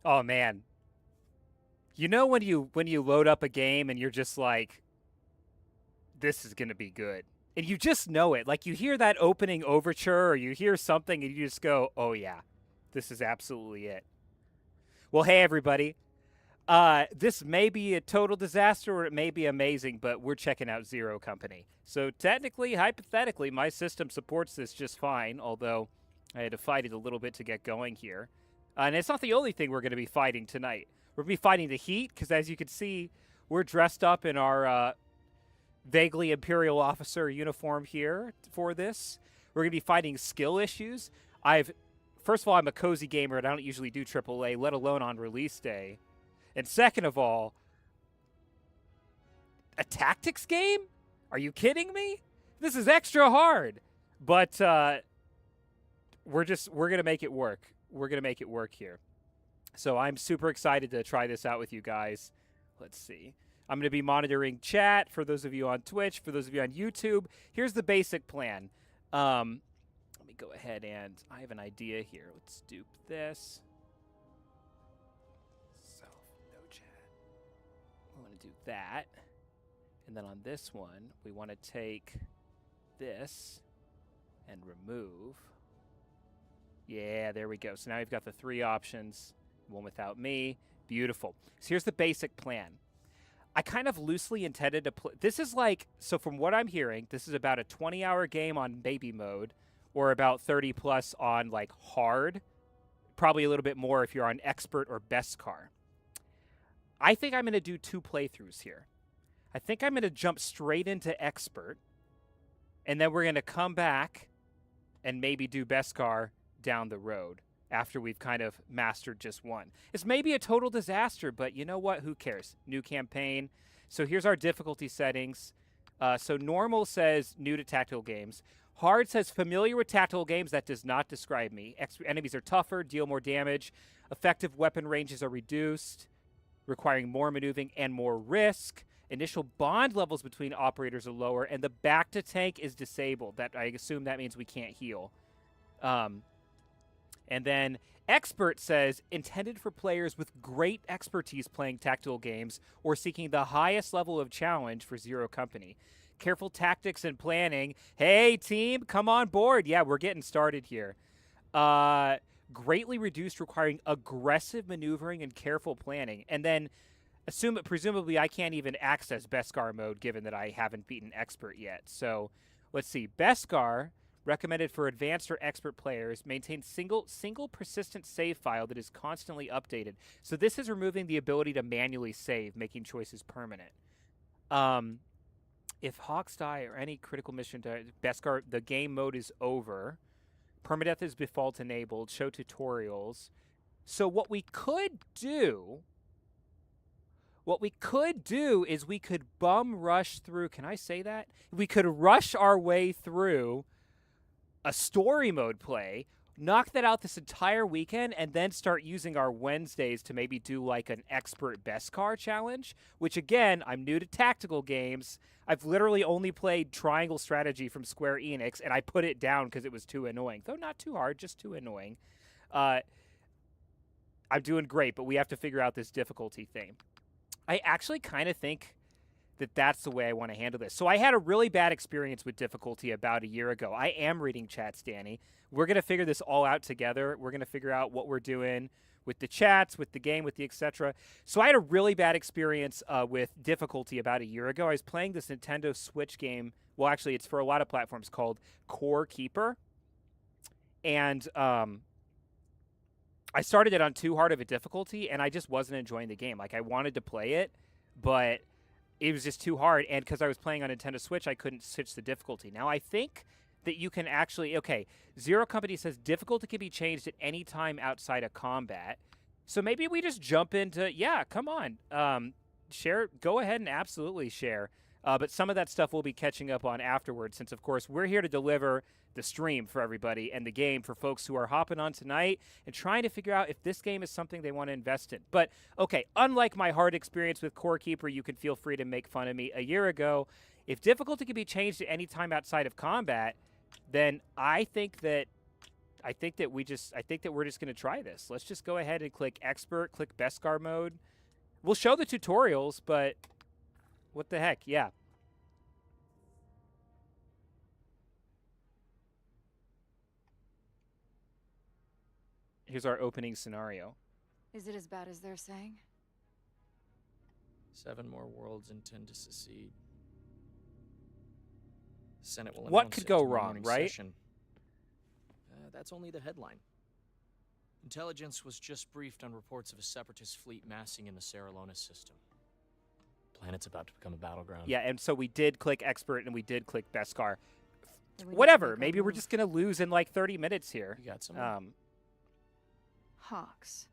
Oh man, you know when you load up a game and you're just like, this is gonna be good, and you just know it. Like you hear that opening overture, or you hear something, and you just go, oh yeah, this is absolutely it. Well, hey everybody. This may be a total disaster or it may be amazing, but we're checking out Zero Company. So technically, hypothetically, my system supports this just fine, although I had to fight it a little bit to get going here. And it's not the only thing we're going to be fighting tonight. We're going to be fighting the heat, because as you can see, we're dressed up in our vaguely Imperial officer uniform here for this. We're going to be fighting skill issues. First of all, I'm a cozy gamer and I don't usually do AAA, let alone on release day. And second of all, a tactics game? Are you kidding me? This is extra hard. But we're gonna make it work. We're gonna make it work here. So I'm super excited to try this out with you guys. Let's see. I'm going to be monitoring chat for those of you on Twitch, for those of you on YouTube. Here's the basic plan. Let me go ahead and I have an idea here. Let's dupe this. Do that. And then on this one, we want to take this and remove. Yeah, there we go. So now we've got the three options, one without me. Beautiful. So here's the basic plan. I kind of loosely intended to play. This is like, so from what I'm hearing, this is about a 20-hour game on baby mode, or about 30 plus on like hard. Probably a little bit more if you're on expert or Beskar. I think I'm going to do 2 playthroughs here. I think I'm going to jump straight into expert, and then we're going to come back and maybe do Beskar down the road after we've kind of mastered just one. It's maybe a total disaster, but you know what? Who cares? New campaign. So here's our difficulty settings. So normal says new to tactical games. Hard says familiar with tactical games. That does not describe me. Enemies are tougher, deal more damage. Effective weapon ranges are reduced, requiring more maneuvering and more risk. Initial bond levels between operators are lower, and the back to tank is disabled. That I assume that means we can't heal. And then expert says intended for players with great expertise playing tactical games or seeking the highest level of challenge for Zero Company. Careful tactics and planning. Hey team, come on board. Yeah, we're getting started here. Greatly reduced, requiring aggressive maneuvering and careful planning. And then presumably I can't even access Beskar mode given that I haven't beaten expert yet. So let's see. Beskar, recommended for advanced or expert players, maintains single persistent save file that is constantly updated. So this is removing the ability to manually save, making choices permanent. If Hawks die or any critical mission to Beskar, the game mode is over. Permadeath is default enabled. Show tutorials. So what we could do is we could bum rush through. Can I say that? We could rush our way through a story mode play, knock that out this entire weekend, and then start using our Wednesdays to maybe do like an expert Beskar challenge, which again, I'm new to tactical games. I've literally only played Triangle Strategy from Square Enix, and I put it down because it was too annoying. Though not too hard, just too annoying. I'm doing great, but we have to figure out this difficulty thing. I actually kind of think that that's the way I want to handle this. So I had a really bad experience with difficulty about a year ago. I am reading chats, Danny. We're going to figure this all out together. We're going to figure out what we're doing with the chats, with the game, with the etc. So I had a really bad experience with difficulty about a year ago. I was playing this Nintendo Switch game. Well, actually, it's for a lot of platforms called Core Keeper. And I started it on too hard of a difficulty, and I just wasn't enjoying the game. Like, I wanted to play it, but it was just too hard. And because I was playing on Nintendo Switch, I couldn't switch the difficulty. Now, I think that you can actually, okay, Zero Company says difficulty can be changed at any time outside of combat. So maybe we just jump into, yeah, come on. Share, go ahead and absolutely share. But some of that stuff we'll be catching up on afterwards, since, of course, we're here to deliver the stream for everybody and the game for folks who are hopping on tonight and trying to figure out if this game is something they want to invest in. But, okay, unlike my hard experience with Core Keeper, you can feel free to make fun of me a year ago. If difficulty can be changed at any time outside of combat, then I think that I think that we're just going to try this. Let's just go ahead and click expert, click Beskar mode. We'll show the tutorials, but what the heck? Yeah. Here's our opening scenario. Is it as bad as they're saying? 7 more worlds intend to secede. The Senate will What announce could it go tomorrow wrong, morning right? session. That's only the headline. Intelligence was just briefed on reports of a separatist fleet massing in the Serralonis system. Planet's about to become a battleground. Yeah, and so we did click expert and we did click Beskar. Then we need to Whatever. make our Maybe we're move. just going to lose in like 30 minutes here. You got someone? Hawks.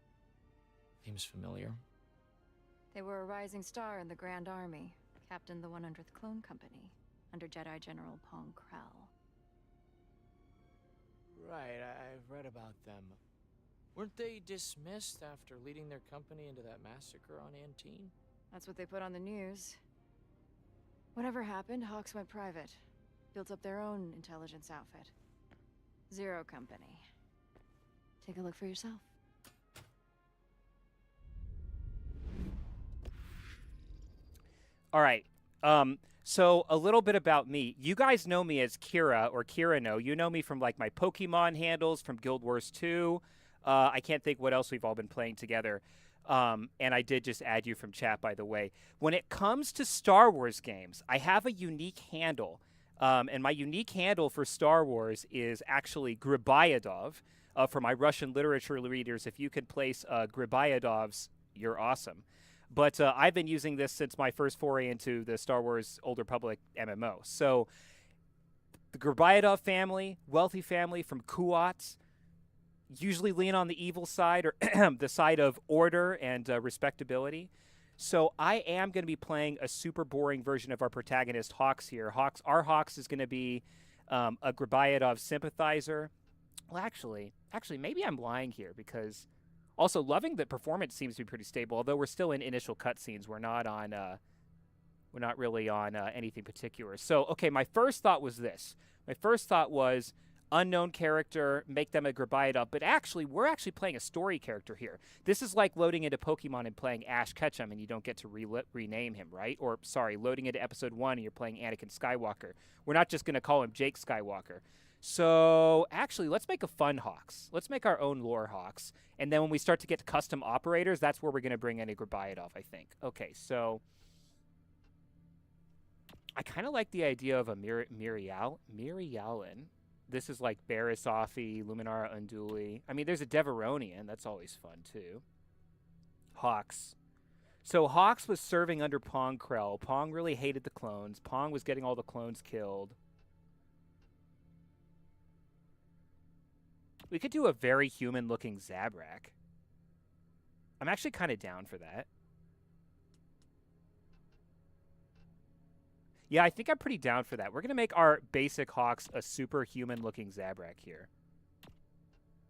Seems familiar. They were a rising star in the Grand Army, captained the 100th Clone Company, under Jedi General Pong Krell. Right, I've read about them. Weren't they dismissed after leading their company into that massacre on Antine? That's what they put on the news. Whatever happened, Hawks went private. Built up their own intelligence outfit. Zero Company. Take a look for yourself. All right. So a little bit about me. You guys know me as Kira or Kirano. You know me from like my Pokemon handles from Guild Wars 2. I can't think what else we've all been playing together. And I did just add you from chat, by the way. When it comes to Star Wars games, I have a unique handle. And my unique handle for Star Wars is actually Gribayadov. For my Russian literature readers, if you could place Gribayadovs, you're awesome. But I've been using this since my first foray into the Star Wars Old Republic MMO. So the Gribayadov family, wealthy family from Kuat, usually lean on the evil side or the side of order and respectability. So I am going to be playing a super boring version of our protagonist, Hawks, here. Our Hawks is going to be a Gribayadov sympathizer. Well, actually, maybe I'm lying here because also loving the performance seems to be pretty stable. Although we're still in initial cutscenes, we're not really on anything particular. So, okay, my first thought was this. My first thought was unknown character, make them a Gribayadov, but actually, we're actually playing a story character here. This is like loading into Pokemon and playing Ash Ketchum, and you don't get to rename him, right? Or, sorry, loading into Episode 1 and you're playing Anakin Skywalker. We're not just going to call him Jake Skywalker. So, actually, let's make a fun Hawks. Let's make our own lore Hawks. And then when we start to get to custom operators, that's where we're going to bring in a Gribayadov, I think. Okay, so I kind of like the idea of a Mirialan. This is like Barisafi, Luminara Unduli. I mean, there's a Deveronian. That's always fun, too. Hawks. So Hawks was serving under Pong Krell. Pong really hated the clones. Pong was getting all the clones killed. We could do a very human-looking Zabrak. I'm actually kind of down for that. Yeah, I think I'm pretty down for that. We're going to make our basic Hawks a super human-looking Zabrak here.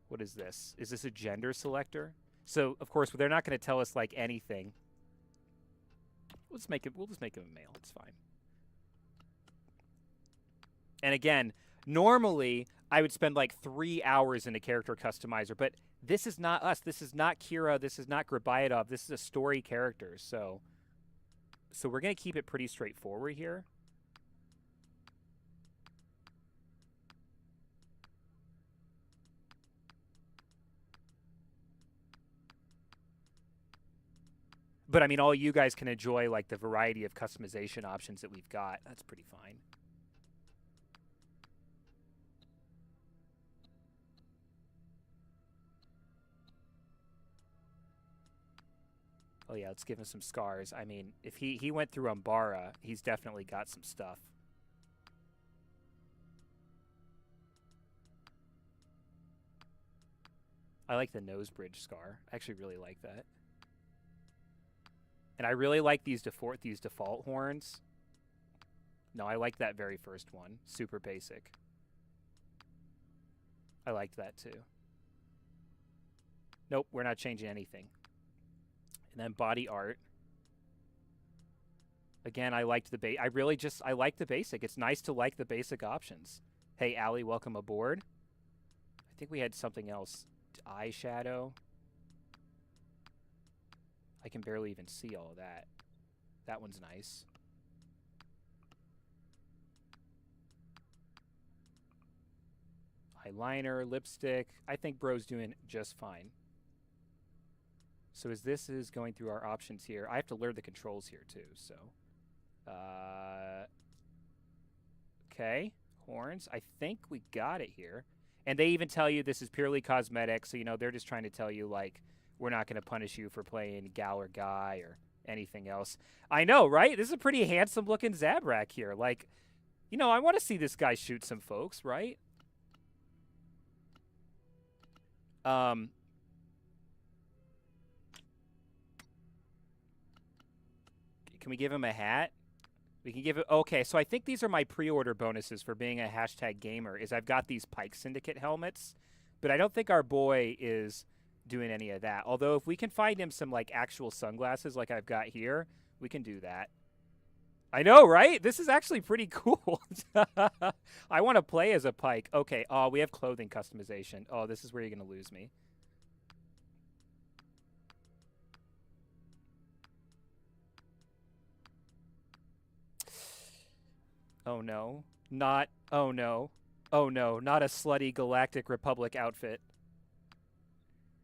What is this? Is this a gender selector? So, of course, they're not going to tell us, like, anything. We'll just make him a male. It's fine. And again, normally I would spend like 3 hours in a character customizer, but this is not us. This is not Kira. This is not Gribayadov. This is a story character. So we're going to keep it pretty straightforward here. But I mean, all you guys can enjoy like the variety of customization options that we've got. That's pretty fine. Oh yeah, let's give him some scars. I mean, if he went through Umbara, he's definitely got some stuff. I like the nose bridge scar. I actually really like that. And I really like these default horns. No, I like that very first one. Super basic. I liked that too. Nope, we're not changing anything. And then body art. Again, I liked the I like the basic. It's nice to like the basic options. Hey, Allie, welcome aboard. I think we had something else. Eyeshadow. I can barely even see all of that. That one's nice. Eyeliner, lipstick. I think bro's doing just fine. So as this is going through our options here, I have to learn the controls here too, so. Okay, horns. I think we got it here. And they even tell you this is purely cosmetic, so, you know, they're just trying to tell you, like, we're not going to punish you for playing gal or guy or anything else. I know, right? This is a pretty handsome-looking Zabrak here. Like, you know, I want to see this guy shoot some folks, right? Can we give him a hat? We can give it... Okay, so I think these are my pre-order bonuses for being a hashtag gamer, is I've got these Pike Syndicate helmets, but I don't think our boy is doing any of that. Although if we can find him some, like, actual sunglasses like I've got here, we can do that. I know, right? This is actually pretty cool. I want to play as a Pike. Okay, oh, we have clothing customization. Oh, this is where you're going to lose me. Oh no. Not, oh no. Oh no, not a slutty Galactic Republic outfit.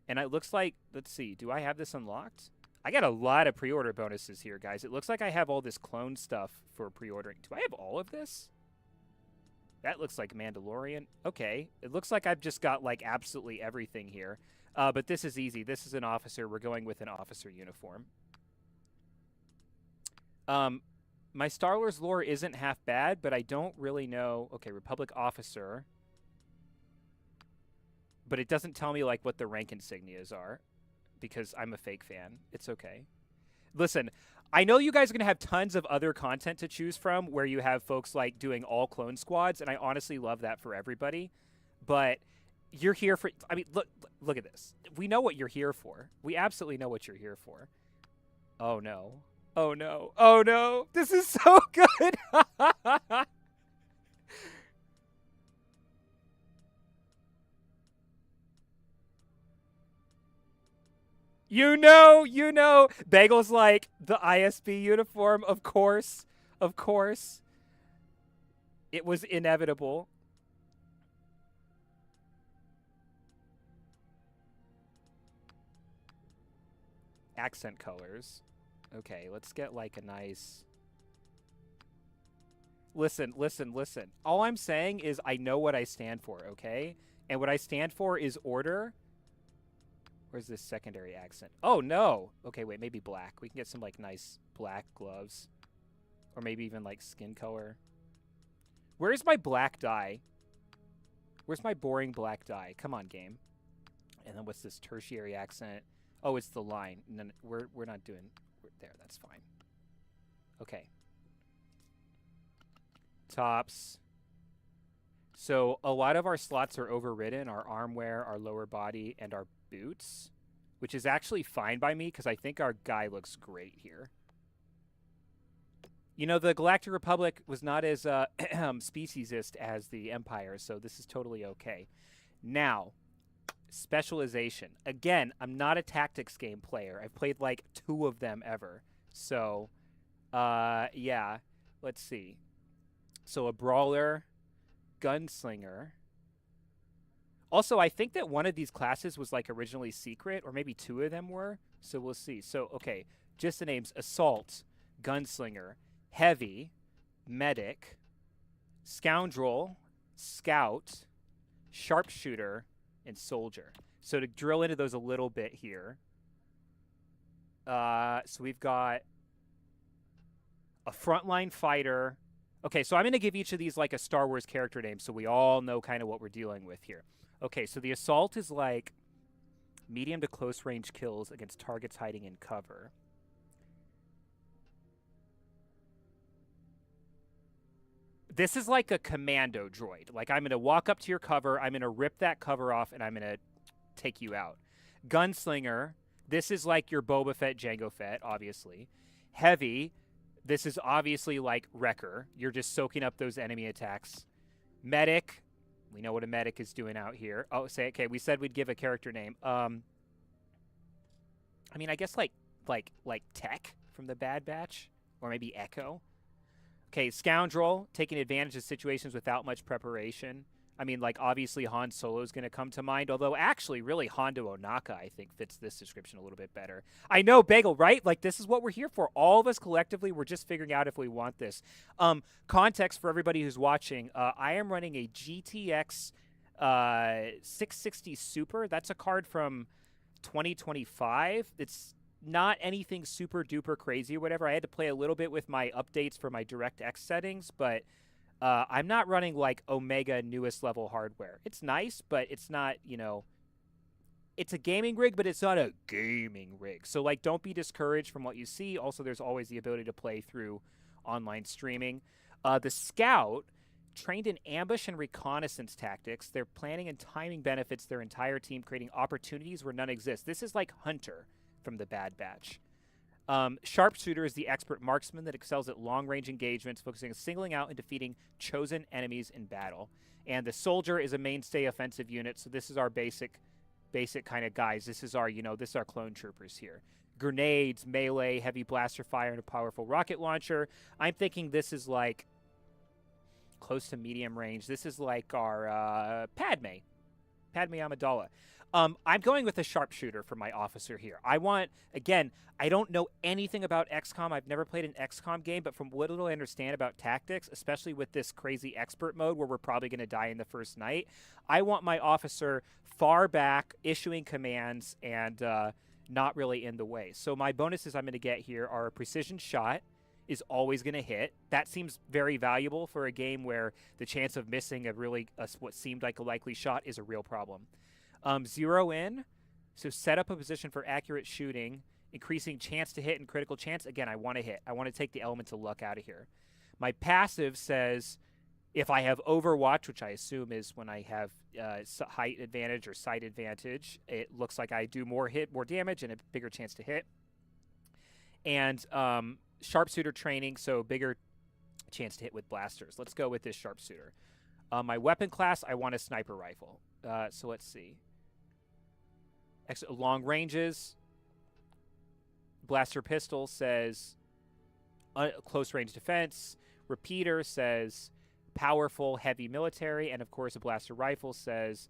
And it looks like, let's see, do I have this unlocked? I got a lot of pre-order bonuses here, guys. It looks like I have all this clone stuff for pre-ordering. Do I have all of this? That looks like Mandalorian. Okay. It looks like I've just got, like, absolutely everything here. But this is easy. This is an officer. We're going with an officer uniform. My Star Wars lore isn't half bad, but I don't really know. Okay, Republic officer. But it doesn't tell me, like, what the rank insignias are, because I'm a fake fan. It's okay. Listen, I know you guys are going to have tons of other content to choose from where you have folks, like, doing all clone squads, and I honestly love that for everybody. But you're here for... I mean, look at this. We know what you're here for. We absolutely know what you're here for. Oh, no. Oh, no. Oh, no. This is so good. You know. Bagel's like, the ISB uniform, of course. Of course. It was inevitable. Accent colors. Okay, let's get like a nice... Listen. All I'm saying is I know what I stand for, okay? And what I stand for is order. Where's this secondary accent? Oh, no. Okay, wait, maybe black. We can get some, like, nice black gloves. Or maybe even, like, skin color. Where's my black dye? Where's my boring black dye? Come on, game. And then what's this tertiary accent? Oh, it's the line. No, we're not doing... There, that's fine. Okay. Tops. So a lot of our slots are overridden. Our armwear, our lower body, and our boots, which is actually fine by me because I think our guy looks great here. You know, the Galactic Republic was not as speciesist as the Empire, so this is totally okay. Now, specialization. Again, I'm not a tactics game player. I've played like 2 of them ever. So, yeah. Let's see. So a brawler, gunslinger. Also, I think that one of these classes was, like, originally secret, or maybe 2 of them were. So we'll see. So, okay, just the names. Assault, Gunslinger, Heavy, Medic, Scoundrel, Scout, Sharpshooter, and Soldier. So to drill into those a little bit here. So we've got a frontline fighter. Okay, so I'm going to give each of these, like, a Star Wars character name so we all know kind of what we're dealing with here. Okay, so the assault is like medium to close range kills against targets hiding in cover. This is like a commando droid. Like, I'm going to walk up to your cover, I'm going to rip that cover off, and I'm going to take you out. Gunslinger, this is like your Boba Fett, Jango Fett, obviously. Heavy, this is obviously like Wrecker. You're just soaking up those enemy attacks. Medic, We know what a medic is doing out here. Oh, okay. We said we'd give a character name. I mean, I guess like Tech from the Bad Batch, or maybe Echo. Okay, Scoundrel, taking advantage of situations without much preparation. I mean, like, obviously Han Solo is going to come to mind, although actually, really, Hondo Onaka, I think, fits this description a little bit better. I know, Bagel, right? Like, this is what we're here for. All of us collectively, we're just figuring out if we want this. Context for everybody who's watching, I am running a GTX 660 Super. That's a card from 2025. It's not anything super duper crazy or whatever. I had to play a little bit with my updates for my DirectX settings, but I'm not running like Omega newest level hardware. It's nice, but it's not, you know, it's a gaming rig, but it's not a gaming rig. So, like, don't be discouraged from what you see. Also, there's always the ability to play through online streaming. The Scout, trained in ambush and reconnaissance tactics, their planning and timing benefits their entire team, creating opportunities where none exist. This is like Hunter from the Bad Batch. Sharpshooter is the expert marksman that excels at long-range engagements, focusing on singling out and defeating chosen enemies in battle. And the Soldier is a mainstay offensive unit, so this is our basic kind of guys. This is our, this is our clone troopers here. Grenades, melee, heavy blaster fire, and a powerful rocket launcher. I'm thinking this is like close to medium range. This is like our Padme Amidala. I'm going with a sharpshooter for my officer here. I don't know anything about XCOM. I've never played an XCOM game, but from what little I understand about tactics, especially with this crazy expert mode where we're probably going to die in the first night, I want my officer far back, issuing commands, and not really in the way. So my bonuses I'm going to get here are a precision shot is always going to hit. That seems very valuable for a game where the chance of missing what seemed like a likely shot is a real problem. Zero in, so set up a position for accurate shooting, increasing chance to hit and critical chance. Again, I want to hit. I want to take the element of luck out of here. My passive says if I have Overwatch, which I assume is when I have height advantage or sight advantage, it looks like I do more damage, and a bigger chance to hit. And sharpshooter training, so bigger chance to hit with blasters. Let's go with this sharpshooter. My weapon class, I want a sniper rifle. So let's see. Long ranges. Blaster pistol says close range defense. Repeater says powerful heavy military. And of course a blaster rifle says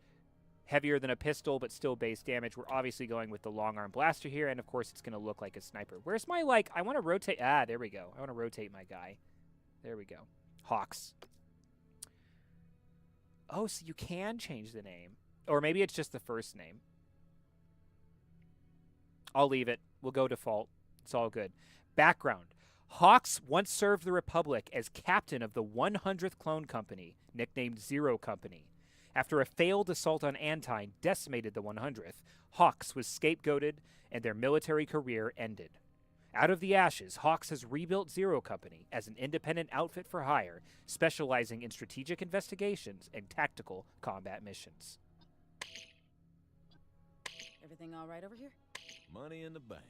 heavier than a pistol but still base damage. We're obviously going with the long arm blaster here. And of course it's going to look like a sniper. Where's my, I want to rotate. There we go. I want to rotate my guy. There we go. Hawks. Oh, so you can change the name. Or maybe it's just the first name. I'll leave it. We'll go default. It's all good. Background. Hawks once served the Republic as captain of the 100th Clone Company, nicknamed Zero Company. After a failed assault on Antine decimated the 100th, Hawks was scapegoated and their military career ended. Out of the ashes, Hawks has rebuilt Zero Company as an independent outfit for hire, specializing in strategic investigations and tactical combat missions. Everything all right over here? Money in the bank.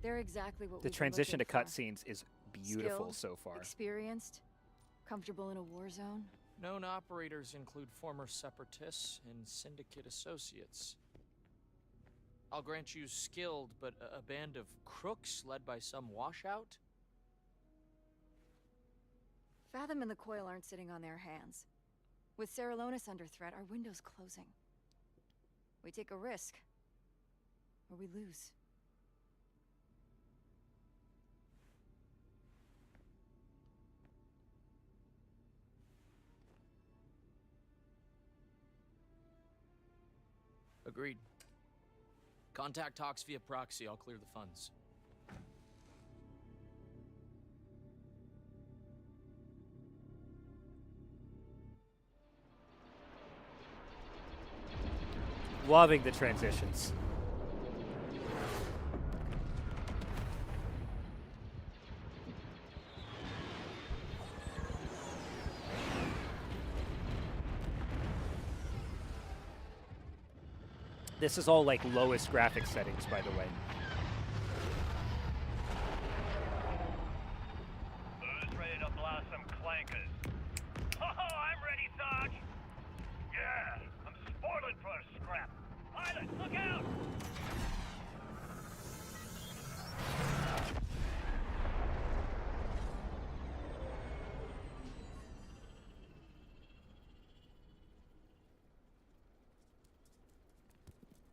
They're exactly what The we've been transition to looking for. cutscenes is beautiful Skilled, so far. Experienced, comfortable in a war zone. Known operators include former Separatists and Syndicate associates. I'll grant you skilled, but a band of crooks led by some washout? Fathom and the Coil aren't sitting on their hands. With Seralonis under threat, our window's closing. We take a risk, or we lose. Agreed. Contact Hawks via proxy. I'll clear the funds. Loving the transitions. This is all like lowest graphics settings, by the way. Who's ready to blast some clankers? Oh, I'm ready, Sarge. Yeah, I'm spoiling for a scrap. Pilot, look out!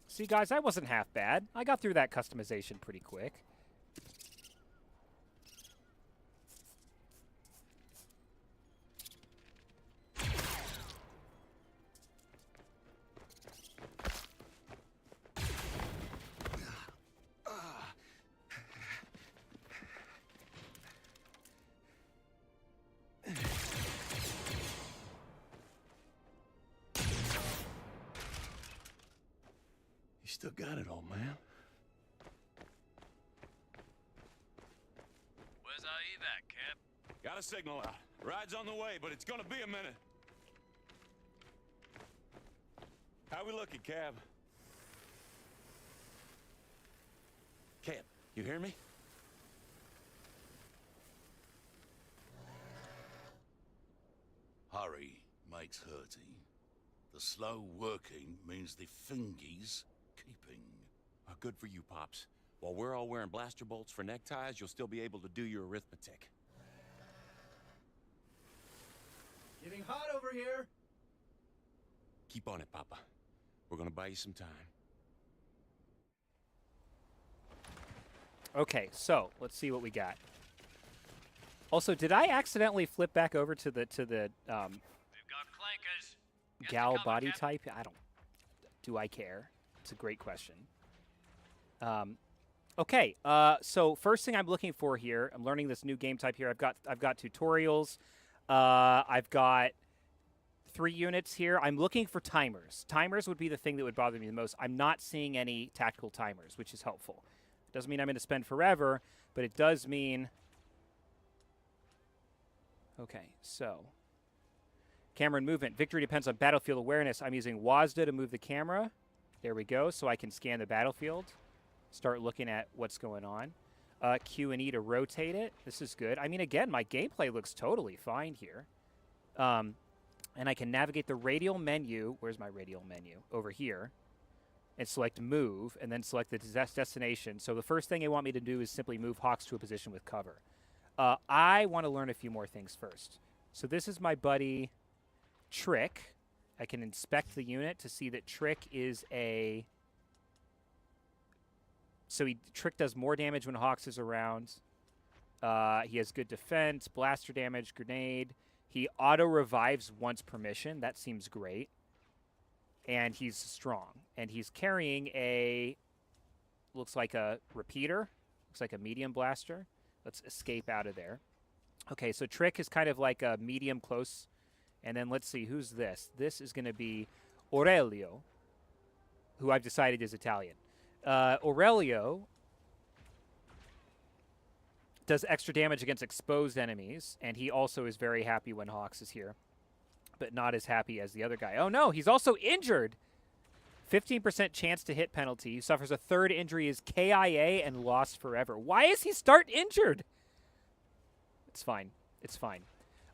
See, guys, that wasn't half bad. I got through that customization pretty quick. You still got it, old man. Where's our evac, Cap? Got a signal out. Ride's on the way, but it's gonna be a minute. How we looking, Cab? Cab, you hear me? Hurry makes hurty. The slow working means the fingies keeping. Good for you, Pops. While we're all wearing blaster bolts for neckties, you'll still be able to do your arithmetic. Getting hot over here. Keep on it, Papa. We're gonna buy you some time. Okay, so let's see what we got. Also, did I accidentally flip back over to the We've got clankers. Get gal to cover, body Cap. type? I don't. Do I care? It's a great question. Okay, so first thing I'm looking for here, I'm learning this new game type here. I've got tutorials. I've got 3 units here. I'm looking for timers. Timers would be the thing that would bother me the most. I'm not seeing any tactical timers, which is helpful. Doesn't mean I'm going to spend forever, but it does mean. Okay, so camera and movement. Victory depends on battlefield awareness. I'm using WASD to move the camera. There we go, so I can scan the battlefield, start looking at what's going on. Q and E to rotate it. This is good. I mean, again, my gameplay looks totally fine here. And I can navigate the radial menu. Where's my radial menu? Over here. And select move, and then select the destination. So the first thing they want me to do is simply move Hawks to a position with cover. I want to learn a few more things first. So this is my buddy Trick. I can inspect the unit to see that Trick is a... So Trick does more damage when Hawks is around. He has good defense, blaster damage, grenade. He auto-revives once per mission. That seems great. And he's strong. And he's carrying a... Looks like a repeater. Looks like a medium blaster. Let's escape out of there. Okay, so Trick is kind of like a medium close. And then let's see, who's this? This is going to be Aurelio, who I've decided is Italian. Aurelio does extra damage against exposed enemies, and he also is very happy when Hawks is here, but not as happy as the other guy. Oh no, he's also injured! 15% chance to hit penalty. He suffers a 3rd injury, is KIA, and lost forever. Why is he start injured? It's fine. It's fine.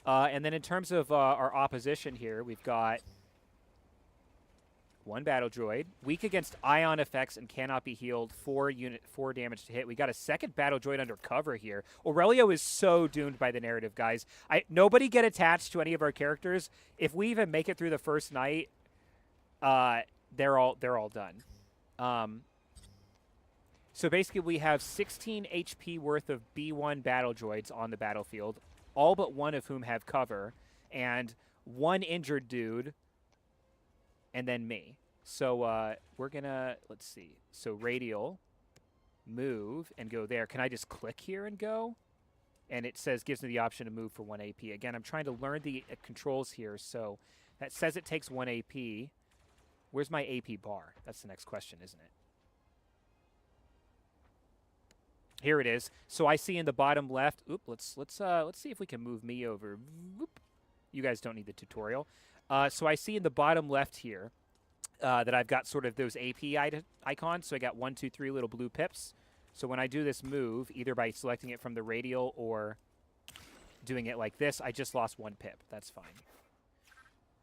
And then in terms of our opposition here, we've got 1 battle droid, weak against ion effects and cannot be healed, 4 damage to hit. We got a 2nd battle droid under cover here. Aurelio is so doomed by the narrative, guys. Nobody get attached to any of our characters. If we even make it through the first night, they're all done. So basically, we have 16 HP worth of B1 battle droids on the battlefield, all but 1 of whom have cover, and 1 injured dude, and then me. So we're going to, let's see. So radial, move, and go there. Can I just click here and go? And it says, gives me the option to move for 1 AP. Again, I'm trying to learn the controls here. So that says it takes 1 AP. Where's my AP bar? That's the next question, isn't it? Here it is. So I see in the bottom left. Oop, let's see if we can move me over. Oop. You guys don't need the tutorial. So I see in the bottom left here, that I've got sort of those AP icons. So I got 1, 2, 3 little blue pips. So when I do this move, either by selecting it from the radial or doing it like this, I just lost 1 pip. That's fine.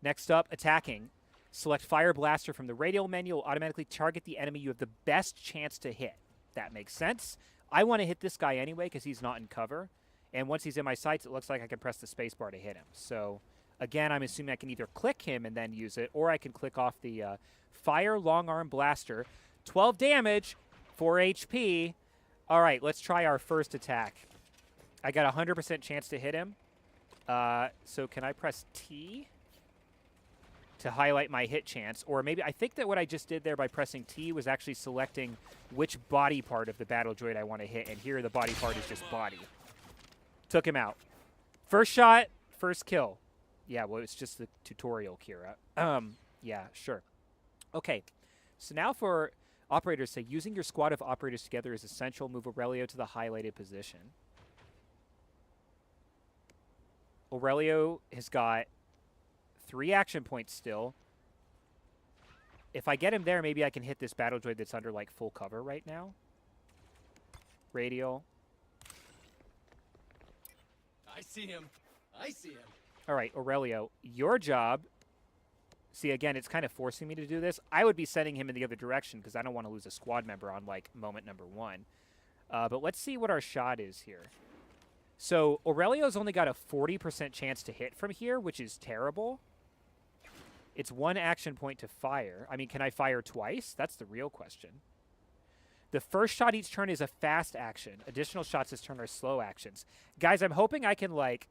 Next up, attacking. Select Fire Blaster from the radial menu. Will automatically target the enemy you have the best chance to hit. That makes sense. I want to hit this guy anyway because he's not in cover. And once he's in my sights, it looks like I can press the spacebar to hit him. So, again, I'm assuming I can either click him and then use it, or I can click off the Fire Long Arm Blaster. 12 damage, 4 HP. All right, let's try our first attack. I got a 100% chance to hit him. So can I press T to highlight my hit chance? Or maybe I think that what I just did there by pressing T was actually selecting which body part of the battle droid I want to hit. And here the body part is just body. Took him out. First shot, first kill. Yeah, well, it's just the tutorial, Kira. Yeah, sure. Okay, so now for operators, say using your squad of operators together is essential. Move Aurelio to the highlighted position. Aurelio has got 3 action points still. If I get him there, maybe I can hit this battle droid that's under like full cover right now. Radial. I see him. I see him. All right, Aurelio, your job. See, again, it's kind of forcing me to do this. I would be sending him in the other direction because I don't want to lose a squad member on like moment number 1. But let's see what our shot is here. So Aurelio's only got a 40% chance to hit from here, which is terrible. It's 1 action point to fire. I mean, can I fire twice? That's the real question. The first shot each turn is a fast action. Additional shots this turn are slow actions. Guys, I'm hoping I can, like...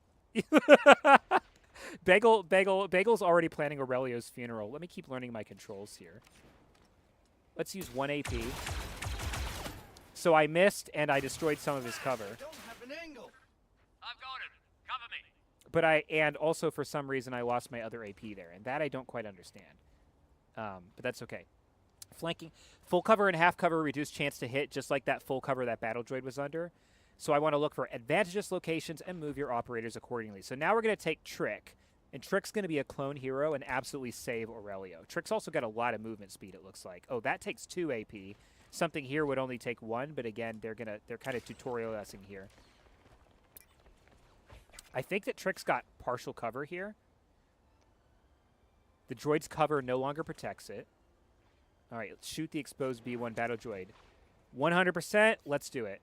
Bagel's already planning Aurelio's funeral. Let me keep learning my controls here. Let's use 1 AP. So I missed, and I destroyed some of his cover. Don't have an angle. I've got him. Cover me. And also for some reason I lost my other AP there, and that I don't quite understand. But that's okay. Flanking. Full cover and half cover reduce chance to hit, just like that full cover that battle droid was under. So I want to look for advantageous locations and move your operators accordingly. So now we're going to take Trick. And Trick's going to be a clone hero and absolutely save Aurelio. Trick's also got a lot of movement speed, it looks like. Oh, that takes 2 AP. Something here would only take 1, but again, they're kind of tutorializing here. I think that Trick's got partial cover here. The droid's cover no longer protects it. All right, let's shoot the exposed B1 battle droid. 100%, let's do it.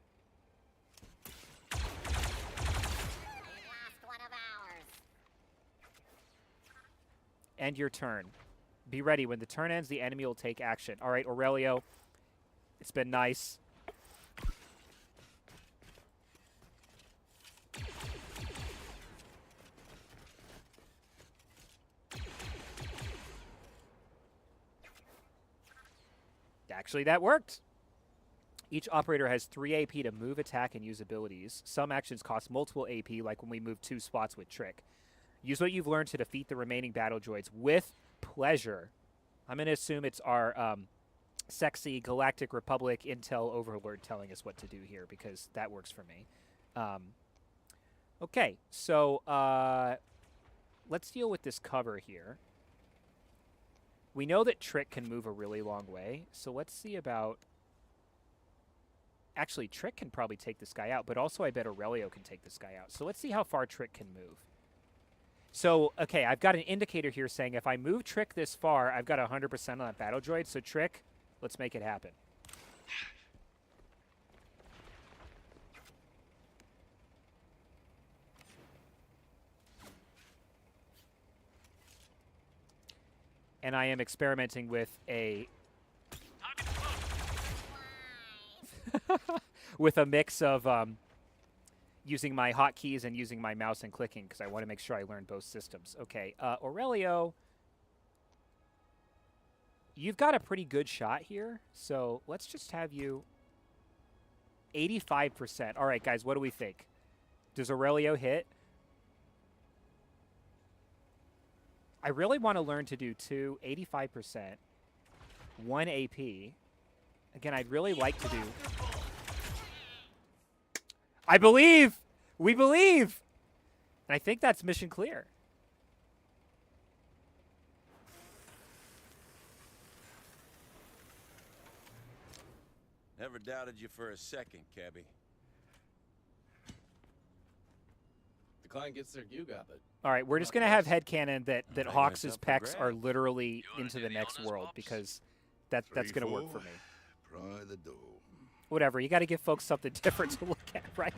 End your turn. Be ready. When the turn ends, the enemy will take action. All right, Aurelio, it's been nice. Actually, that worked. Each operator has 3 AP to move, attack, and use abilities. Some actions cost multiple AP, like when we move 2 spots with Trick. Use what you've learned to defeat the remaining battle droids with pleasure. I'm going to assume it's our sexy Galactic Republic Intel Overlord telling us what to do here, because that works for me. Okay, so let's deal with this cover here. We know that Trick can move a really long way, so let's see about... Actually, Trick can probably take this guy out, but also I bet Aurelio can take this guy out. So let's see how far Trick can move. So, okay, I've got an indicator here saying if I move Trick this far, I've got 100% on that battle droid. So Trick, let's make it happen. And I am experimenting with a with a mix of using my hotkeys and using my mouse and clicking because I want to make sure I learn both systems. Okay, Aurelio, you've got a pretty good shot here, so let's just have you 85%. All right, guys, what do we think? Does Aurelio hit? I really want to learn to do 85%, 1 AP. Again, I'd really like to do... I believe! We believe! And I think that's mission clear. Never doubted you for a second, Cabby. The client gets their due got it. All right, we're just gonna have headcanon that think Hawks' that's up for pecs are grabs. literally into the next world because that's gonna work for me. Pry the door. Whatever, you got to give folks something different to look at, right?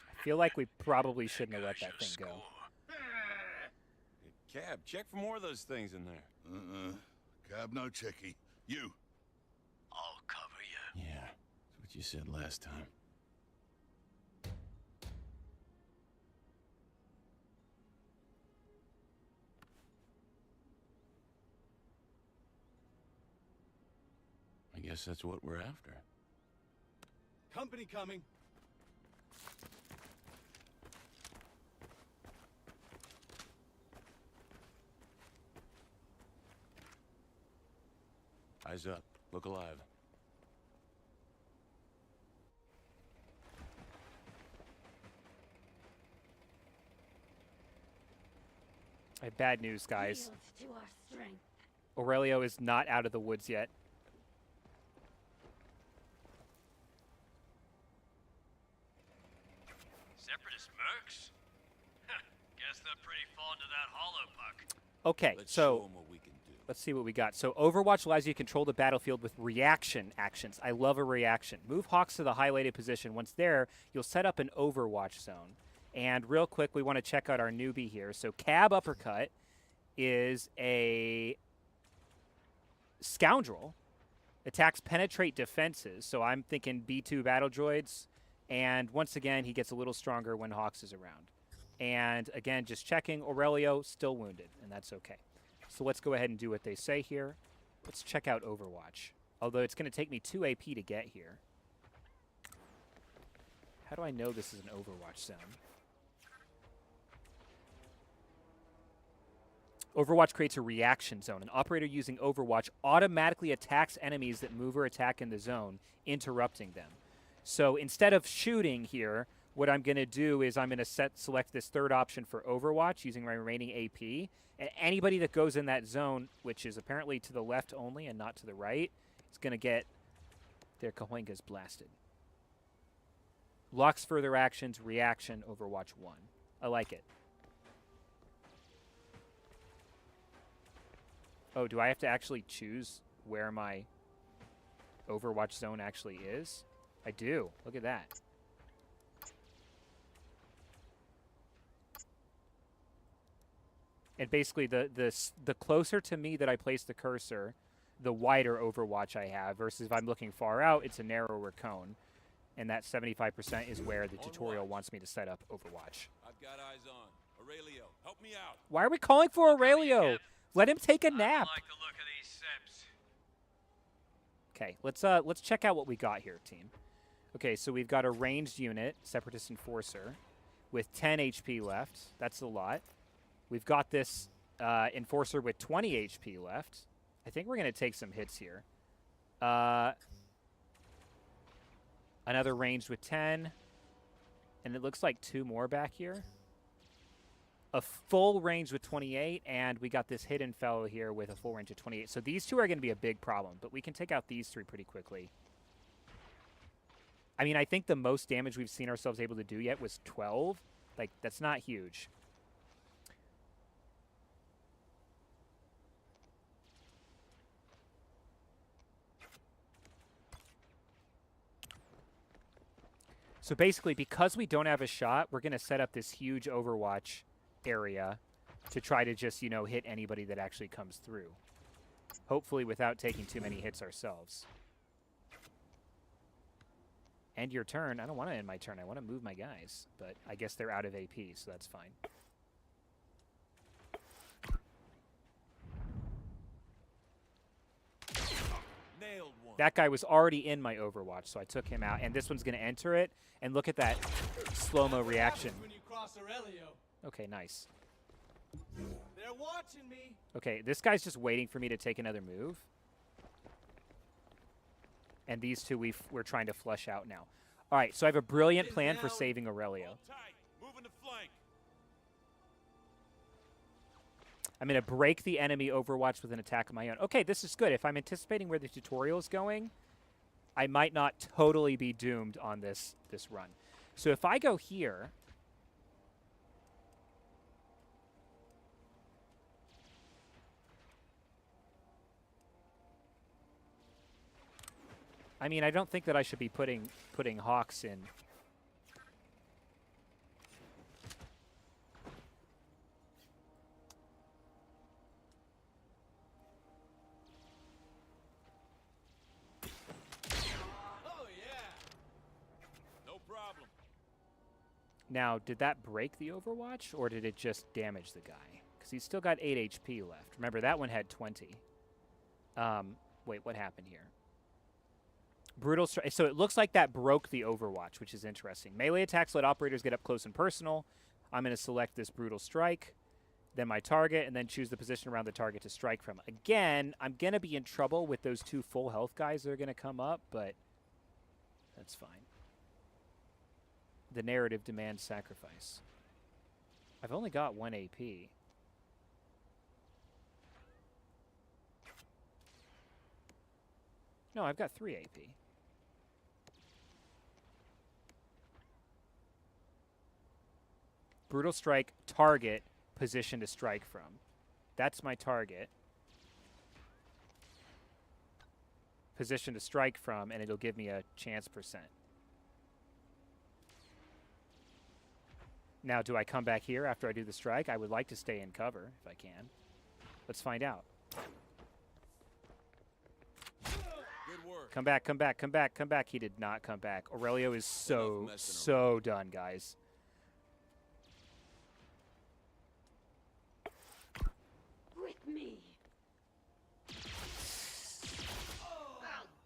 I feel like we probably shouldn't have let that thing go. Hey, Cab, check for more of those things in there. Cab, no checky. You. I'll cover you. Yeah, that's what you said last time. I guess that's what we're after. Company coming. Eyes up. Look alive. I have bad news, guys. Yield to our strength. Aurelio is not out of the woods yet. Separatist mercs? Guess they're pretty fond of that hollow puck. Okay, Let's so show 'em what we can do. let's see what we got. So Overwatch allows you to control the battlefield with reaction actions. I love a reaction. Move Hawks to the highlighted position. Once there, you'll set up an Overwatch zone. And real quick, we want to check out our newbie here. So Cab Uppercut is a scoundrel. Attacks penetrate defenses. So I'm thinking B2 battle droids. And once again, he gets a little stronger when Hawks is around. And again, just checking, Aurelio still wounded, and that's okay. So let's go ahead and do what they say here. Let's check out Overwatch. Although it's going to take me 2 AP to get here. How do I know this is an Overwatch zone? Overwatch creates a reaction zone. An operator using Overwatch automatically attacks enemies that move or attack in the zone, interrupting them. So instead of shooting here, what I'm going to do is I'm going to select this third option for Overwatch using my remaining AP. And anybody that goes in that zone, which is apparently to the left only and not to the right, is going to get their Cahuengas blasted. Locks further actions, reaction, Overwatch 1. I like it. Oh, do I have to actually choose where my Overwatch zone actually is? I do. Look at that. And basically, the closer to me that I place the cursor, the wider Overwatch I have, versus if I'm looking far out, it's a narrower cone. And that 75% is where the tutorial wants me to set up Overwatch. I've got eyes on. Aurelio, help me out. Why are we calling for Aurelio? Let him take a I nap. like the look of these Seps. Okay, let's check out what we got here, team. Okay, so we've got a ranged unit, Separatist Enforcer, with 10 HP left. That's a lot. We've got this Enforcer with 20 HP left. I think we're going to take some hits here. Another ranged with 10. And it looks like 2 more back here. A full range with 28, and we got this hidden fellow here with a full range of 28. So these 2 are going to be a big problem, but we can take out these 3 pretty quickly. I mean, I think the most damage we've seen ourselves able to do yet was 12. Like, that's not huge. So basically, because we don't have a shot, we're going to set up this huge Overwatch area to try to just, you know, hit anybody that actually comes through. Hopefully without taking too many hits ourselves. End your turn. I don't want to end my turn. I want to move my guys. But I guess they're out of AP, so that's fine. Nailed one. That guy was already in my Overwatch, so I took him out. And this one's going to enter it. And look at that slow-mo reaction. When you cross Aurelio, Okay, nice. they're watching me. Okay, this guy's just waiting for me to take another move. And these two we're trying to flush out now. All right, so I have a brilliant plan for down. saving Aurelio. Hold tight. Moving to flank. I'm going to break the enemy Overwatch with an attack of my own. Okay, this is good. If I'm anticipating where the tutorial is going, I might not totally be doomed on this run. So if I go here... I mean, I don't think that I should be putting Hawks in. Oh yeah. No problem. Now, did that break the Overwatch, or did it just damage the guy? Because he's still got 8 HP left. Remember, that one had 20. Wait, what happened here? Brutal strike. So it looks like that broke the Overwatch, which is interesting. Melee attacks let operators get up close and personal. I'm going to select this Brutal Strike, then my target, and then choose the position around the target to strike from. Again, I'm going to be in trouble with those 2 full health guys that are going to come up, but that's fine. The narrative demands sacrifice. I've only got 1 AP. No, I've got 3 AP. Brutal Strike, target, position to strike from. That's my target. Position to strike from, and it'll give me a chance percent. Now, do I come back here after I do the strike? I would like to stay in cover, if I can. Let's find out. Good work. Come back, come back, come back, come back. He did not come back. Aurelio is so done, guys. With me. I'll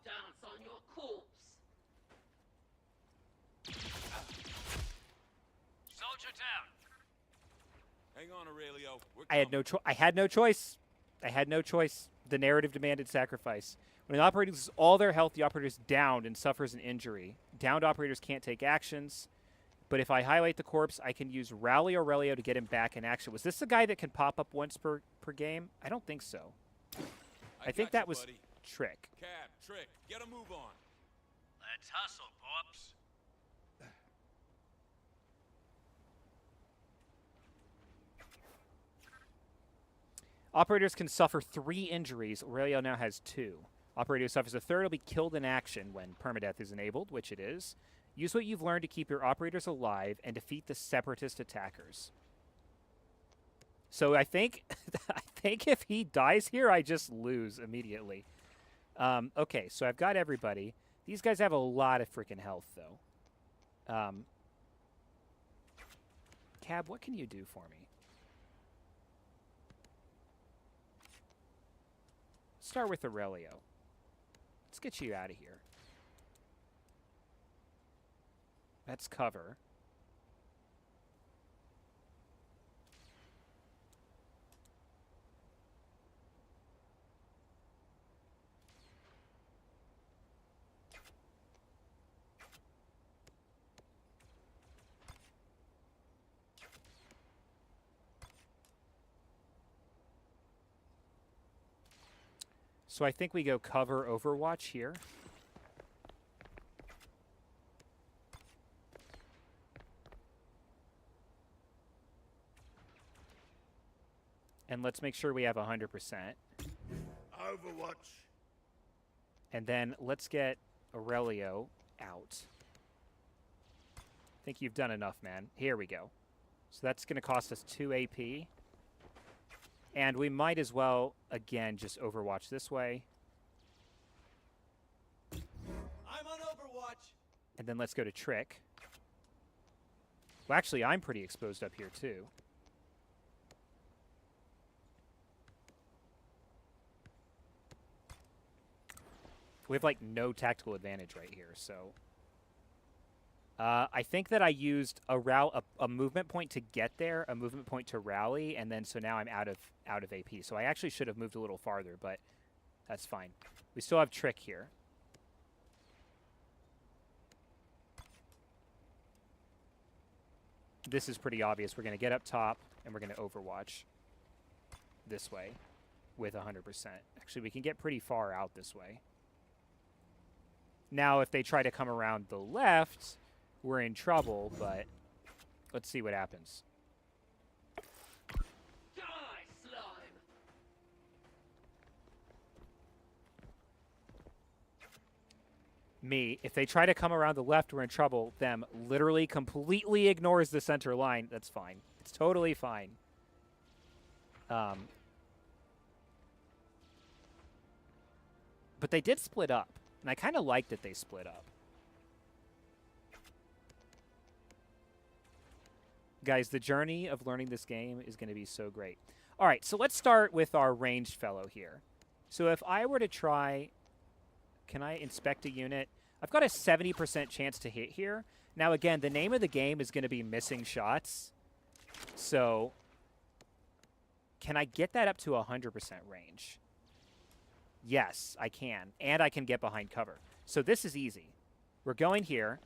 dance on your corpse. Soldier down. Hang on, Aurelio. We're I had no choice. I had no choice. I had no choice. The narrative demanded sacrifice. When an operator loses all their health, the operator is downed and suffers an injury. Downed operators can't take actions. But if I highlight the corpse, I can use Rally Aurelio to get him back in action. Was this the guy that can pop up once per game? I don't think so. I think got that you, was buddy. Trick. Cab, Trick, get a move on. Let's hustle, Pops. Operators can suffer 3 injuries. Aurelio now has 2. Operator who suffers a third will be killed in action when permadeath is enabled, which it is. Use what you've learned to keep your operators alive and defeat the separatist attackers. So I think I think if he dies here, I just lose immediately. Okay, so I've got everybody. These guys have a lot of freaking health, though. Cab, what can you do for me? Start with Aurelio. Let's get you out of here. That's cover. So I think we go cover Overwatch here. And let's make sure we have 100%. Overwatch. And then let's get Aurelio out. I think you've done enough, man. Here we go. So that's going to cost us 2 AP. And we might as well, again, just Overwatch this way. I'm on Overwatch. And then let's go to Trick. Well, actually, I'm pretty exposed up here, too. We have, like, no tactical advantage right here, so... I think that I used a movement point to get there, a movement point to rally, and then so now I'm out of AP. So I actually should have moved a little farther, but that's fine. We still have Trick here. this is pretty obvious. We're going to get up top, and we're going to overwatch this way with 100%. Actually, we can get pretty far out this way. Now, if they try to come around the left, we're in trouble, but let's see what happens. Die, slime! Me, if they try to come around the left, we're in trouble. Them literally completely ignores the center line. That's fine. It's totally fine. But they did split up, and I kind of like that they split up. Guys, the journey of learning this game is going to be so great. All right, so let's start with our ranged fellow here. So if I were to try... Can I inspect a unit? I've got a 70% chance to hit here. Now, again, the name of the game is going to be missing shots. So can I get that up to 100% range? Yes, I can. And I can get behind cover. So this is easy. We're going here.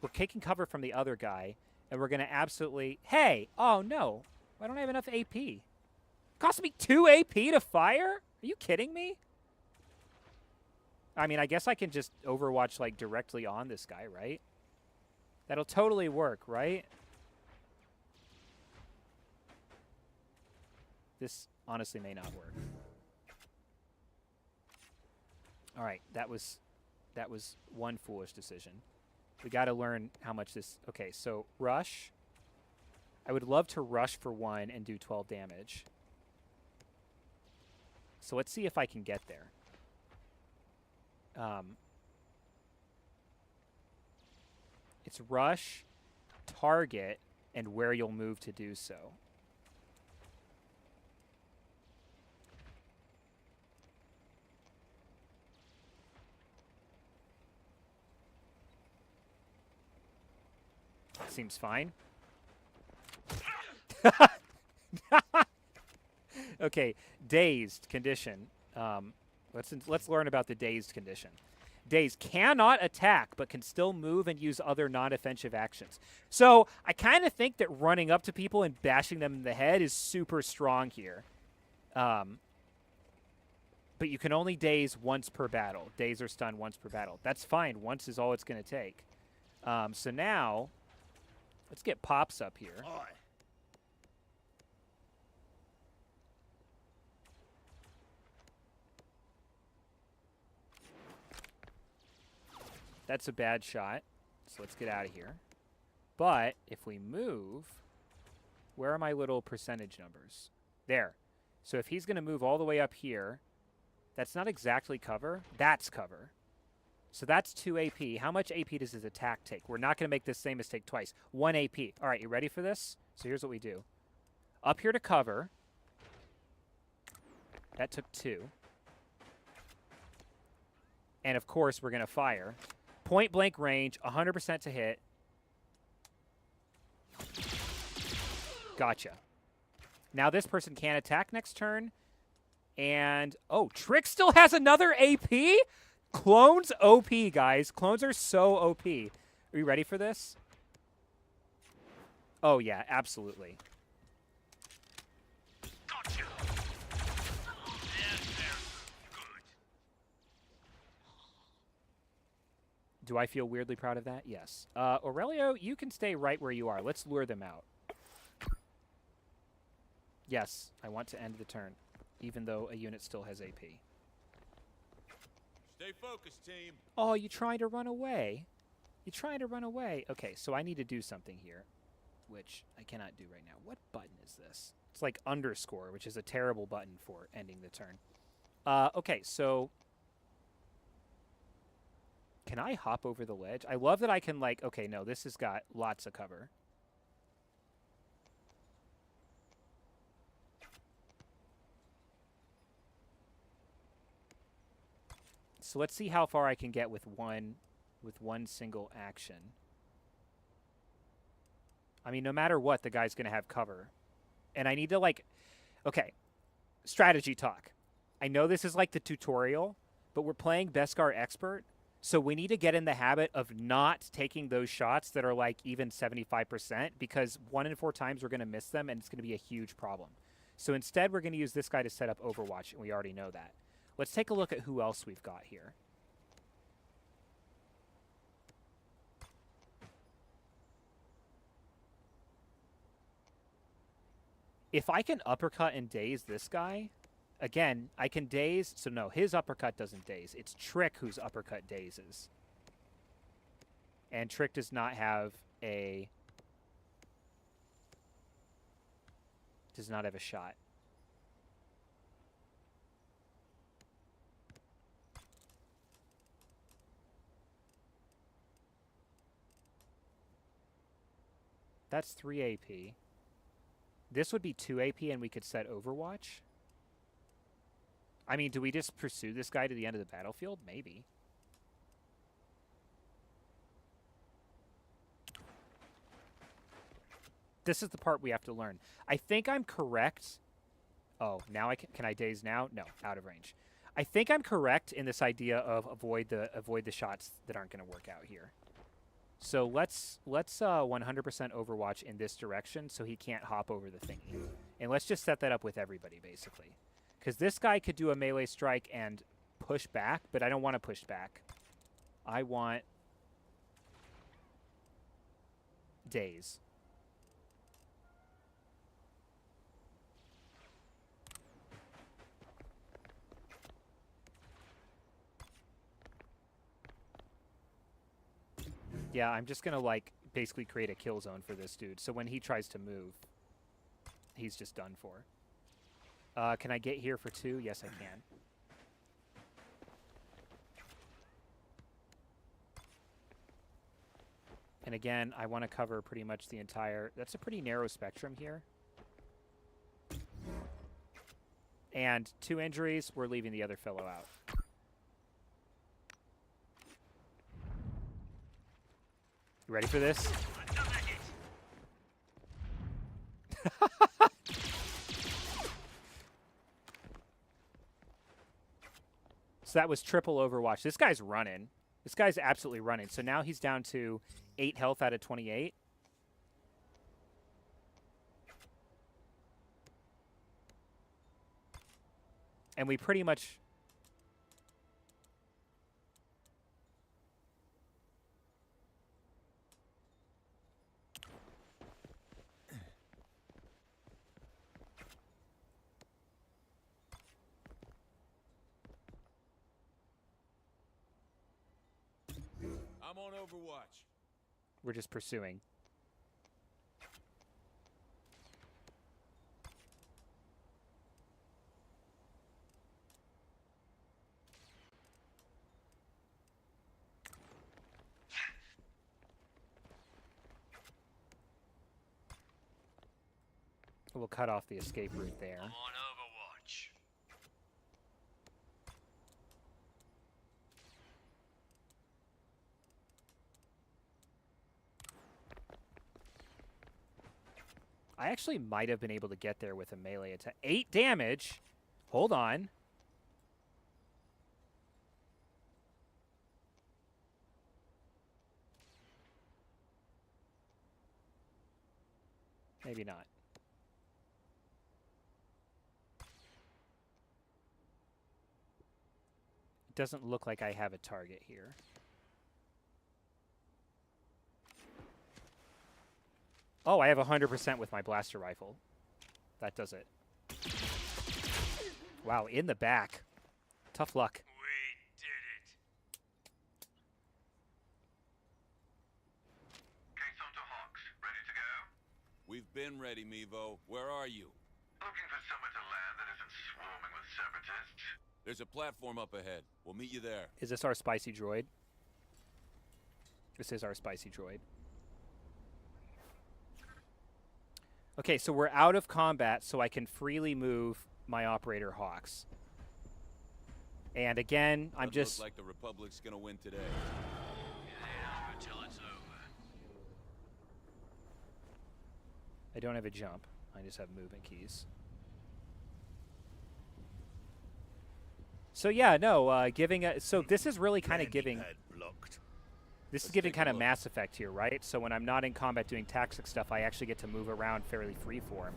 We're taking cover from the other guy. And we're going to absolutely... Hey! Oh, no. I don't have enough AP. It cost me 2 AP to fire? Are you kidding me? I mean, I guess I can just overwatch, like, directly on this guy, right? That'll totally work, right? This honestly may not work. All right, that was one foolish decision. We got to learn how much this... Okay, so rush. I would love to rush for 1 and do 12 damage. So let's see if I can get there. It's rush, target, and where you'll move to do so. Seems fine. Okay, dazed condition. Let's learn about the dazed condition. Dazed cannot attack, but can still move and use other non-offensive actions. So I kind of think that running up to people and bashing them in the head is super strong here. But you can only daze once per battle. Daze or stun once per battle. That's fine. Once is all it's going to take. So now, let's get Pops up here. That's a bad shot, so let's get out of here. But if we move, where are my little percentage numbers? There. So if he's going to move all the way up here, that's not exactly cover. That's cover. So that's 2 AP. How much AP does his attack take? We're not going to make this same mistake twice. 1 AP. All right, you ready for this? So here's what we do. Up here to cover. That took 2. And, of course, we're going to fire. Point blank range, 100% to hit. Gotcha. Now this person can attack next turn. And, oh, Trick still has another AP? Clones OP, guys. Clones are so OP. Are you ready for this? Oh, yeah, absolutely. Do I feel weirdly proud of that? Yes. Aurelio, you can stay right where you are. Let's lure them out. Yes, I want to end the turn, even though a unit still has AP. Stay focused, team. Oh, you trying to run away? You trying to run away? Okay, so I need to do something here, which I cannot do right now. What button is this? It's like underscore, which is a terrible button for ending the turn. Okay, so... Can I hop over the ledge? I love that I can, like... Okay, no, this has got lots of cover. So let's see how far I can get with one single action. I mean, no matter what, the guy's going to have cover. And I need to, like... Okay, strategy talk. I know this is like the tutorial, but we're playing Beskar Expert. So we need to get in the habit of not taking those shots that are like even 75%, because 1 in 4 times we're going to miss them and it's going to be a huge problem. So instead we're going to use this guy to set up Overwatch, and we already know that. Let's take a look at who else we've got here. If I can uppercut and daze this guy, again, I can daze. So no, his uppercut doesn't daze. It's Trick whose uppercut dazes. And Trick does not have a... does not have a shot. That's 3 AP. This would be 2 AP and we could set Overwatch. I mean, do we just pursue this guy to the end of the battlefield? Maybe. This is the part we have to learn. I think I'm correct. Oh, now I can I daze now? No, out of range. I think I'm correct in this idea of avoid the shots that aren't going to work out here. So let's 100% Overwatch in this direction so he can't hop over the thingy. And let's just set that up with everybody, basically. Because this guy could do a melee strike and push back, but I don't want to push back. I want daze. Yeah, I'm just going to, like, basically create a kill zone for this dude. So when he tries to move, he's just done for. Can I get here for 2? Yes, I can. And again, I want to cover pretty much the entire... That's a pretty narrow spectrum here. And 2 injuries, we're leaving the other fellow out. You ready for this? So that was triple Overwatch. This guy's running. This guy's absolutely running. So now he's down to 8 health out of 28. And we pretty much... I'm on Overwatch. We're just pursuing. We'll cut off the escape route there. I'm on Overwatch. I actually might have been able to get there with a melee attack. 8 damage. Hold on. Maybe not. It doesn't look like I have a target here. Oh, I have 100% with my blaster rifle. That does it. Wow, in the back. Tough luck. We did it. Case on to Hawks. Ready to go? We've been ready, Mevo. Where are you? Looking for somewhere to land that isn't swarming with separatists. There's a platform up ahead. We'll meet you there. Is this our spicy droid? This is our spicy droid. Okay, so we're out of combat, so I can freely move my operator Hawks. And again, I'm just... Looks like the Republic's gonna win today. Until it's over. I don't have a jump. I just have movement keys. So yeah, no, giving a... So this is really kind of giving... cooked. This is Let's giving take a kind of look. Mass Effect here, right? So when I'm not in combat doing tactics stuff, I actually get to move around fairly freeform.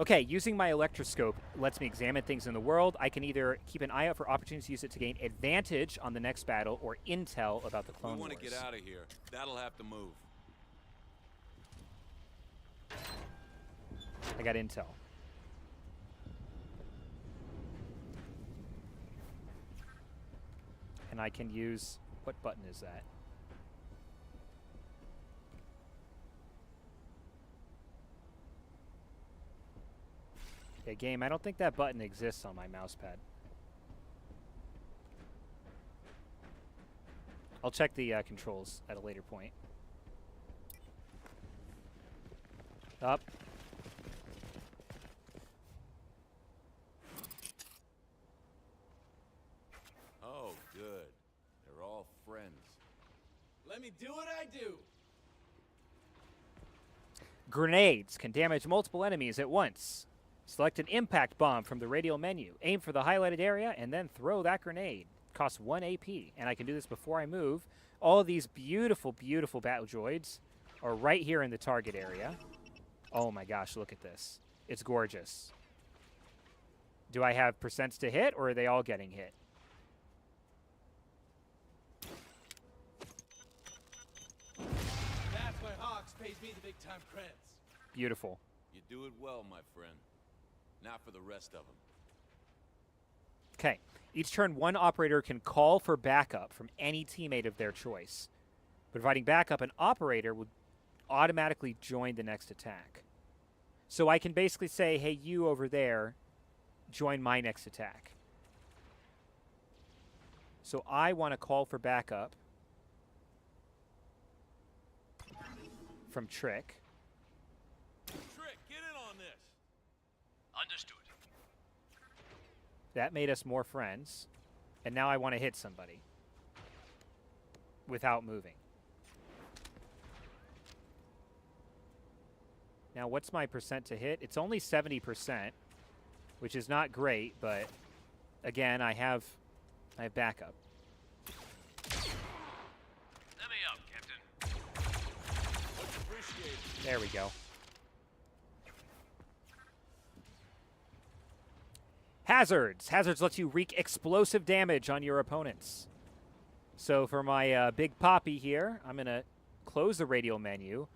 Okay, using my electroscope lets me examine things in the world. I can either keep an eye out for opportunities to use it to gain advantage on the next battle or intel about the We Clone want to Wars. get out of here. That'll have to move. I got intel. And I can use... What button is that? Okay, game, I don't think that button exists on my mouse pad. I'll check the controls at a later point. Up. Oh, good. They're all friends. Let me do what I do. Grenades can damage multiple enemies at once. Select an impact bomb from the radial menu. Aim for the highlighted area and then throw that grenade. Costs 1 AP, and I can do this before I move. All of these beautiful, beautiful battle droids are right here in the target area. Oh my gosh, look at this. It's gorgeous. Do I have percents to hit, or are they all getting hit? That's why Hawks pays me the big time credits. Beautiful. You do it well, my friend. Now for the rest of them. Okay. Each turn, one operator can call for backup from any teammate of their choice. Providing backup, an operator will automatically join the next attack. So I can basically say, hey, you over there, join my next attack. So I want to call for backup from Trick. Trick, get in on this. Understood. That made us more friends. And now I want to hit somebody without moving. Now, what's my percent to hit? It's only 70%, which is not great, but again, I have backup. Let me up, Captain. Much appreciated. There we go. Hazards. Hazards lets you wreak explosive damage on your opponents. So for my big poppy here, I'm going to close the radial menu.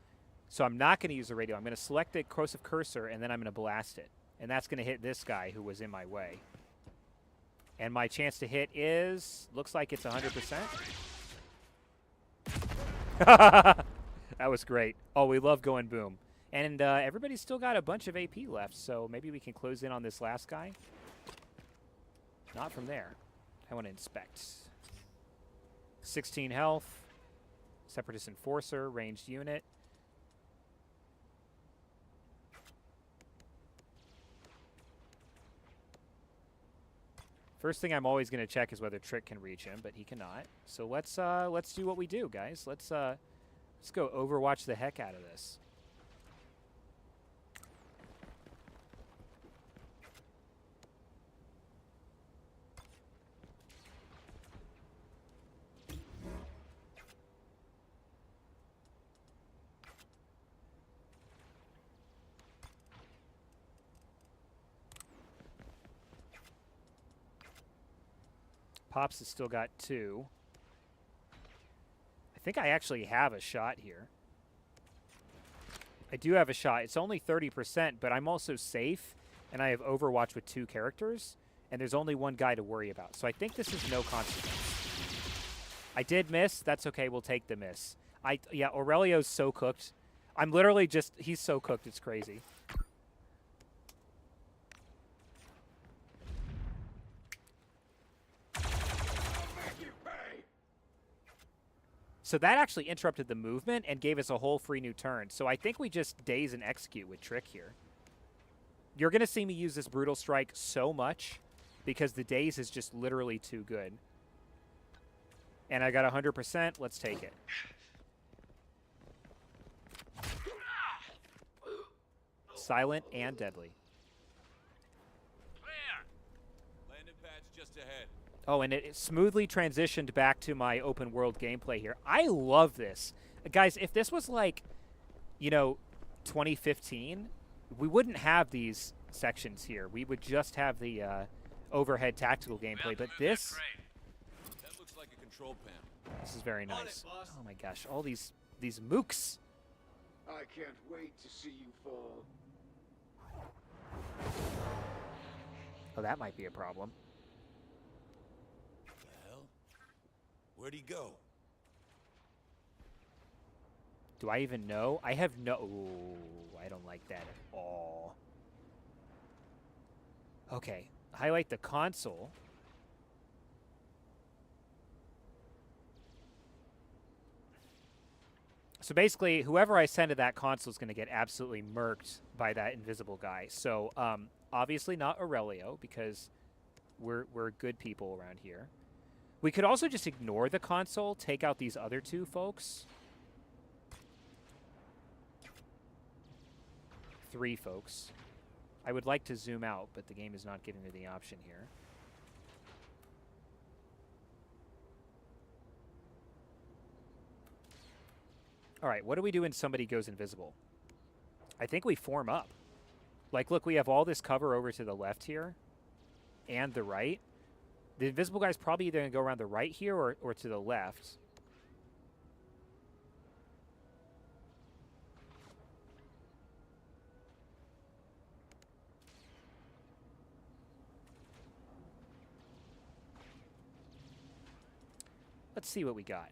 So I'm not going to use the radio. I'm going to select the corrosive cursor, and then I'm going to blast it. And that's going to hit this guy who was in my way. And my chance to hit is... looks like it's 100%. That was great. Oh, we love going boom. And everybody's still got a bunch of AP left, so maybe we can close in on this last guy. Not from there. I want to inspect. 16 health. Separatist Enforcer, ranged unit. First thing I'm always going to check is whether Trick can reach him, but he cannot. So let's do what we do, guys. Let's go Overwatch the heck out of this. Pops has still got 2. I think I actually have a shot here. I do have a shot. It's only 30%, but I'm also safe, and I have Overwatch with 2 characters, and there's only one guy to worry about. So I think this is no consequence. I did miss. That's okay. We'll take the miss. Yeah, Aurelio's so cooked. I'm literally just... he's so cooked. It's crazy. So that actually interrupted the movement and gave us a whole free new turn. So I think we just daze and execute with Trick here. You're going to see me use this Brutal Strike so much because the daze is just literally too good. And I got 100%. Let's take it. Silent and deadly. Clear. pad's just ahead. Oh, and it smoothly transitioned back to my open world gameplay here. I love this. Guys, if this was like, 2015, we wouldn't have these sections here. We would just have the overhead tactical gameplay. But this That looks like a control panel. is very On nice. it, boss. Oh my gosh, all these mooks. I can't wait to see you fall. Oh, that might be a problem. The hell? Where'd he go? Do I even know? I have no... Ooh, I don't like that at all. Okay, highlight the console. So basically, whoever I send to that console is going to get absolutely murked by that invisible guy. So, obviously not Aurelio, because we're good people around here. We could also just ignore the console, take out these other two folks. 3 folks. I would like to zoom out, but the game is not giving me the option here. All right, what do we do when somebody goes invisible? I think we form up. Like, look, we have all this cover over to the left here and the right. The invisible guy's probably either going to go around the right here or to the left. Let's see what we got.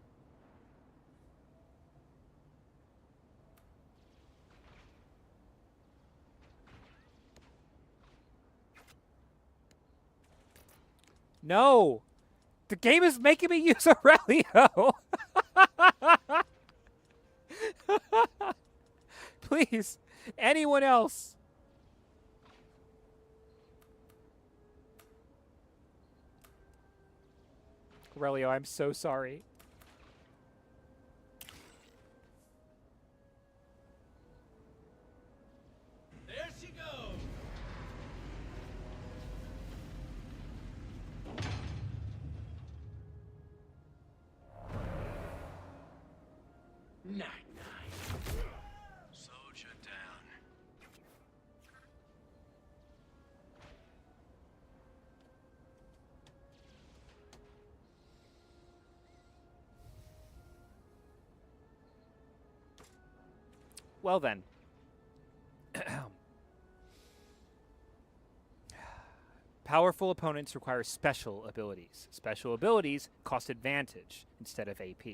No! The game is making me use Aurelio! Please, anyone else? Aurelio, I'm so sorry. There she goes. Night. Soldier down. Well then. Powerful opponents require special abilities. Special abilities cost advantage instead of AP.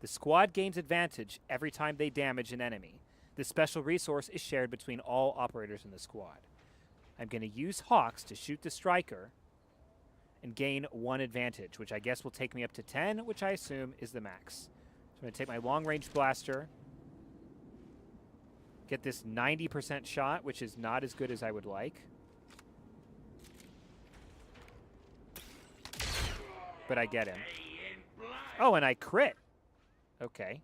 The squad gains advantage every time they damage an enemy. This special resource is shared between all operators in the squad. I'm going to use Hawks to shoot the striker and gain 1 advantage, which I guess will take me up to 10, which I assume is the max. So I'm going to take my long-range blaster, get this 90% shot, which is not as good as I would like. But I get him. Oh, and I crit. Okay.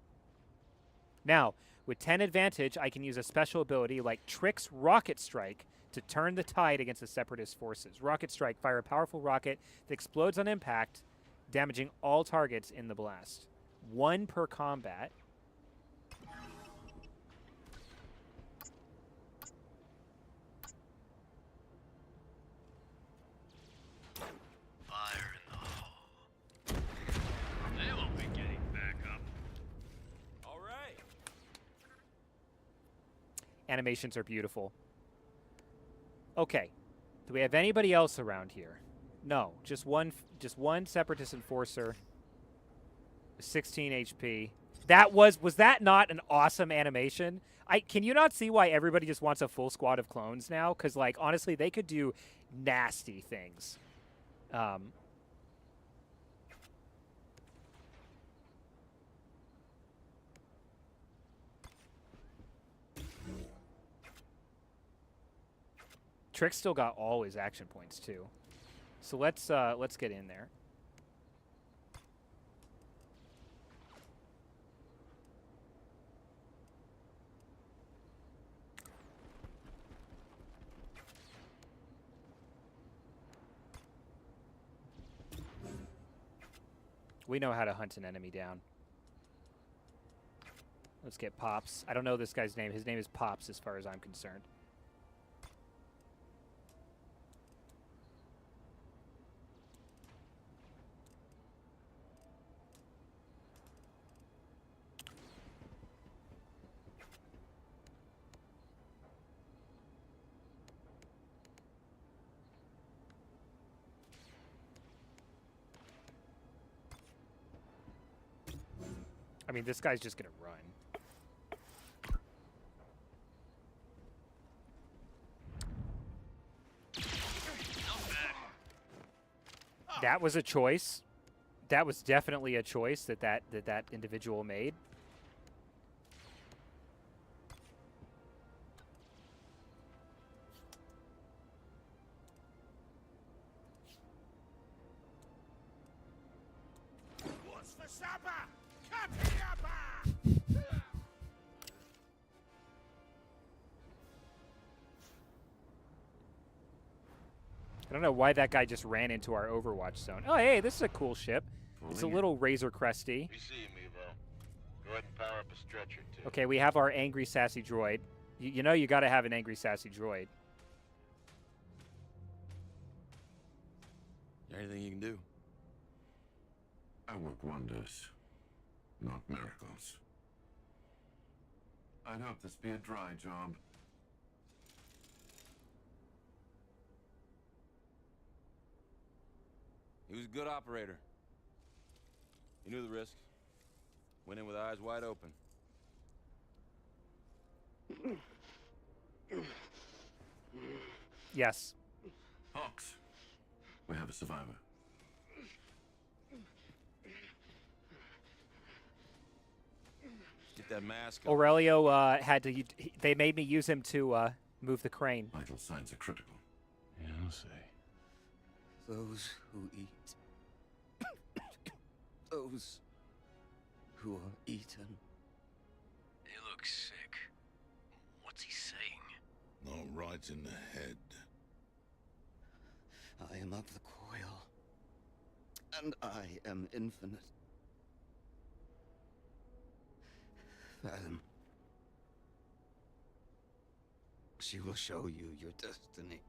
Now, with 10 advantage, I can use a special ability like Trick's Rocket Strike to turn the tide against the Separatist forces. Rocket Strike, fire a powerful rocket that explodes on impact, damaging all targets in the blast. 1 per combat. Fire in the hole. They won't be getting back up. All right. Animations are beautiful. Okay. Do we have anybody else around here? No, just one Separatist Enforcer. 16 HP. That was that not an awesome animation? Can you not see why everybody just wants a full squad of clones now? Because, like, honestly, they could do nasty things. Trick still got all his action points too. So let's get in there. We know how to hunt an enemy down. Let's get Pops. I don't know this guy's name. His name is Pops as far as I'm concerned. I mean, this guy's just gonna run. That was a choice. That was definitely a choice that individual made. What's for supper? Capillapa! I don't know why that guy just ran into our Overwatch zone. Oh, hey, this is a cool ship. It's a little Razor Cresty. We see you, Mevo. Go ahead and power up a stretcher, too. Okay, we have our angry, sassy droid. You know you got to have an angry, sassy droid. Anything you can do? I work wonders, not miracles. I'd hope this be a dry job. He was a good operator. He knew the risks. Went in with eyes wide open. Yes. Hawks, we have a survivor. Get that mask on. Aurelio had to. They made me use him to move the crane. Vital signs are critical. Yeah, I'll say. Those who eat. Those who are eaten. He looks sick. What's he saying? Not right in the head. I am of the coil. And I am infinite. Fathom. She will show you your destiny.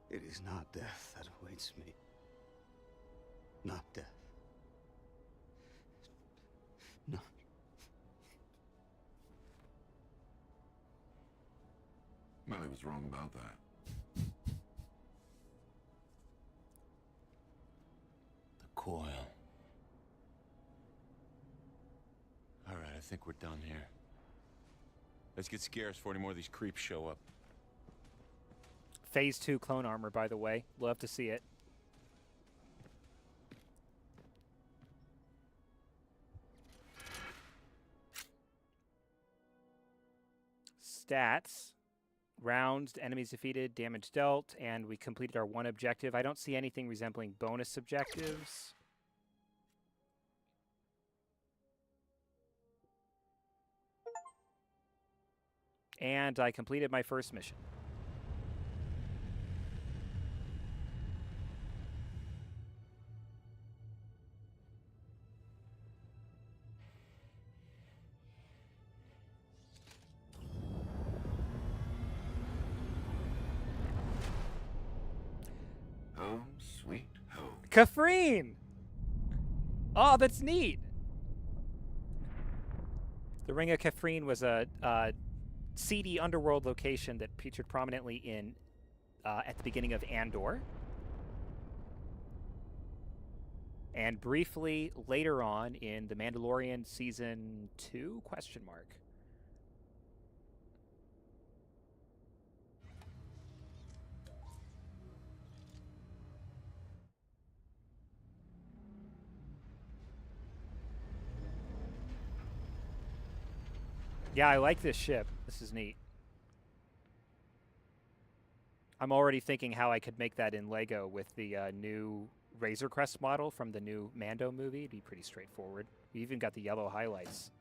It is not death that awaits me. Not death. No. Melly was wrong about that. The coil. All right, I think we're done here. Let's get scarce before any more of these creeps show up. Phase 2 clone armor, by the way. Love to see it. Stats. Rounds, enemies defeated, damage dealt, and we completed our one objective. I don't see anything resembling bonus objectives. And I completed my first mission. Home, sweet home. Kafrene! Oh, that's neat. The Ring of Kafrene was a seedy underworld location that featured prominently in at the beginning of Andor. And briefly later on in The Mandalorian Season 2, question mark. Yeah, I like this ship. This is neat. I'm already thinking how I could make that in Lego with the new Razor Crest model from the new Mando movie. It'd be pretty straightforward. We even got the yellow highlights.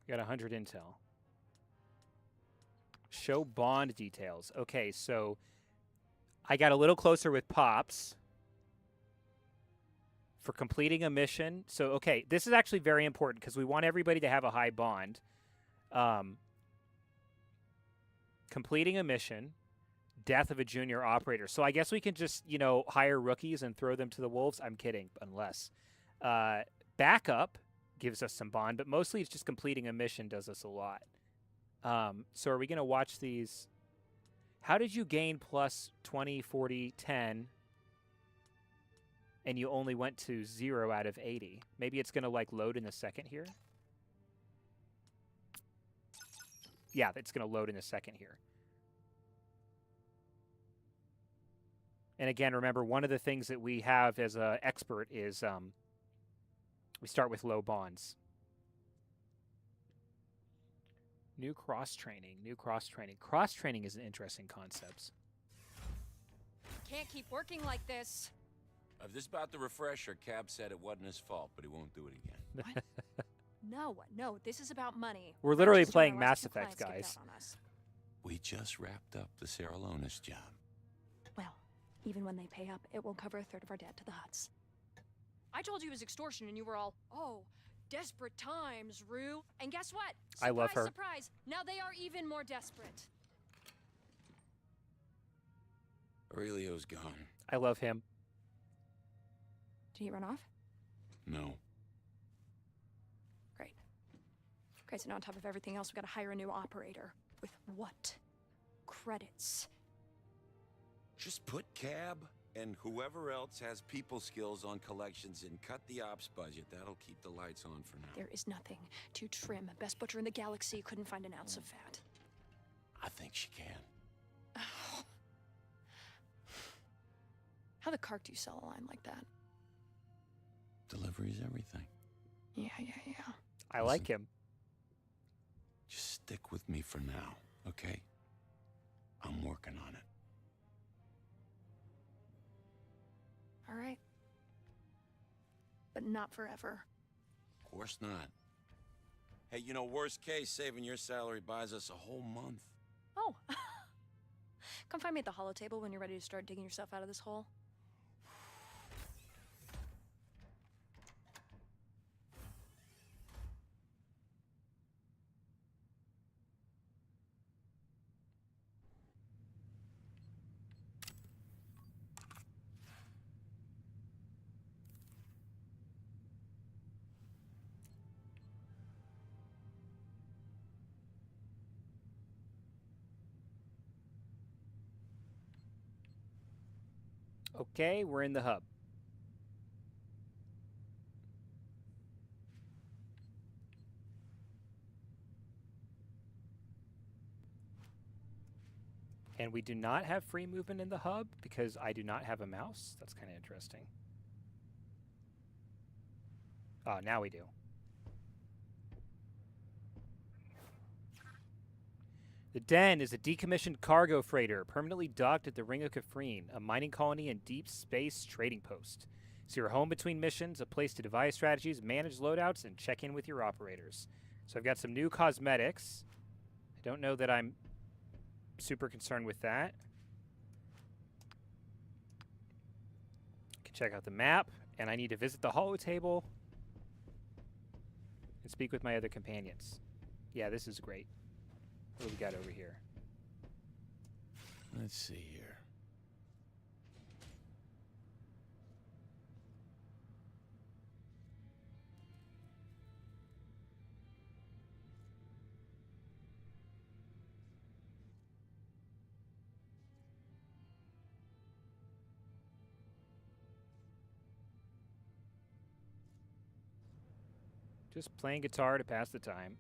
Got 100 intel. Show bond details. Okay, so I got a little closer with Pops for completing a mission. So, okay, this is actually very important because we want everybody to have a high bond. Completing a mission, death of a junior operator. So I guess we can just, you know, hire rookies and throw them to the wolves. I'm kidding, unless. Backup gives us some bond, but mostly it's just completing a mission does us a lot. So are we going to watch these? How did you gain plus 20, 40, 10, and you only went to 0 out of 80? Maybe it's going to, like, load in a second here. Yeah, it's going to load in a second here. And again, remember, one of the things that we have as an expert is we start with low bonds. New cross-training, new cross-training. Cross-training is an interesting concept. Can't keep working like this. If this is about the refresher, Cab said it wasn't his fault, but he won't do it again. No, this is about money. We're literally Just playing doing our last Mass two Effect, clients guys. skipped out on us. We just wrapped up the Saralonis job. Well, even when they pay up, it won't cover a third of our debt to the Hutts. I told you it was extortion, and you were all, oh, desperate times, Rue. And guess what? Surprise, I love her. Surprise! Now they are even more desperate. Aurelio's gone. I love him. Did he run off? No. Great. Okay, so now on top of everything else, we gotta hire a new operator. With what? Credits. Just put Cab and whoever else has people skills on collections and cut the ops budget. That'll keep the lights on for now. There is nothing too trim. Best butcher in the galaxy couldn't find an ounce of fat. I think she can. How the cark do you sell a line like that? Delivery's everything. Yeah. I like him. Just stick with me for now, okay? I'm working on it. All right. But not forever. Of course not. Hey, you know, worst case, saving your salary buys us a whole month. Oh. Come find me at the holo table when you're ready to start digging yourself out of this hole. Okay, we're in the hub. And we do not have free movement in the hub because I do not have a mouse. That's kind of interesting. Oh, now we do. The Den is a decommissioned cargo freighter permanently docked at the Ring of Kafrene, a mining colony and deep space trading post. It's your home between missions, a place to devise strategies, manage loadouts, and check in with your operators. So I've got some new cosmetics. I don't know that I'm super concerned with that. I can check out the map, and I need to visit the holo table and speak with my other companions. Yeah, this is great. What do we got over here? Let's see here. Just playing guitar to pass the time.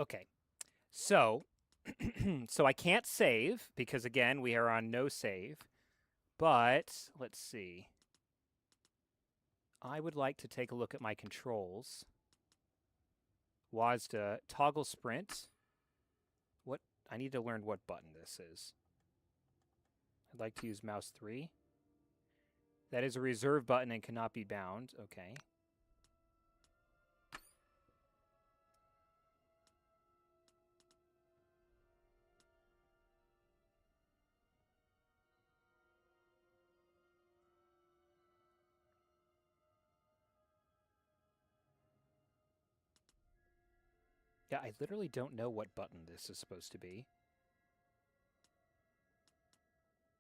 Okay. So, so I can't save because, again, we are on no save. But, let's see. I would like to take a look at my controls. WASD toggle sprint. What? I need to learn what button this is. I'd like to use mouse 3. That is a reserve button and cannot be bound. Okay. Yeah, I literally don't know what button this is supposed to be.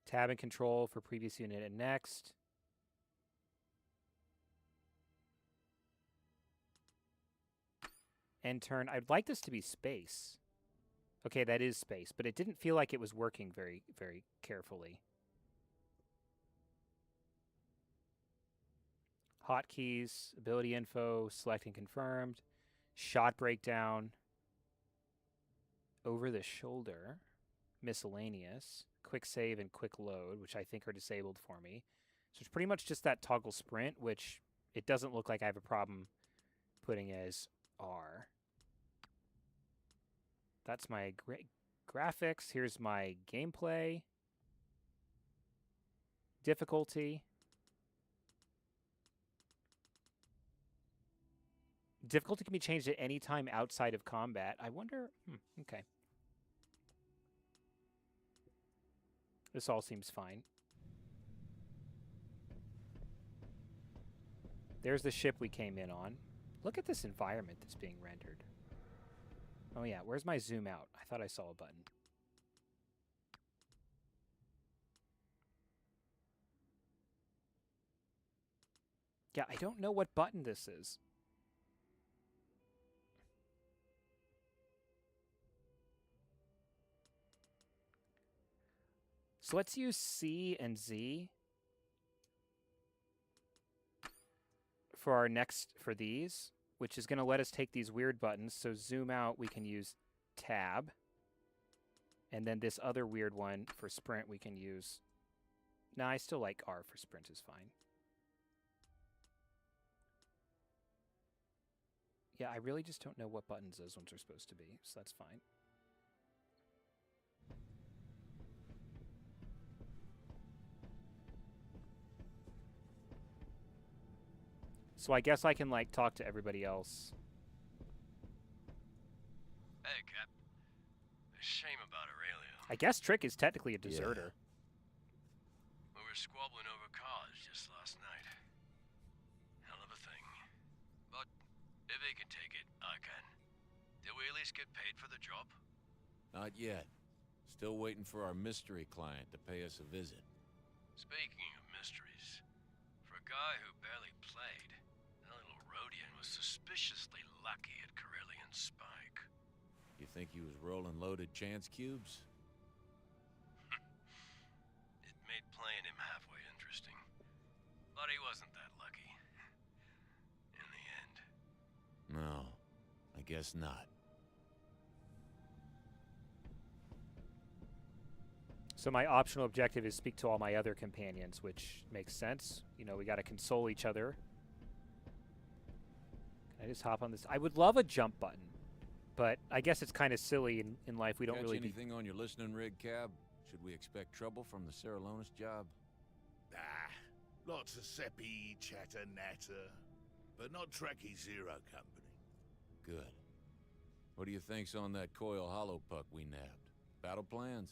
Tab and control for previous unit and next. End turn. I'd like this to be space. Okay, that is space, but it didn't feel like it was working very, very carefully. Hotkeys, ability info, selecting confirmed, shot breakdown, over the shoulder, miscellaneous, quick save and quick load, which I think are disabled for me. So it's pretty much just that toggle sprint, which it doesn't look like I have a problem putting as R. That's my graphics. Here's my gameplay. Difficulty. Difficulty can be changed at any time outside of combat. I wonder... okay. This all seems fine. There's the ship we came in on. Look at this environment that's being rendered. Oh yeah, where's my zoom out? I thought I saw a button. Yeah, I don't know what button this is. So let's use C and Z for our next, for these, which is going to let us take these weird buttons. So zoom out, we can use tab. And then this other weird one for sprint, we can use... Nah, I still like R for sprint is fine. Yeah, I really just don't know what buttons those ones are supposed to be, so that's fine. So I guess I can, like, talk to everybody else. Hey, Cap. A shame about Aurelio. I guess Trick is technically a deserter. Yeah. We were squabbling over cars just last night. Hell of a thing. But if he can take it, I can. Did we at least get paid for the job? Not yet. Still waiting for our mystery client to pay us a visit. Speaking of mysteries, for a guy who barely played, that little Rhodian was suspiciously lucky at Corellian Spike. You think he was rolling loaded chance cubes? It made playing him halfway interesting. But he wasn't that lucky. In the end. No, I guess not. So my optional objective is speak to all my other companions, which makes sense. You know, we got to console each other. Can I just hop on this? I would love a jump button, but I guess it's kind of silly in life. We don't Catch really anything on your listening rig, Cab? Should we expect trouble from the Saralonis job? Lots of seppy, chatter, natter. But not Trekkie Zero Company. Good. What do you think's on that coil hollow puck we nabbed? Battle plans?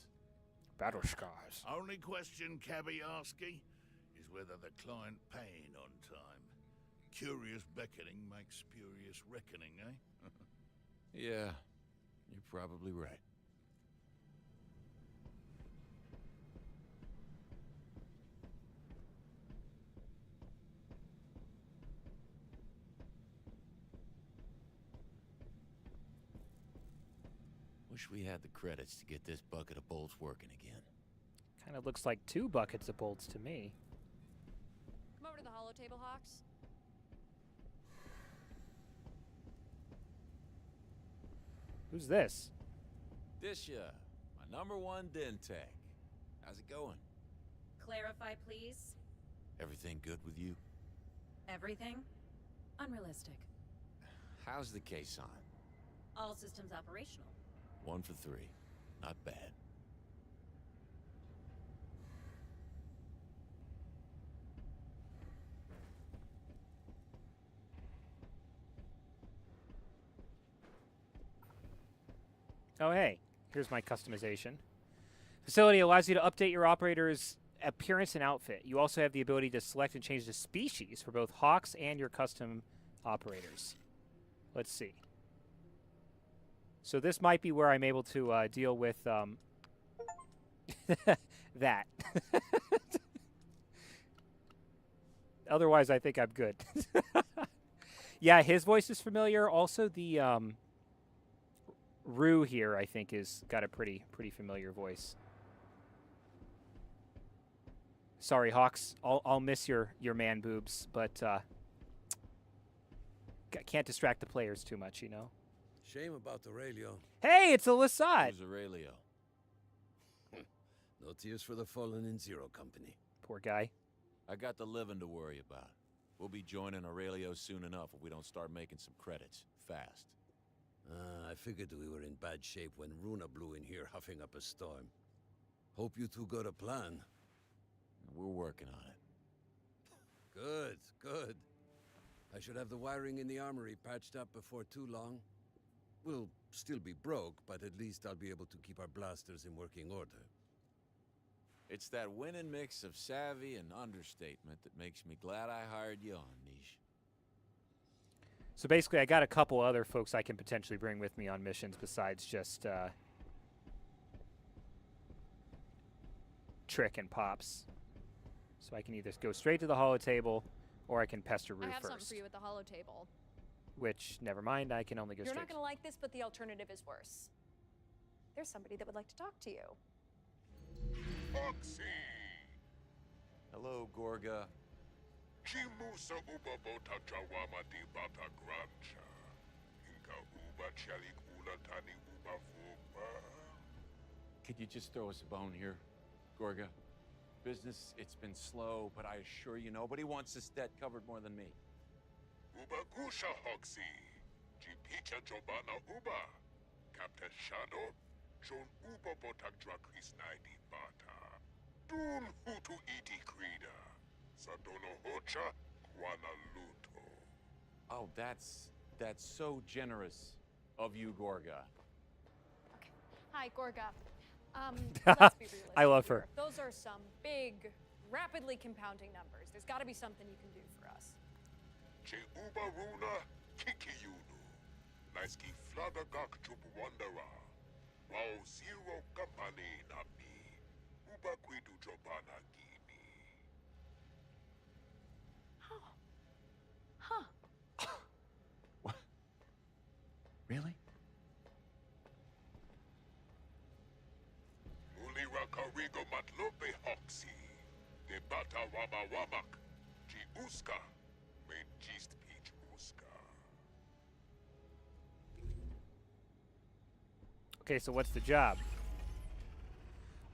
Battle scars. Only question Cabby asky is whether the client paying on time. Curious beckoning makes spurious reckoning, eh? Yeah, you're probably right. Wish we had the credits to get this bucket of bolts working again. Kind of looks like 2 buckets of bolts to me. Come over to the holo table, Hawks. Who's this? Disha, my #1 den tech. How's it going? Clarify, please. Everything good with you? Everything? Unrealistic. How's the case on? All systems operational. 1 for 3. Not bad. Oh, hey. Here's my customization. Facility allows you to update your operator's appearance and outfit. You also have the ability to select and change the species for both Hawks and your custom operators. Let's see. So this might be where I'm able to deal with that. Otherwise, I think I'm good. Yeah, his voice is familiar. Also, the Rue here, I think, is got a pretty familiar voice. Sorry, Hawks. I'll miss your man boobs, but can't distract the players too much, you know. Shame about Aurelio. Hey, it's a Lasat. Who's Aurelio? No tears for the fallen in Zero Company. Poor guy. I got the living to worry about. We'll be joining Aurelio soon enough if we don't start making some credits fast. I figured we were in bad shape when Runa blew in here huffing up a storm. Hope you two got a plan. We're working on it. Good, good. I should have the wiring in the armory patched up before too long. We'll still be broke, but at least I'll be able to keep our blasters in working order. It's that winning mix of savvy and understatement that makes me glad I hired you on, Niche. So basically, I got a couple other folks I can potentially bring with me on missions besides just Trick and Pops. So I can either go straight to the holotable, or I can pester Rue I have first. something for you at the holotable. Which, never mind, I can only go You're straight. not going to like this, but the alternative is worse. There's somebody that would like to talk to you. Foxy! Hello, Gorga. Chimusa uba bota jawama di bata grancha. Inka uba chalik ula tani uba fuba. Could you just throw us a bone here, Gorga? Business, it's been slow, but I assure you nobody wants this debt covered more than me. Uba gusha hoxi. Jipicha jobana uba. Captain Shadow. John uba botak drakris naidi bata. Dun hutu iti krida. Sadono hocha kwana luto. Oh, that's so generous of you, Gorga. Hi, Gorga. Let's be realistic I love here. her. Those are some big, rapidly compounding numbers. There's got to be something you can do for us. Che uba runa kiki yunu. Naiski flada gak jup wandera. Wow Zero Company na mi. Uba kwidu jobana gini. Huh. What? Really? Mulira karigo matlope hoxi. De bata wama wamak. Ji uska. Main gist peach uska. Okay, so what's the job?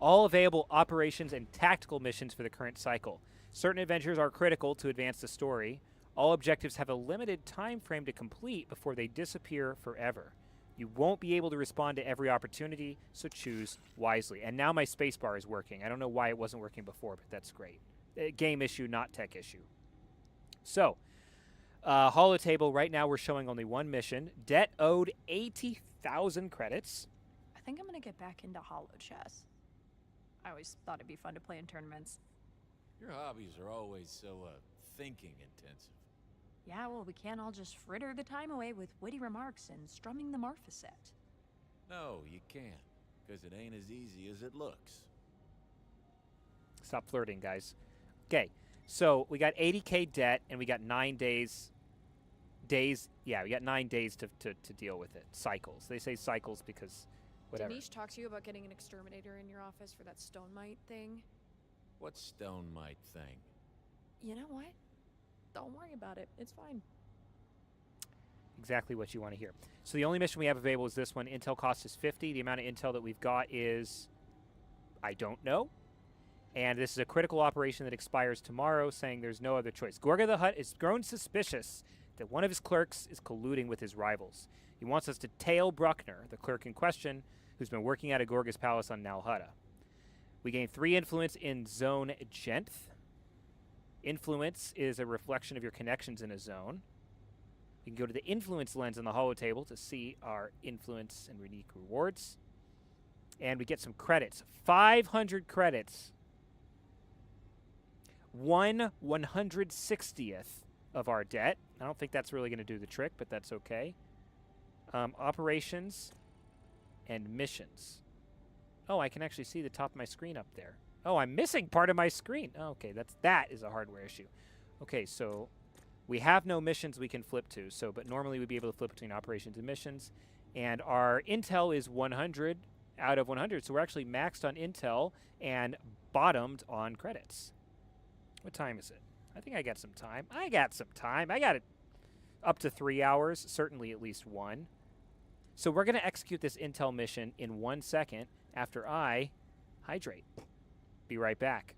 All available operations and tactical missions for the current cycle. Certain adventures are critical to advance the story. All objectives have a limited time frame to complete before they disappear forever. You won't be able to respond to every opportunity, so choose wisely. And now my spacebar is working. I don't know why it wasn't working before, but that's great. Game issue, not tech issue. So, holotable, right now we're showing only one mission. Debt owed 80,000 credits. I think I'm gonna get back into holo chess. I always thought it'd be fun to play in tournaments. Your hobbies are always so, thinking intensive. Yeah, well, we can't all just fritter the time away with witty remarks and strumming the marmoset. No, you can't, because it ain't as easy as it looks. Stop flirting, guys. Okay, so we got 80K debt, and we got 9 days. Yeah, we got 9 days to deal with it. Cycles. They say cycles because whatever. Did Niche talk to you about getting an exterminator in your office for that stone mite thing? What stone mite thing? You know what? Don't worry about it. It's fine. exactly what you want to hear. So the only mission we have available is this one. Intel cost is 50. The amount of intel that we've got is, I don't know. And this is a critical operation that expires tomorrow, saying there's no other choice. Gorga the Hutt has grown suspicious that one of his clerks is colluding with his rivals. He wants us to tail Bruckner, the clerk in question, who's been working out of Gorga's palace on Nal Hutta. We gain 3 influence in Zone Genth. Influence is a reflection of your connections in a zone. You can go to the influence lens on the holotable to see our influence and unique rewards. And we get some credits. 500 credits. 1/160th of our debt. I don't think that's really going to do the trick, but that's okay. Operations and missions. Oh, I can actually see the top of my screen up there. Oh, I'm missing part of my screen. Oh, okay, that is a hardware issue. Okay, so we have no missions we can flip to. So, but normally we'd be able to flip between operations and missions. And our intel is 100 out of 100. So we're actually maxed on intel and bottomed on credits. What time is it? I think I got some time. I got it up to 3 hours, certainly at least 1. So we're going to execute this intel mission in 1 second after I hydrate. Be right back.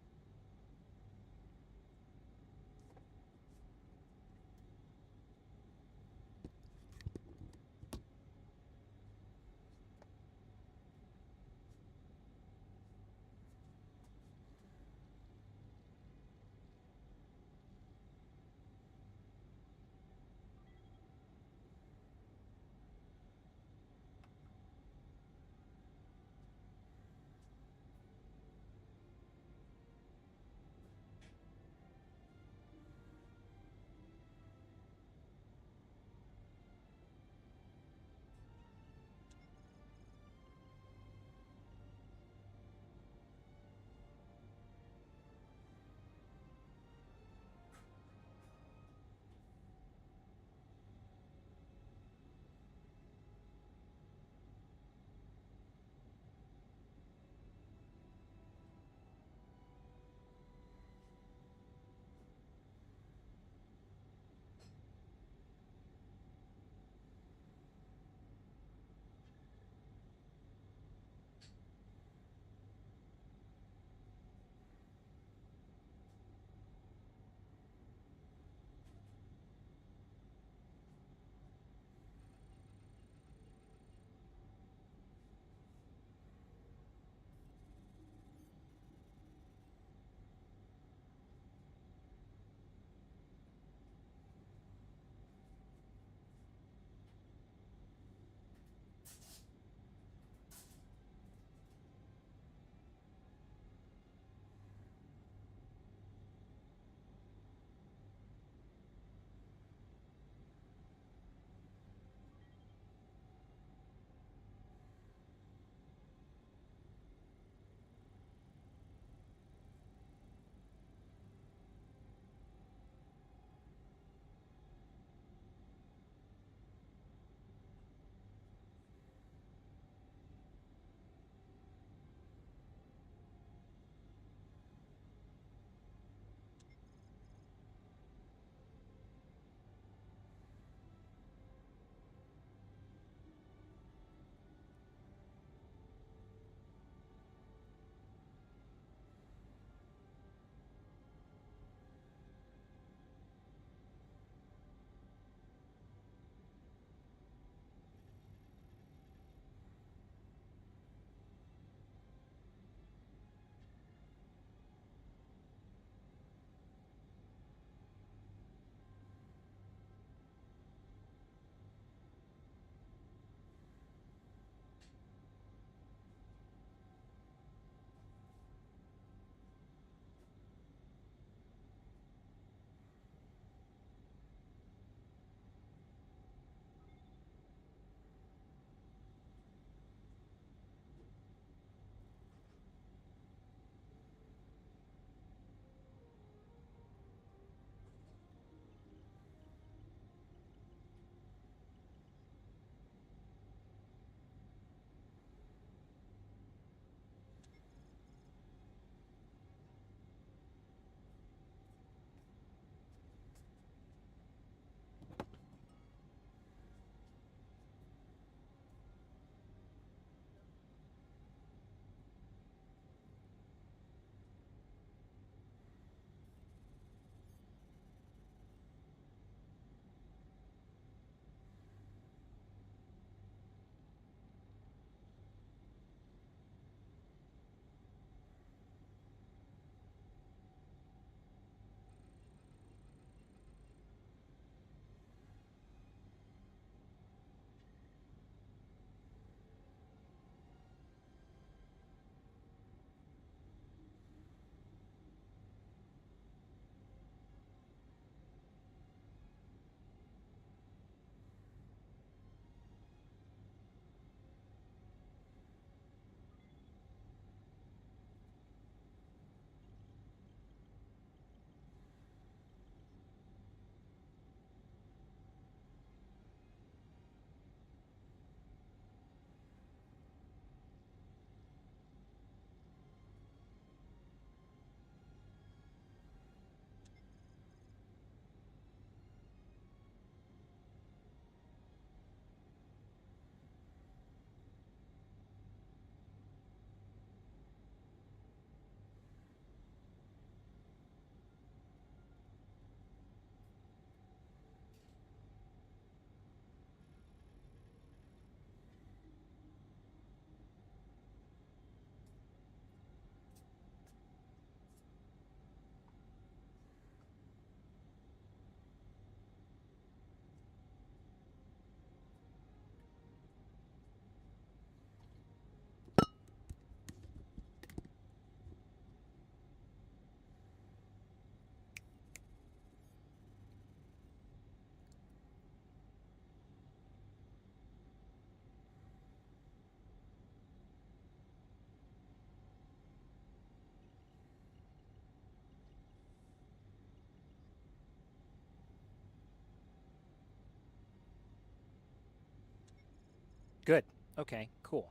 Good. Okay, cool.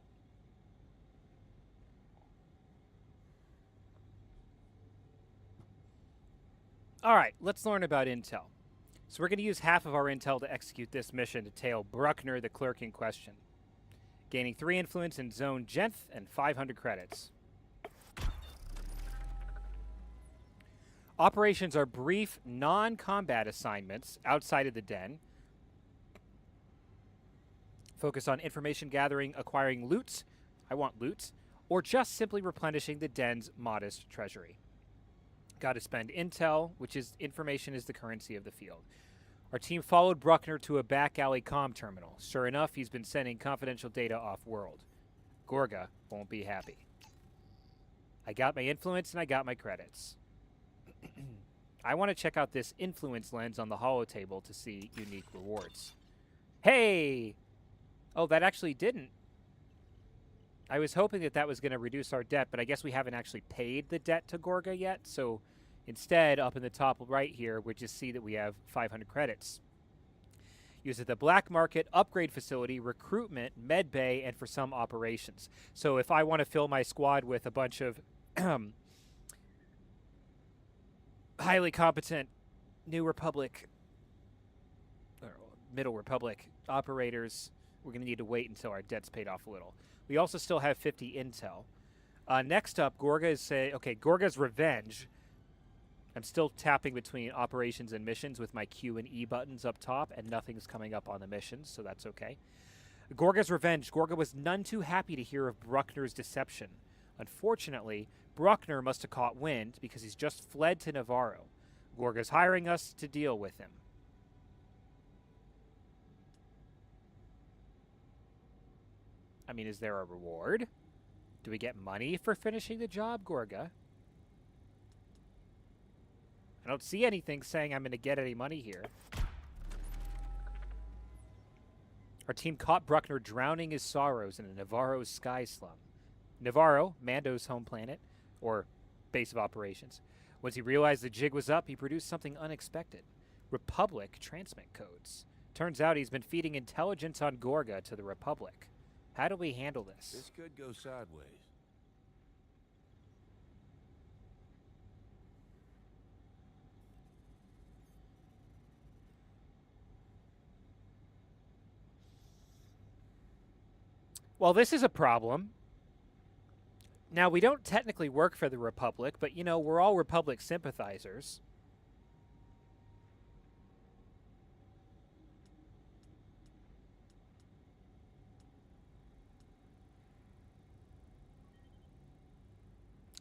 All right, let's learn about intel. So we're going to use half of our intel to execute this mission to tail Bruckner, the clerk in question. Gaining 3 influence in Zone Genth and 500 credits. Operations are brief, non-combat assignments outside of the den. Focus on information gathering, acquiring loot. I want loot. Or just simply replenishing the den's modest treasury. Got to spend intel, which is information is the currency of the field. Our team followed Bruckner to a back alley comm terminal. Sure enough, he's been sending confidential data off-world. Gorga won't be happy. I got my influence and I got my credits. I want to check out this influence lens on the holotable to see unique rewards. Hey! Oh, that actually didn't. I was hoping that that was going to reduce our debt, but I guess we haven't actually paid the debt to Gorga yet. So instead, up in the top right here, we just see that we have 500 credits. Use at the black market, upgrade facility, recruitment, med bay, and for some operations. So if I want to fill my squad with a bunch of highly competent New Republic or Middle Republic operators, we're going to need to wait until our debt's paid off a little. We also still have 50 intel. Next up, Gorga is Gorga's Revenge. I'm still tapping between operations and missions with my Q and E buttons up top, and nothing's coming up on the missions, so that's okay. Gorga's Revenge. Gorga was none too happy to hear of Bruckner's deception. Unfortunately, Bruckner must have caught wind because he's just fled to Navarro. Gorga's hiring us to deal with him. I mean, is there a reward? Do we get money for finishing the job, Gorga? I don't see anything saying I'm going to get any money here. Our team caught Bruckner drowning his sorrows in a Navarro sky slum. Navarro, Mando's home planet, or base of operations. Once he realized the jig was up, he produced something unexpected. Republic transmit codes. Turns out he's been feeding intelligence on Gorga to the Republic. How do we handle this? This could go sideways. Well, this is a problem. Now, we don't technically work for the Republic, but, you know, we're all Republic sympathizers.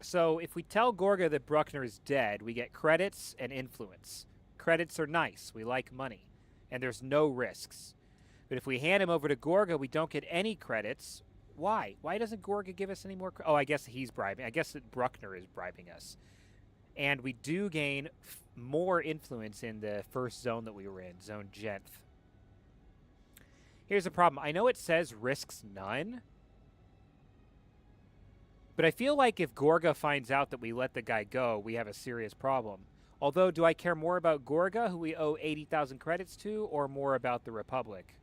So, if we tell Gorga that Bruckner is dead, we get credits and influence. Credits are nice. We like money. And there's no risks. But if we hand him over to Gorga, we don't get any credits. Why? Why doesn't Gorga give us any more credits? Oh, I guess he's bribing. I guess that Bruckner is bribing us. And we do gain more influence in the first zone that we were in, Zone Genth. Here's the problem. I know it says risks none. But I feel like if Gorga finds out that we let the guy go, we have a serious problem. Although, do I care more about Gorga, who we owe 80,000 credits to, or more about the Republic?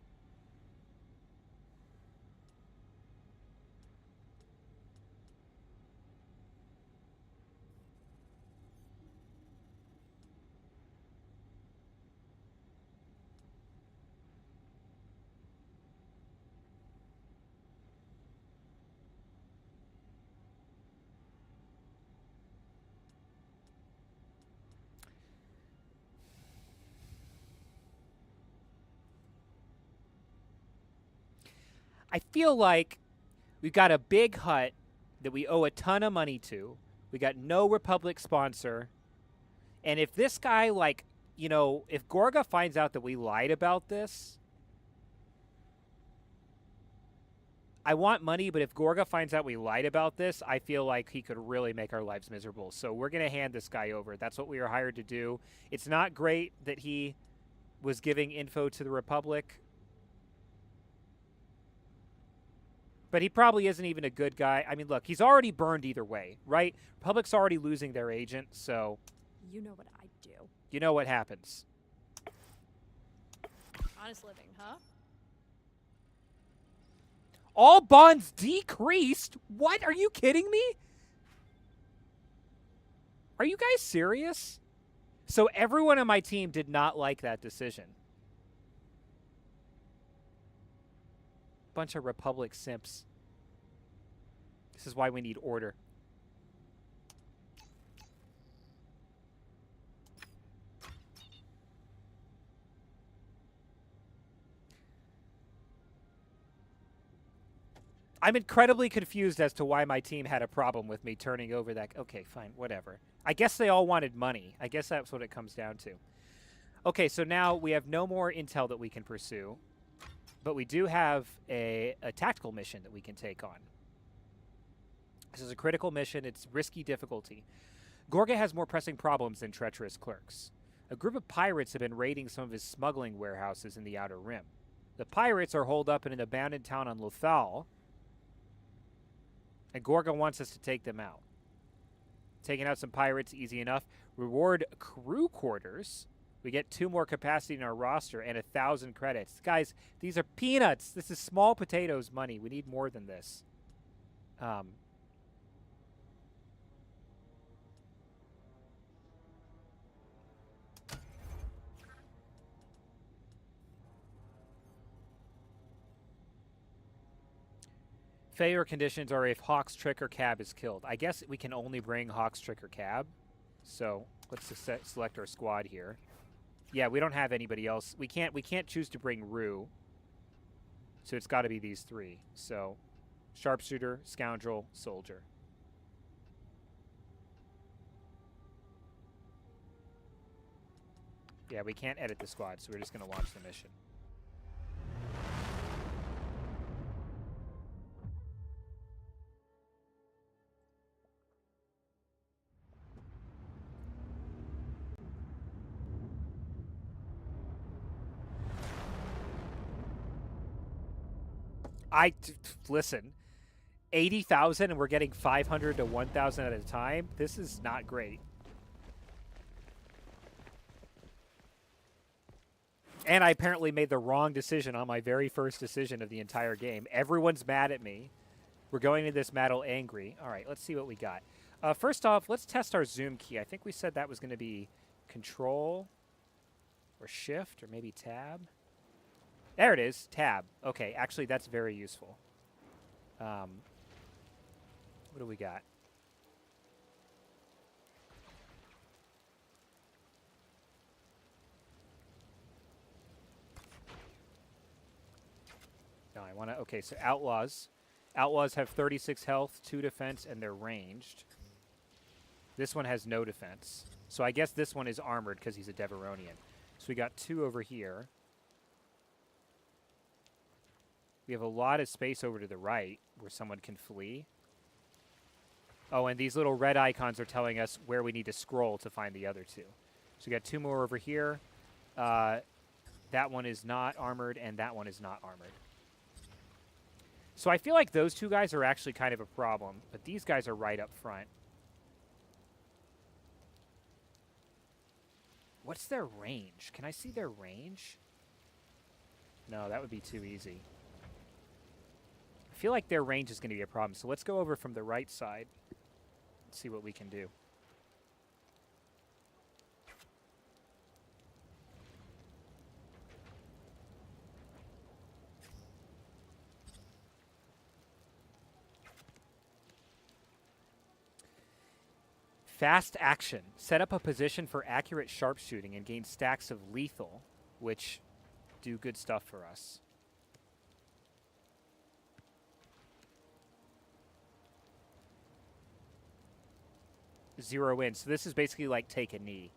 I feel like we've got a big hut that we owe a ton of money to. We got no Republic sponsor. And if this guy, like, you know, if Gorga finds out that we lied about this, I want money, but if Gorga finds out we lied about this, I feel like he could really make our lives miserable. So we're going to hand this guy over. That's what we were hired to do. It's not great that he was giving info to the Republic. But he probably isn't even a good guy. I mean, look, he's already burned either way, right? Republic's already losing their agent, so... You know what I'd do. You know what happens. Honest living, huh? All bonds decreased? What? Are you kidding me? Are you guys serious? So everyone on my team did not like that decision. Bunch of Republic simps. This is why we need order. I'm incredibly confused as to why my team had a problem with me turning over that. Okay, fine, whatever. I guess they all wanted money. I guess that's what it comes down to. Okay, so now we have no more intel that we can pursue, but we do have a tactical mission that we can take on. This is a critical mission. It's risky difficulty. Gorga has more pressing problems than treacherous clerks. A group of pirates have been raiding some of his smuggling warehouses in the Outer Rim. The pirates are holed up in an abandoned town on Lothal, and Gorga wants us to take them out. Taking out some pirates, easy enough. Reward crew quarters. We get 2 more capacity in our roster and 1,000 credits. Guys, these are peanuts. This is small potatoes money. We need more than this. Failure conditions are if Hawk's Trick or Cab is killed. I guess we can only bring Hawk's Trick or Cab. So let's just select our squad here. Yeah, we don't have anybody else. We can't choose to bring Rue. So it's got to be these 3. So Sharpshooter, Scoundrel, Soldier. Yeah, we can't edit the squad, so we're just going to launch the mission. Listen, 80,000 and we're getting 500 to 1,000 at a time. This is not great. And I apparently made the wrong decision on my very first decision of the entire game. Everyone's mad at me. We're going into this battle angry. All right, let's see what we got. First off, let's test our zoom key. I think we said that was going to be Control or Shift or maybe Tab. There it is, Tab. Okay, actually, that's very useful. What do we got? No, I want to... Okay, so Outlaws. Outlaws have 36 health, 2 defense, and they're ranged. This one has no defense. So I guess this one is armored because he's a Deveronian. So we got 2 over here. We have a lot of space over to the right where someone can flee. Oh, and these little red icons are telling us where we need to scroll to find the other 2. So we got 2 more over here. That one is not armored, and that one is not armored. So I feel like those 2 guys are actually kind of a problem, but these guys are right up front. What's their range? Can I see their range? No, that would be too easy. I feel like their range is going to be a problem. So let's go over from the right side and see what we can do. Fast action. Set up a position for accurate sharpshooting and gain stacks of lethal, which do good stuff for us. Zero in. So this is basically like take a knee.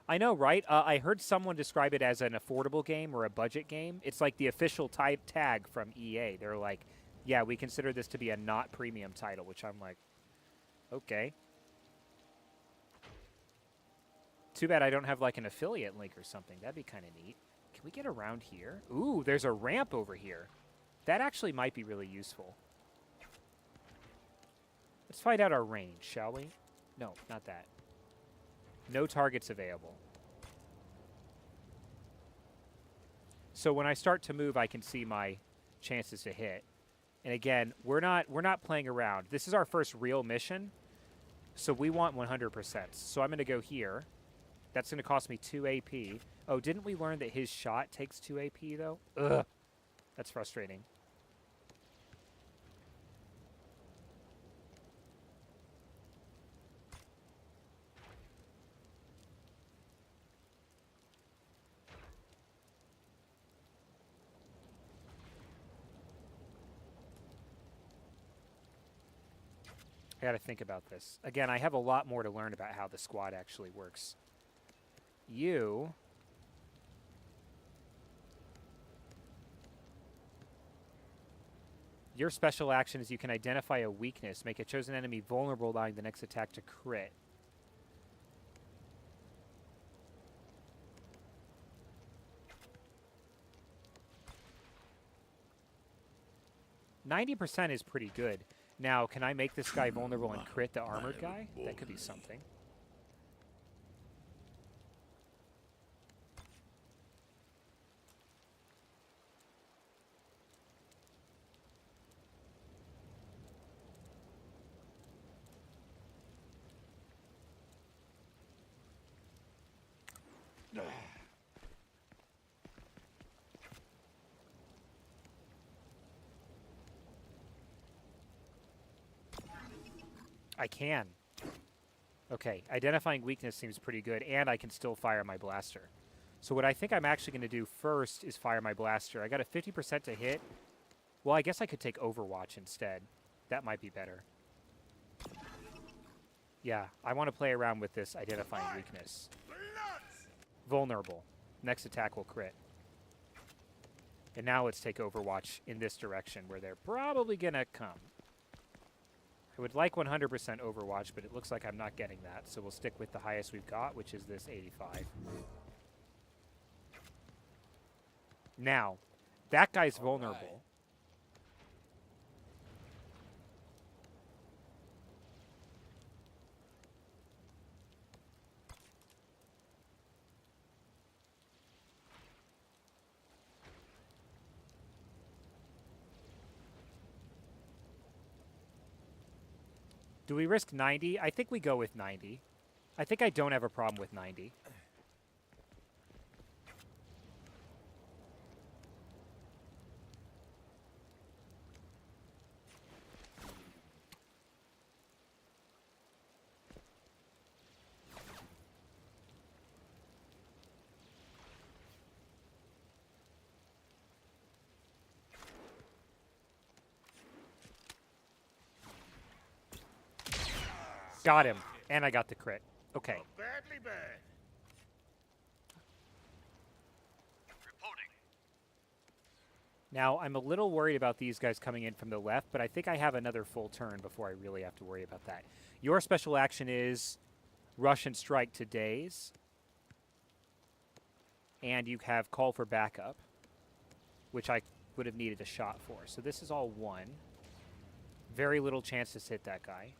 I know, right? I heard someone describe it as an affordable game or a budget game. It's like the official tag from EA. They're like, yeah, we consider this to be a not premium title, which I'm like, okay. Too bad I don't have like an affiliate link or something. That'd be kind of neat. Can we get around here? Ooh, there's a ramp over here. That actually might be really useful. Let's find out our range, shall we? No, not that. No targets available. So when I start to move, I can see my chances to hit. And again, we're not playing around. This is our first real mission, so we want 100%. So I'm going to go here. That's going to cost me 2 AP. Oh, didn't we learn that his shot takes 2 AP, though? Ugh. That's frustrating. I gotta think about this. Again, I have a lot more to learn about how the squad actually works. You... Your special action is you can identify a weakness, make a chosen enemy vulnerable, allowing the next attack to crit. %90 is pretty good. Now, can I make this guy vulnerable and crit the armored guy? That could be something. I can. Okay, identifying weakness seems pretty good, and I can still fire my blaster. So what I think I'm actually going to do first is fire my blaster. I got a 50% to hit. Well, I guess I could take Overwatch instead. That might be better. Yeah, I want to play around with this identifying weakness. Vulnerable. Next attack will crit. And now let's take Overwatch in this direction where they're probably going to come. I would like 100% Overwatch, but it looks like I'm not getting that, so we'll stick with the highest we've got, which is this 85. Now, that guy's vulnerable. Do we risk 90? I think we go with 90. I think I don't have a problem with 90. Got him. And I got the crit. Okay. Badly bad. Reporting. Now, I'm a little worried about these guys coming in from the left, but I think I have another full turn before I really have to worry about that. Your special action is Russian Strike to daze. And you have Call for Backup, which I would have needed a shot for. So this is all 1. Very little chance to hit that guy.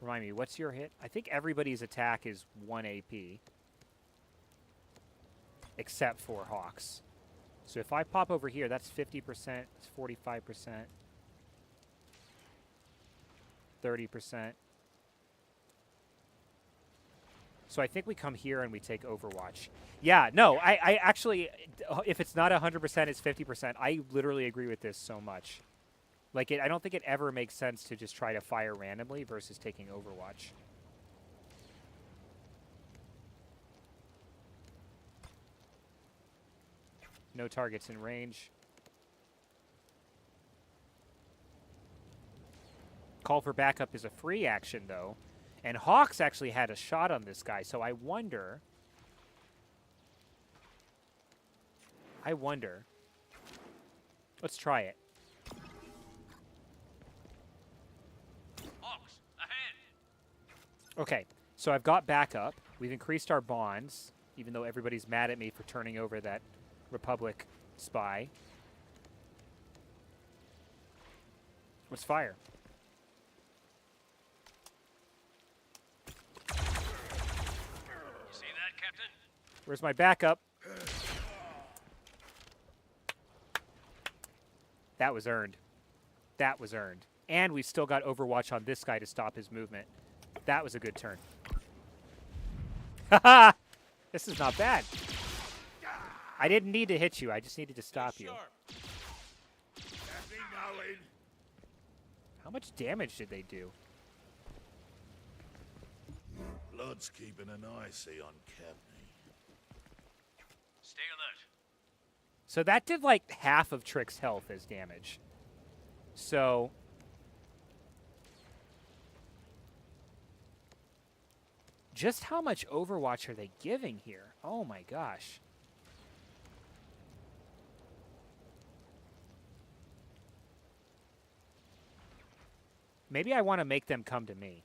Remind me, what's your hit? I think everybody's attack is 1 AP. Except for Hawks. So if I pop over here, that's 50%, it's 45%. 30%. So I think we come here and we take Overwatch. Yeah, no, I actually, if it's not 100%, it's 50%. I literally agree with this so much. Like, I don't think it ever makes sense to just try to fire randomly versus taking Overwatch. No targets in range. Call for Backup is a free action, though. And Hawks actually had a shot on this guy, so I wonder... Let's try it. Hawks, ahead. Okay, so I've got backup. We've increased our bonds, even though everybody's mad at me for turning over that Republic spy. Let's fire. You see that, Captain? Where's my backup? That was earned. That was earned. And we still got Overwatch on this guy to stop his movement. That was a good turn. Haha! This is not bad. I didn't need to hit you. I just needed to stop you. How much damage did they do? Blood's keeping an eye see on Cabney. Stay alert. So that did like half of Trick's health as damage. So just how much Overwatch are they giving here? Oh my gosh. Maybe I want to make them come to me.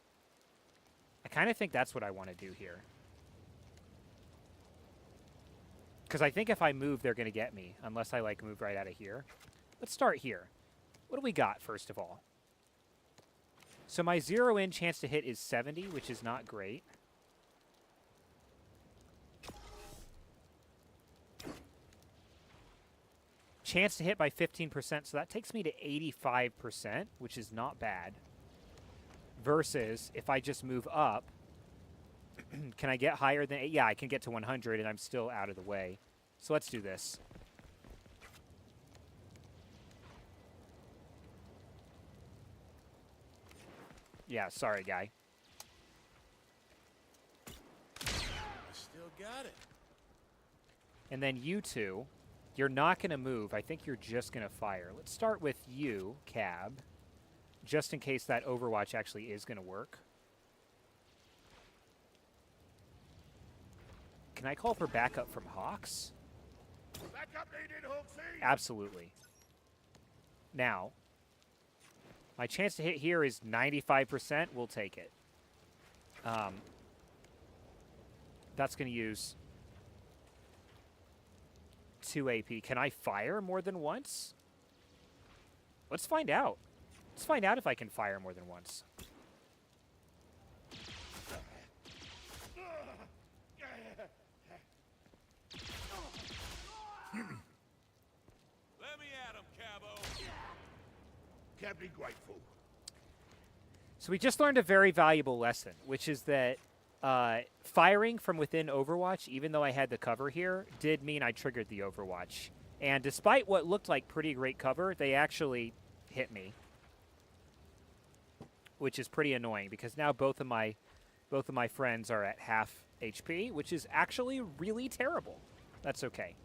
I kind of think that's what I want to do here. Because I think if I move, they're going to get me. Unless I, like, move right out of here. Let's start here. What do we got, first of all? So my 0-in chance to hit is 70, which is not great. Chance to hit by 15%, so that takes me to 85%, which is not bad. Versus, if I just move up, can I get higher than... Yeah, I can get to 100, and I'm still out of the way. So let's do this. Yeah, sorry, guy. Still got it. And then you two, you're not going to move. I think you're just going to fire. Let's start with you, Cab, just in case that Overwatch actually is going to work. Can I call for backup from Hawks? Backup needed, Hawksy! Absolutely. Now, my chance to hit here is 95%. We'll take it. That's going to use 2 AP. Can I fire more than once? Let's find out. Let's find out if I can fire more than once. Let me at him, Cabo. Cabney grateful. So we just learned a very valuable lesson, which is that firing from within Overwatch, even though I had the cover here, did mean I triggered the Overwatch. And despite what looked like pretty great cover, they actually hit me, which is pretty annoying because now both of my friends are at half HP, which is actually really terrible. That's okay.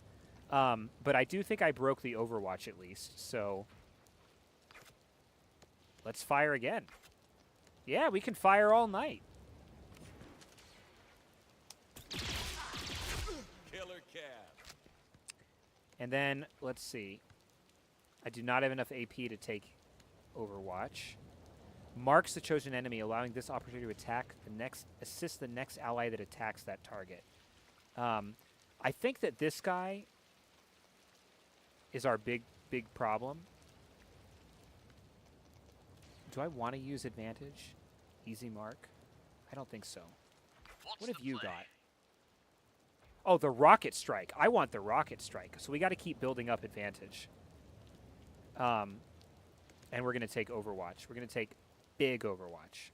But I do think I broke the Overwatch at least, so let's fire again. Yeah, we can fire all night. Killer Cab. And then, let's see. I do not have enough AP to take Overwatch. Marks the chosen enemy, allowing this opportunity to assist the next ally that attacks that target. I think that this guy is our big problem. Do I want to use advantage? Easy mark? I don't think so. What have you got? Oh, the rocket strike. I want the rocket strike. So we got to keep building up advantage. And we're going to take Overwatch. We're going to take big Overwatch.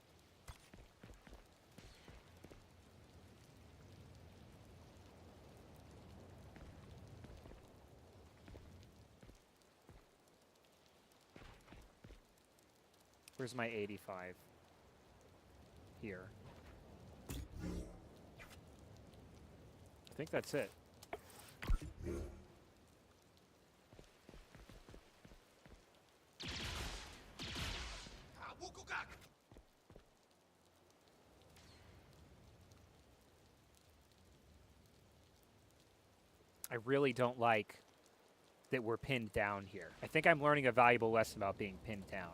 Where's my 85? Here. I think that's it. I really don't like that we're pinned down here. I think I'm learning a valuable lesson about being pinned down.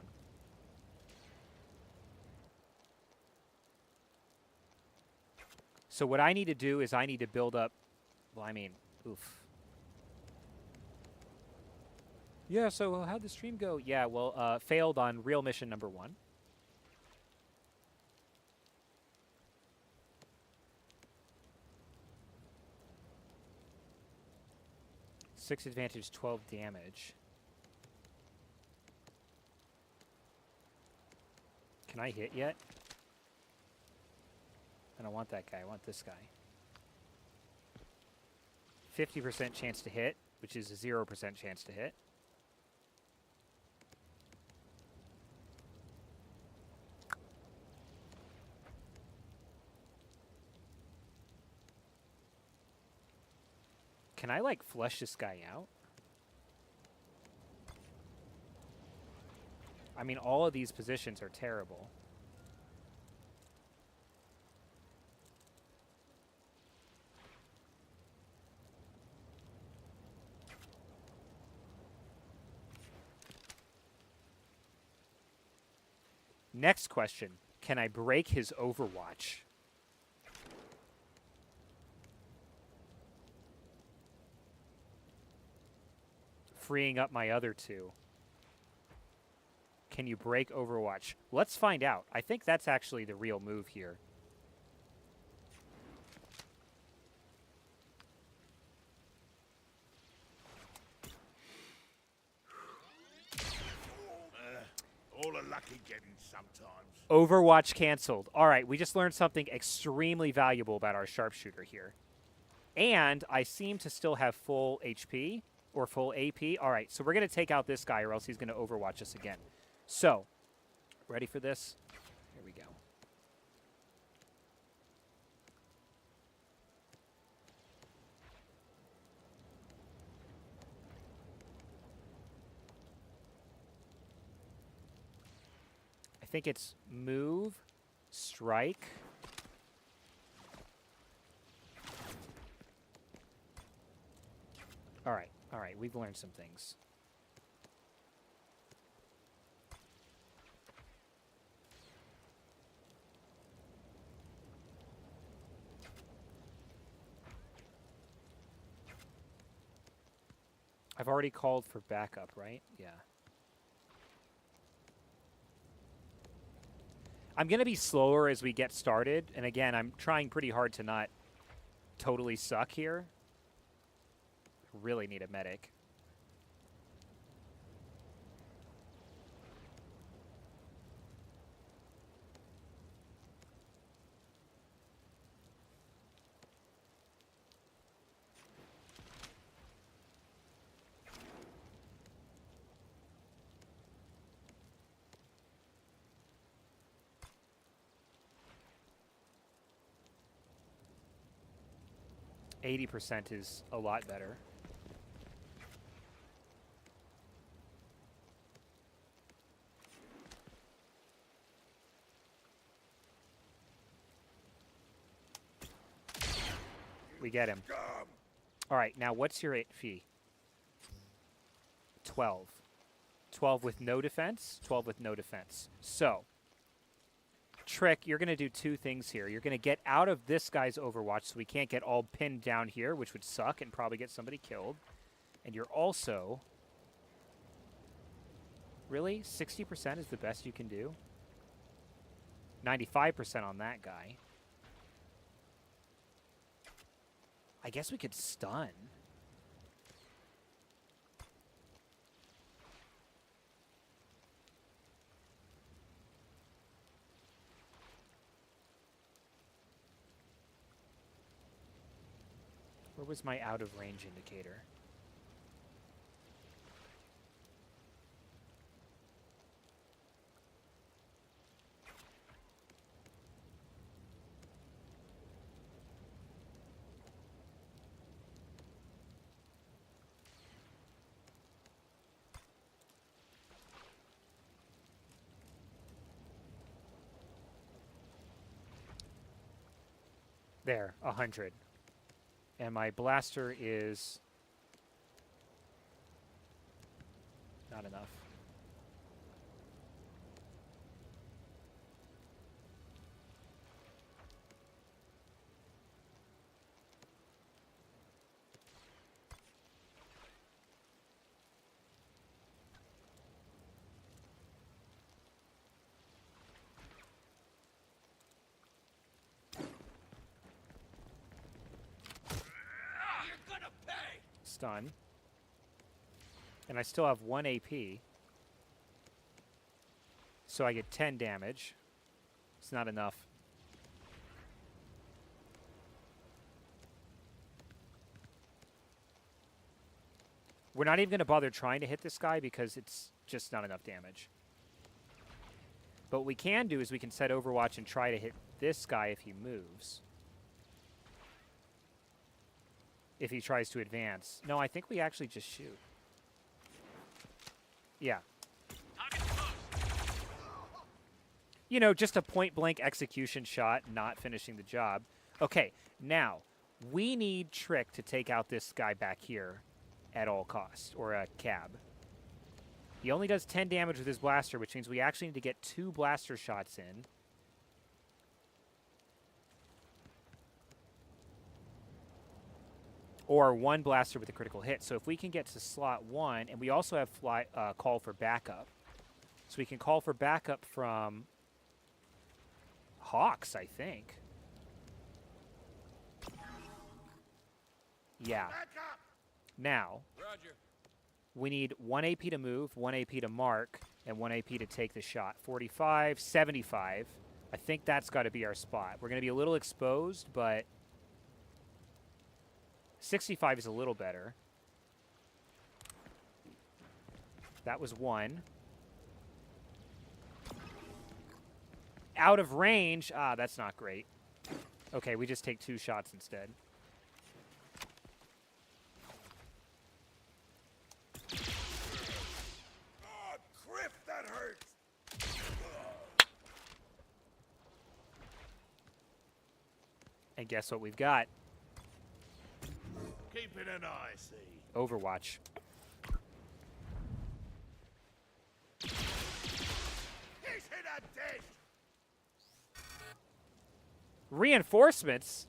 So what I need to do is I need to build up, well, I mean, oof. Yeah, so how'd the stream go? Yeah, well, failed on real mission number 1. Six advantage, 12 damage. Can I hit yet? I don't want that guy. I want this guy. 50% chance to hit, which is a 0% chance to hit. Can I, like, flush this guy out? I mean, all of these positions are terrible. Next question. Can I break his Overwatch? Freeing up my other two. Can you break Overwatch? Let's find out. I think that's actually the real move here. All a lucky getting sometimes. Overwatch canceled. All right, we just learned something extremely valuable about our sharpshooter here. And I seem to still have full HP or full AP. All right, so we're going to take out this guy or else he's going to Overwatch us again. So, ready for this? Here we go. I think it's move, strike. All right, we've learned some things. I've already called for backup, right? Yeah. I'm going to be slower as we get started. And again, I'm trying pretty hard to not totally suck here. Really need a medic. %80 is a lot better. We get him. All right, now what's your fee? 12. 12 with no defense, 12 with no defense. So, Trick, you're going to do two things here. You're going to get out of this guy's Overwatch so we can't get all pinned down here, which would suck and probably get somebody killed. And you're also... Really? 60% is the best you can do? 95% on that guy. I guess we could stun. Where was my out of range indicator? There, 100. And my blaster is not enough. Stun. And I still have 1 AP. So I get 10 damage. It's not enough. We're not even going to bother trying to hit this guy because it's just not enough damage. But what we can do is we can set Overwatch and try to hit this guy if he moves. If he tries to advance. No, I think we actually just shoot. Yeah. You know, just a point-blank execution shot, not finishing the job. Okay, now, we need Trick to take out this guy back here at all costs, or a cab. He only does 10 damage with his blaster, which means we actually need to get 2 blaster shots in. Or 1 blaster with a critical hit. So if we can get to slot 1, and we also have call for backup. So we can call for backup from Hawks, I think. Yeah. Now, Roger. we need 1 AP to move, 1 AP to mark, and 1 AP to take the shot. 45, 75. I think that's got to be our spot. We're going to be a little exposed, but 65 is a little better. That was 1. Out of range. Ah, that's not great. Okay, we just take 2 shots instead. Ah, grip, that hurts. And guess what we've got? Keeping an eye, see. Overwatch. He's hit a dish. Reinforcements?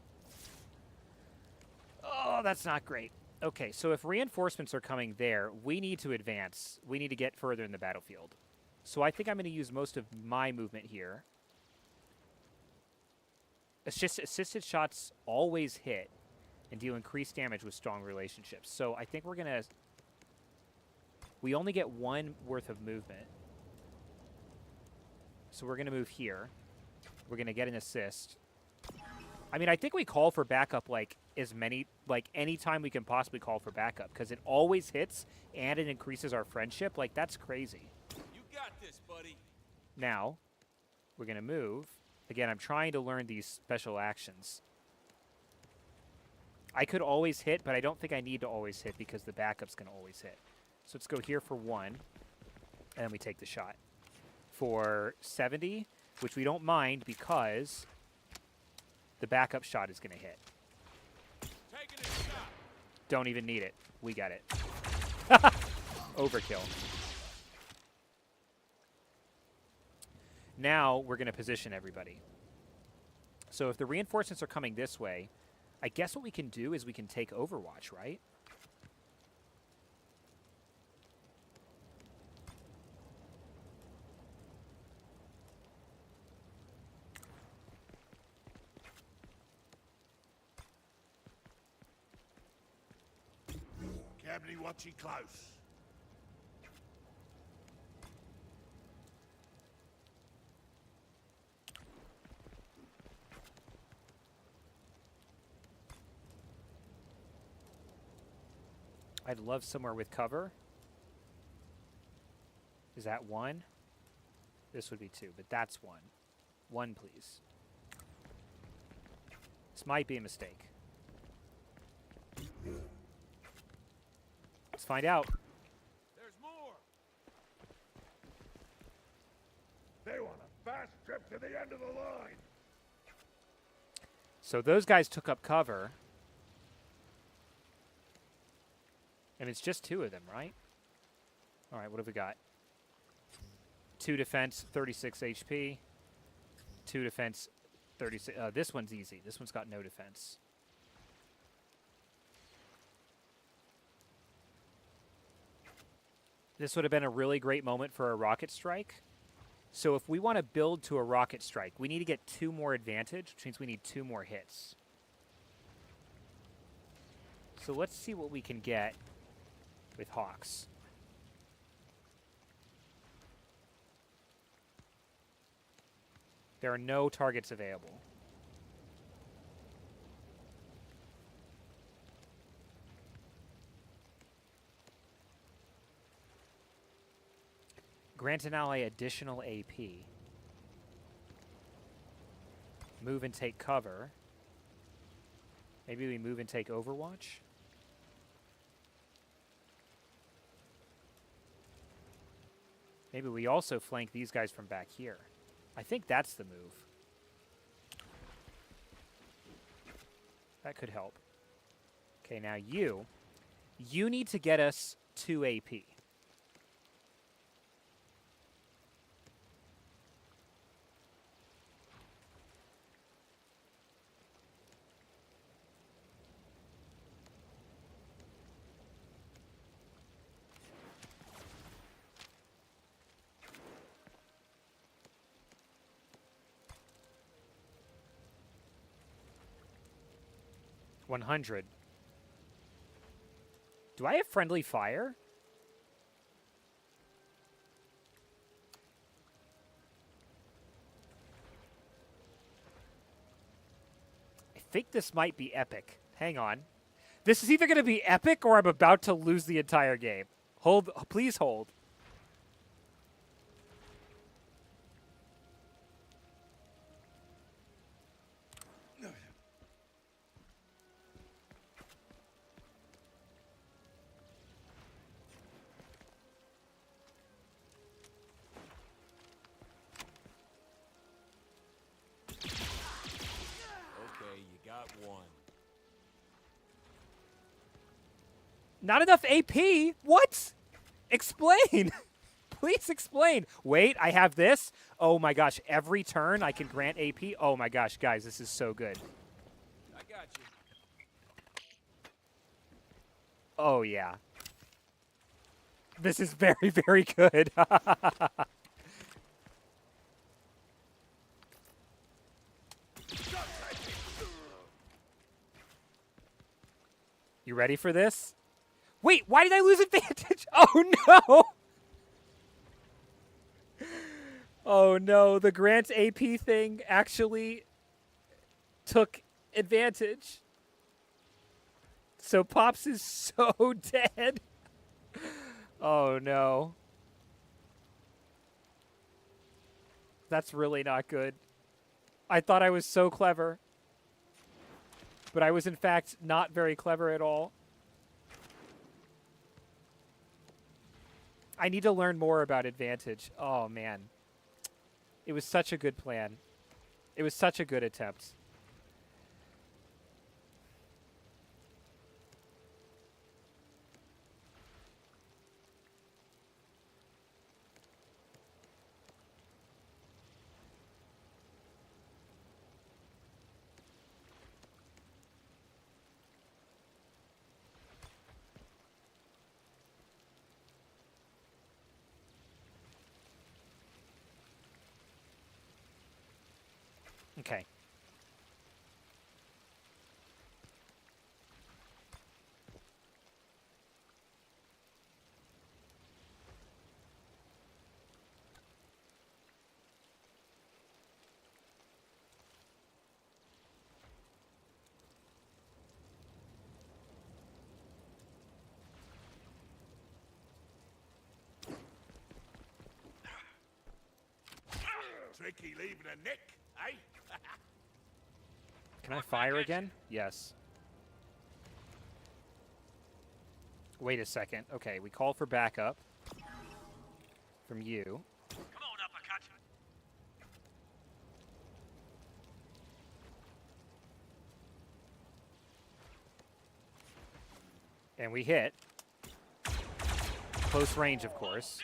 Oh, that's not great. Okay, so if reinforcements are coming there, we need to advance. We need to get further in the battlefield. So I think I'm going to use most of my movement here. Assisted shots always hit and deal increased damage with strong relationships. So I think we're going to... We only get 1 worth of movement. So we're going to move here. We're going to get an assist. I mean, I think we call for backup like any time we can possibly call for backup because it always hits and it increases our friendship. Like, that's crazy. You got this, buddy. Now, we're going to move. Again, I'm trying to learn these special actions. I could always hit, but I don't think I need to always hit because the backup's going to always hit. So let's go here for 1, and then we take the shot. For 70, which we don't mind because the backup shot is going to hit. Taking a shot. Don't even need it. We got it. Overkill. Now we're going to position everybody. So if the reinforcements are coming this way, I guess what we can do is we can take Overwatch, right? Cabby, watch you close. I'd love somewhere with cover. Is that 1? This would be 2, but that's 1. 1, please. This might be a mistake. Let's find out. There's more. They want a fast trip to the end of the line. So those guys took up cover. And it's just 2 of them, right? All right, what have we got? 2 defense, 36 HP. 2 defense, 36. This one's easy. This one's got no defense. This would have been a really great moment for a rocket strike. So if we want to build to a rocket strike, we need to get 2 more advantage, which means we need 2 more hits. So let's see what we can get with Hawks. There are no targets available. Grant an ally additional AP. Move and take cover. Maybe we move and take Overwatch? Maybe we also flank these guys from back here. I think that's the move. That could help. Okay, now you need to get us 2 AP. $100. Do I have friendly fire? I think this might be epic. Hang on. This is either going to be epic or I'm about to lose the entire game. Hold, please hold. Not enough AP? What? Explain. Please explain. Wait, I have this. Oh my gosh, every turn I can grant AP. Oh my gosh, guys, this is so good. I got you. Oh yeah. This is very, very good. You ready for this? Wait, why did I lose advantage? Oh, no. Oh, no. The grant AP thing actually took advantage. So Pops is so dead. Oh, no. That's really not good. I thought I was so clever. But I was, in fact, not very clever at all. I need to learn more about advantage. Oh, man. It was such a good plan. It was such a good attempt. Okay. Tricky leaving a nick, eh? Can I fire again? Yes. Wait a second. Okay, we call for backup from you. Come on, uppercut. And we hit. Close range, of course.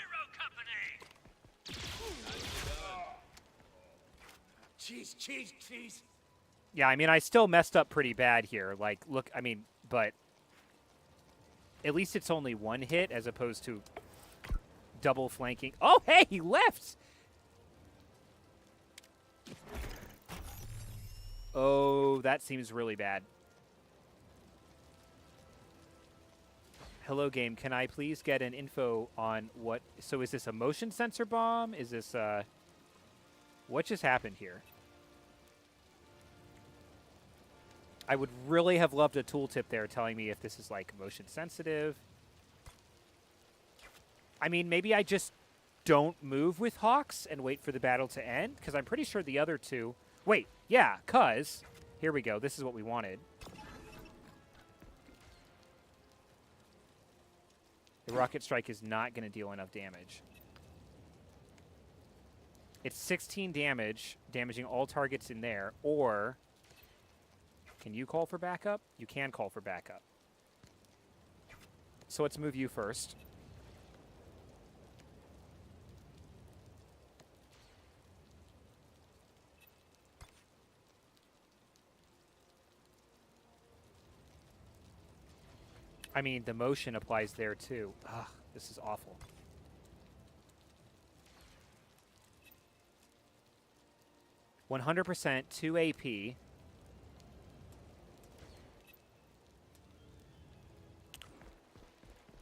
Cheese, cheese, cheese. Yeah, I mean, I still messed up pretty bad here. Like, look, I mean, but at least it's only one hit as opposed to double flanking. Oh, hey, he left! Oh, that seems really bad. Hello, game. Can I please get an info on what... So is this a motion sensor bomb? Is this What just happened here? I would really have loved a tooltip there telling me if this is like motion sensitive. I mean, maybe I just don't move with Hawks and wait for the battle to end, because I'm pretty sure the other two... Wait, yeah, because... Here we go. This is what we wanted. The rocket strike is not going to deal enough damage. It's 16 damage, damaging all targets in there, or... Can you call for backup? You can call for backup. So let's move you first. I mean, the motion applies there too. Ugh, this is awful. %, 2 AP.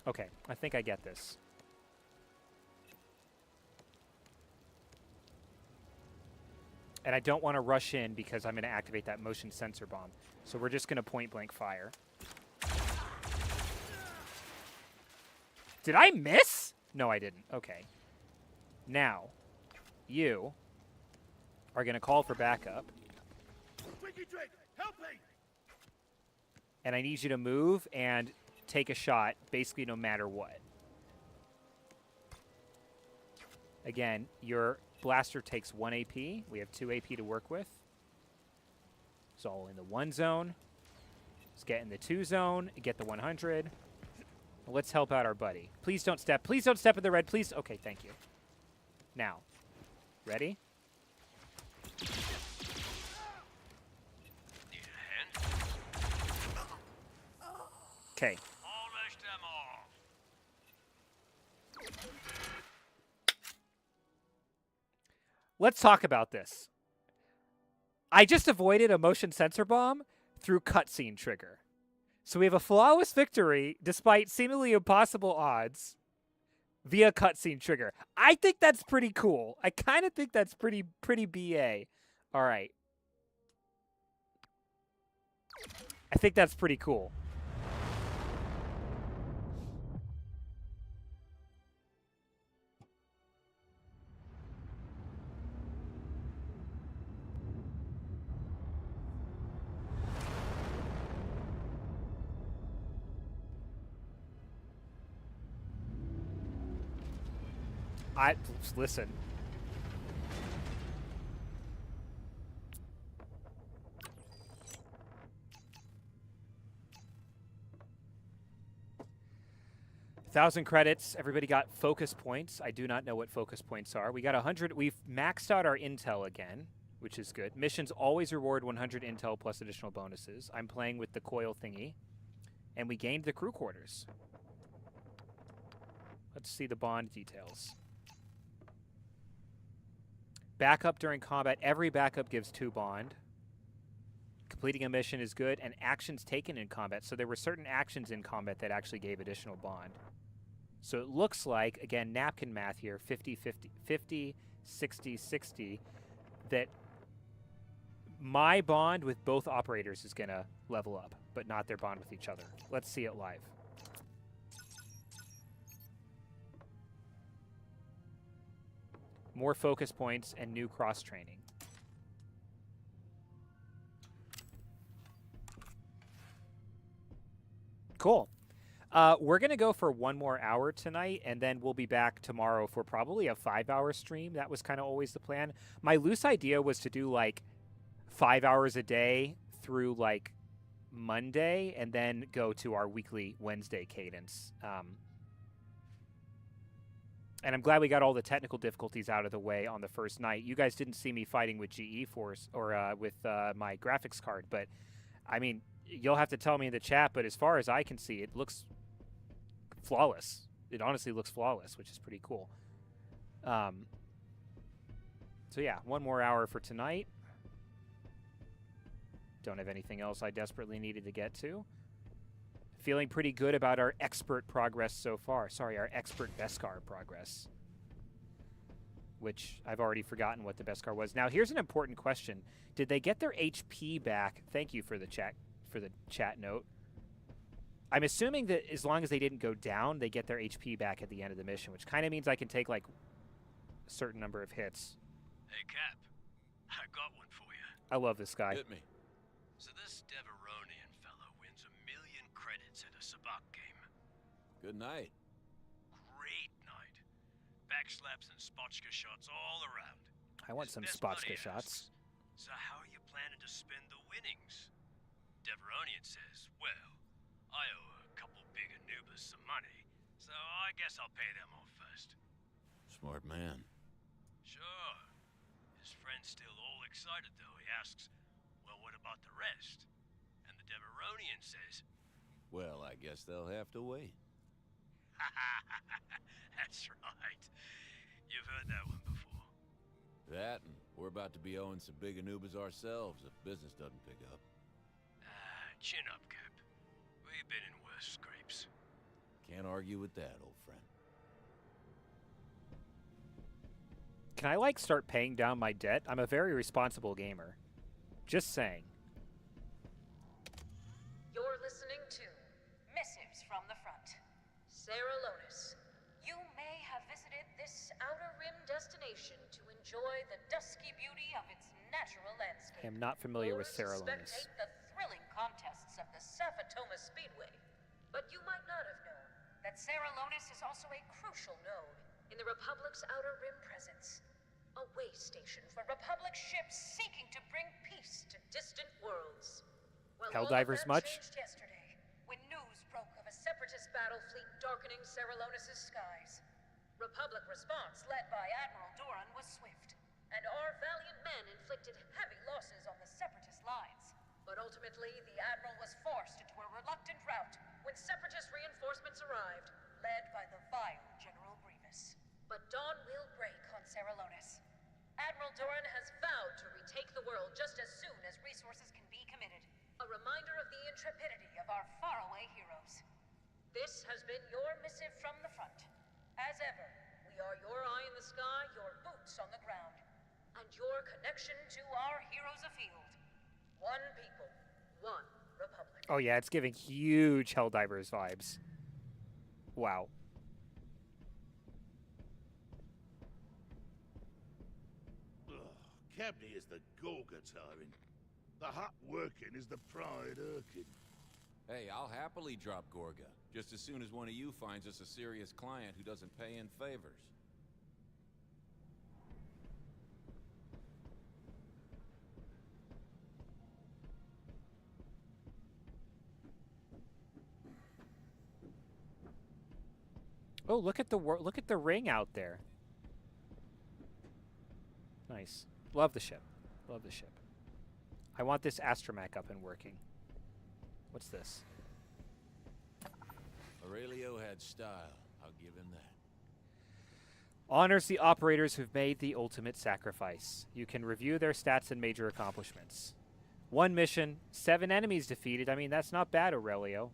Okay, I think I get this. And I don't want to rush in because I'm going to activate that motion sensor bomb. So we're just going to point blank fire. Did I miss? No, I didn't. Okay. Now, you are going to call for backup. Help me! And I need you to move and take a shot, basically no matter what. Again, your blaster takes 1 AP. We have 2 AP to work with. It's all in the 1 zone. Let's get in the 2 zone, get the 100. Let's help out our buddy. Please don't step. Please don't step in the red. Please. Okay, thank you. Now, ready? Okay. Let's talk about this. I just avoided a motion sensor bomb through cutscene trigger. So we have a flawless victory despite seemingly impossible odds via cutscene trigger. I think that's pretty cool. I kind of think that's pretty BA. All right. I think that's pretty cool. Listen. $1,000 credits. Everybody got focus points. I do not know what focus points are. We got 100. We've maxed out our intel again, which is good. Missions always reward 100 intel plus additional bonuses. I'm playing with the coil thingy. And we gained the crew quarters. Let's see the bond details. Backup during combat. Every backup gives 2 bond. Completing a mission is good. And actions taken in combat. So there were certain actions in combat that actually gave additional bond. So it looks like, again, napkin math here, 50, 60, 60, that my bond with both operators is going to level up, but not their bond with each other. Let's see it live. More focus points and new cross-training. Cool. We're going to go for 1 more hour tonight, and then we'll be back tomorrow for probably a 5-hour stream. That was kind of always the plan. My loose idea was to do, like, 5 hours a day through, like, Monday, and then go to our weekly Wednesday cadence. And I'm glad we got all the technical difficulties out of the way on the first night. You guys didn't see me fighting with GeForce or with my graphics card, but, I mean, you'll have to tell me in the chat, but as far as I can see, it looks flawless. It honestly looks flawless, which is pretty cool. So, yeah, 1 more hour for tonight. Don't have anything else I desperately needed to get to. Feeling pretty good about our expert progress so far. Sorry, our expert Beskar progress. which I've already forgotten what the Beskar was. Now, here's an important question. Did they get their HP back? Thank you for the chat note. I'm assuming that as long as they didn't go down, they get their HP back at the end of the mission, which kind of means I can take, like, a certain number of hits. Hey, Cap. I got one for you. I love this guy. Hit me. So this Deveronian fellow wins 1 million credits at a sabacc game. Good night. Great night. Backslaps and spotchka shots all around. I want some spotchka shots. So how are you planning to spend the winnings? Deveronian says, well, I owe a couple big Anubis some money, so I guess I'll pay them off first. Smart man. Sure. His friend's still all excited, though. He asks, well, what about the rest? And the Deveronian says, Well, I guess they'll have to wait. that's right. You've heard that one before. That, and we're about to be owing some big Anubis ourselves if business doesn't pick up. Chin up, Cap. We've been in worse scrapes. Can't argue with that, old friend. Can I, like, start paying down my debt? I'm a very responsible gamer. Just saying. You're listening to Missives from the Front. Sarah Lonis, you may have visited this Outer Rim destination to enjoy the dusky beauty of its natural landscape. I am not familiar with Sarah Or to Lonis. spectate the thrilling contests of the Safatoma Speedway. But you might not have known that Sarah Lonis is also a crucial node in the Republic's Outer Rim presence. A way station for Republic ships seeking to bring peace to distant worlds. Well, Helldivers all of that much? changed yesterday when news broke of a separatist battle fleet darkening Sarah Lonis' skies. Republic response, led by Admiral Doran, was swift, and our valiant men inflicted heavy losses on the separatist lines. But ultimately, the Admiral was forced into a reluctant rout when separatist reinforcements arrived, led by the vile General Grievous. But dawn will break on Sarah Lonis. Admiral Doran has vowed to retake the world just as soon as resources can be committed. A reminder of the intrepidity of our faraway heroes. This has been your missive from the front. As ever, we are your eye in the sky, your boots on the ground, and your connection to our heroes afield. One people, one republic. Oh, yeah, it's giving huge Helldivers vibes. Wow. Cabney is the Gorga tyrant. The hot working is the pride Irkin. Hey, I'll happily drop Gorga, just as soon as one of you finds us a serious client who doesn't pay in favors. Oh, look at the ring out there. Nice. Love the ship. Love the ship. I want this astromech up and working. What's this? Aurelio had style. I'll give him that. Honors the operators who've made the ultimate sacrifice. You can review their stats and major accomplishments. 1 mission, 7 enemies defeated. I mean, that's not bad, Aurelio.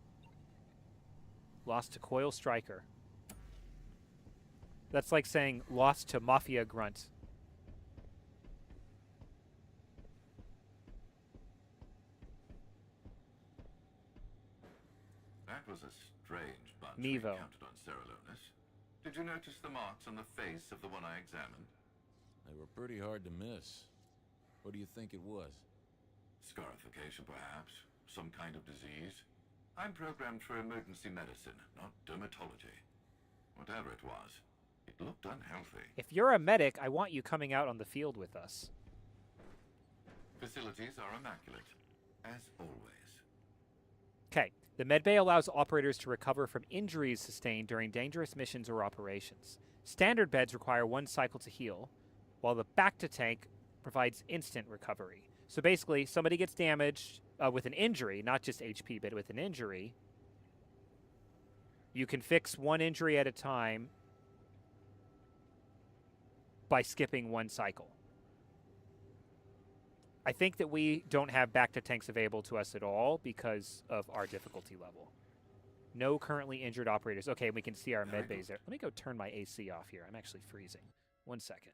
Lost to Coil Striker. That's like saying lost to Mafia Grunt. That was a strange bunch Mevo. we encountered on Sarah Lonis. Did you notice the marks on the face of the one I examined? They were pretty hard to miss. What do you think it was? Scarification, perhaps. Some kind of disease. I'm programmed for emergency medicine, not dermatology. Whatever it was, it looked unhealthy. If you're a medic, I want you coming out on the field with us. Facilities are immaculate, as always. Okay. The medbay allows operators to recover from injuries sustained during dangerous missions or operations. Standard beds require 1 cycle to heal, while the back-to-tank provides instant recovery. So basically, somebody gets damaged with an injury, not just HP, but with an injury. You can fix 1 injury at a time by skipping 1 cycle. I think that we don't have back-to-tanks available to us at all because of our difficulty level. No currently injured operators. Okay, we can see our med bays there. Let me go turn my AC off here. I'm actually freezing. 1 second.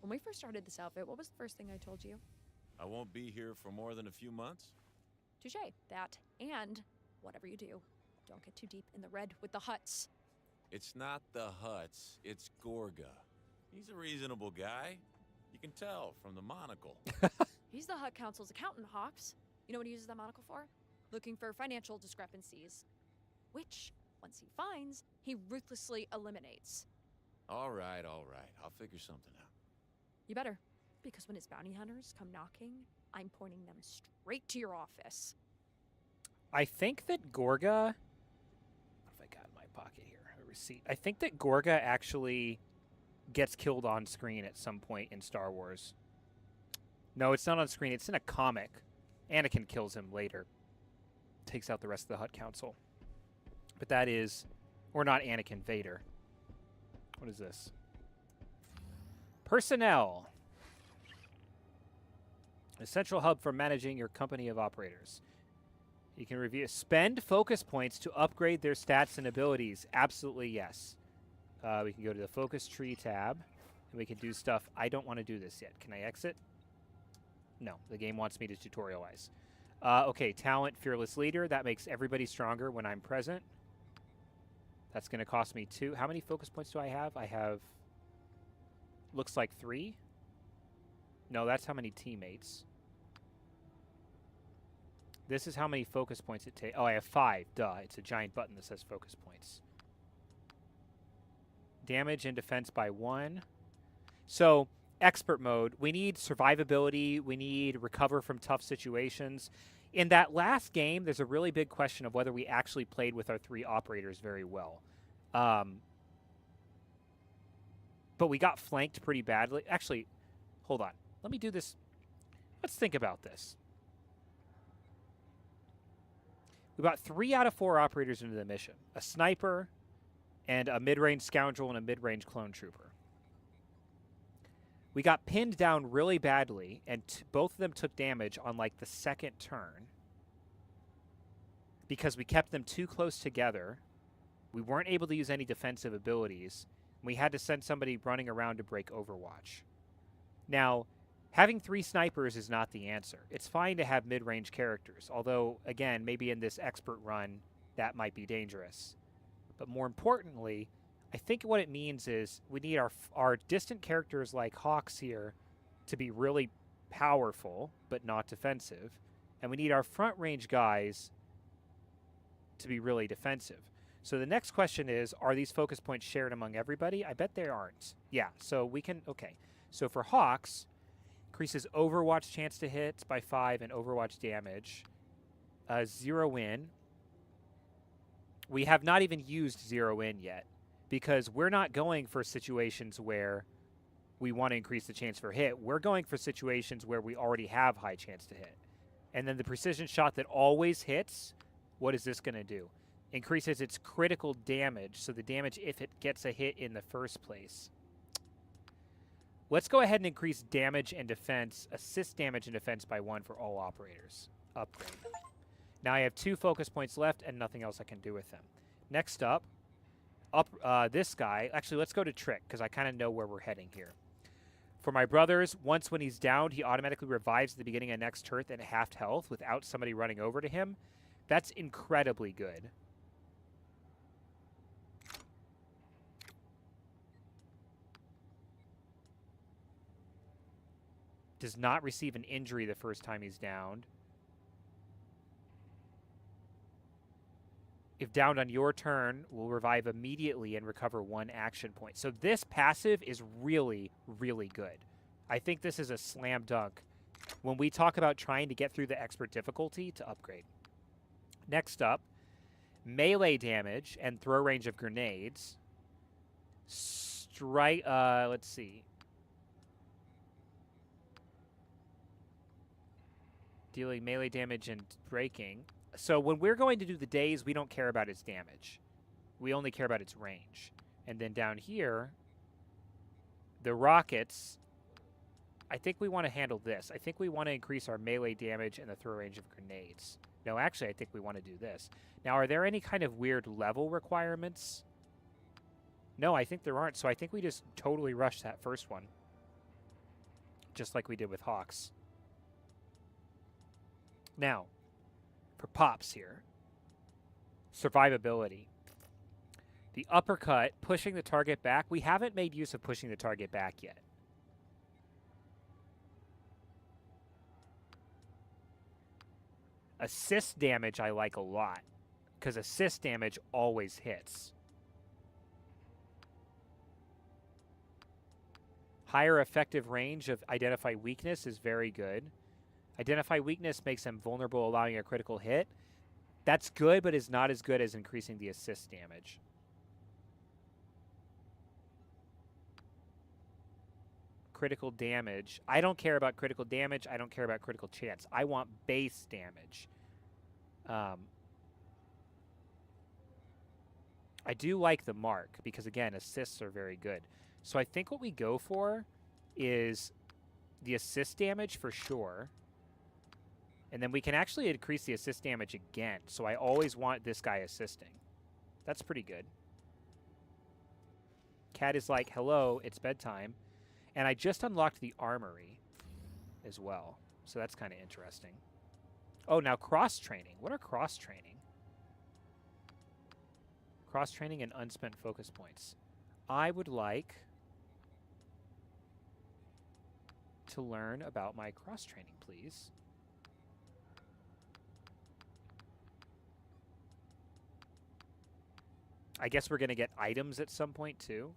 When we first started this outfit, what was the first thing I told you? I won't be here for more than a few months. Touché. That, and whatever you do, don't get too deep in the red with the Hutts. It's not the Hutts, it's Gorga. He's a reasonable guy. You can tell from the monocle. He's the Hutt Council's accountant, Hawks. You know what he uses that monocle for? Looking for financial discrepancies. Which, once he finds, he ruthlessly eliminates. All right. I'll figure something out. You better, because when his bounty hunters come knocking, I'm pointing them straight to your office. I think that Gorga... What have I got in my pocket here? A receipt. I think that Gorga actually gets killed on screen at some point in Star Wars. No, it's not on screen. It's in a comic. Anakin kills him later. Takes out the rest of the Hutt Council. But that is... Or not Anakin, Vader. What is this? Personnel. A central hub for managing your company of operators. You can review. Spend focus points to upgrade their stats and abilities. Absolutely yes. We can go to the focus tree tab, and we can do stuff. I don't want to do this yet. Can I exit? No, the game wants me to tutorialize. Okay, talent, fearless leader. That makes everybody stronger when I'm present. That's going to cost me 2. How many focus points do I have? I have, looks like 3. No, that's how many teammates. This is how many focus points it takes. Oh, I have 5. Duh. It's a giant button that says focus points. Damage and defense by 1. So, expert mode. We need survivability. We need recover from tough situations. In that last game, there's a really big question of whether we actually played with our 3 operators very well. But we got flanked pretty badly. Actually, hold on. Let me do this. Let's think about this. We got 3 out of 4 operators into the mission. A sniper, and a mid-range scoundrel, and a mid-range clone trooper. We got pinned down really badly, and both of them took damage on, like, the second turn. Because we kept them too close together. We weren't able to use any defensive abilities. We had to send somebody running around to break Overwatch. Now, having 3 snipers is not the answer. It's fine to have mid-range characters, although, again, maybe in this expert run, that might be dangerous. But more importantly, I think what it means is we need our distant characters like Hawks here to be really powerful, but not defensive. And we need our front range guys to be really defensive. So the next question is, are these focus points shared among everybody? I bet they aren't. Yeah, so we can, okay. So for Hawks, increases Overwatch chance to hit by 5 and Overwatch damage. 0 in. We have not even used 0 in yet because we're not going for situations where we want to increase the chance for hit. We're going for situations where we already have high chance to hit. And then the precision shot that always hits, what is this going to do? Increases its critical damage, so the damage if it gets a hit in the first place. Let's go ahead and increase damage and defense, assist damage and defense by 1 for all operators. Upgrade. Now I have 2 focus points left and nothing else I can do with them. Next up, this guy. Actually, let's go to Trick, because I kind of know where we're heading here. For my brothers, once when he's downed, he automatically revives at the beginning of next turn at half health without somebody running over to him. That's incredibly good. Does not receive an injury the first time he's downed. If downed on your turn, will revive immediately and recover 1 action point. So this passive is really, really good. I think this is a slam dunk when we talk about trying to get through the expert difficulty to upgrade. Next up, melee damage and throw range of grenades. Let's see. Dealing melee damage and breaking. So when we're going to do the daze, we don't care about its damage. We only care about its range. And then down here, the rockets, I think we want to handle this. I think we want to increase our melee damage and the throw range of grenades. No, actually, I think we want to do this. Now, are there any kind of weird level requirements? No, I think there aren't. So I think we just totally rush that first one. just like we did with Hawks. Now, for pops here, survivability. The uppercut, pushing the target back. We haven't made use of pushing the target back yet. Assist damage I like a lot, because assist damage always hits. Higher effective range of identify weakness is very good. Identify weakness makes them vulnerable, allowing a critical hit. That's good, but is not as good as increasing the assist damage. Critical damage. I don't care about critical damage. I don't care about critical chance. I want base damage. I do like the mark because, again, assists are very good. So I think what we go for is the assist damage for sure. And then we can actually increase the assist damage again. So I always want this guy assisting. That's pretty good. Cat is like, hello, it's bedtime. And I just unlocked the armory as well. So that's kind of interesting. Oh, now cross-training. What are cross-training? Cross-training and unspent focus points. I would like to learn about my cross-training, please. I guess we're going to get items at some point, too.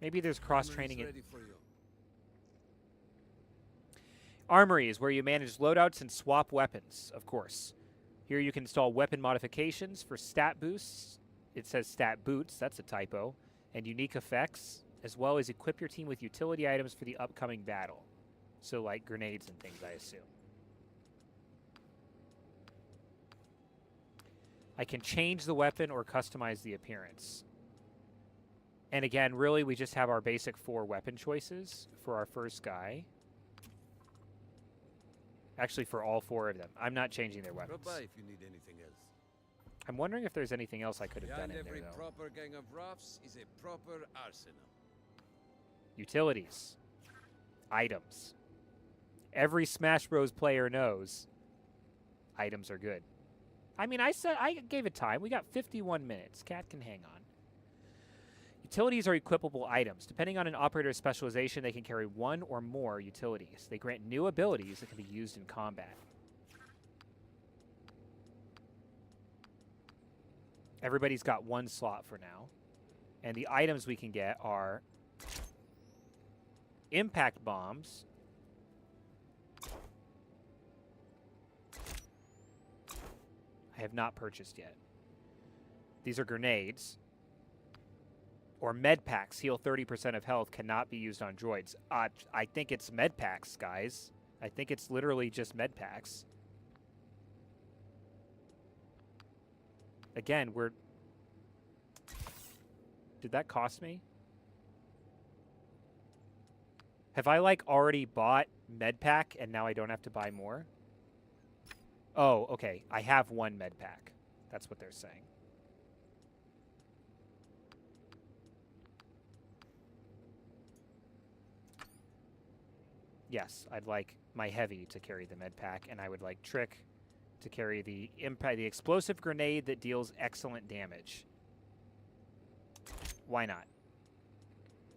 Maybe there's cross-training. Armory is where you manage loadouts and swap weapons, of course. Here you can install weapon modifications for stat boosts. It says stat boots, that's a typo. And unique effects, as well as equip your team with utility items for the upcoming battle. So like grenades and things, I assume. I can change the weapon or customize the appearance. And again, really, we just have our basic 4 weapon choices for our first guy. Actually, for all 4 of them. I'm not changing their weapons. Drop by if you need anything else. I'm wondering if there's anything else I could have done in there, every though. proper gang of roughs is a proper arsenal. Utilities. Items. Every Smash Bros. Player knows items are good. I mean, I gave it time. We got 51 minutes. Cat can hang on. Utilities are equipable items. Depending on an operator's specialization, they can carry 1 or more utilities. They grant new abilities that can be used in combat. Everybody's got 1 slot for now. And the items we can get are impact bombs. I have not purchased yet. These are grenades. Or med packs. Heal 30% of health, cannot be used on droids. I think it's med packs, guys. I think it's literally just med packs. Again, we're... Did that cost me? Have I, like, already bought med pack and now I don't have to buy more? Oh, okay. I have 1 med pack. That's what they're saying. Yes, I'd like my heavy to carry the med pack, and I would like Trick to carry the explosive grenade that deals excellent damage. Why not?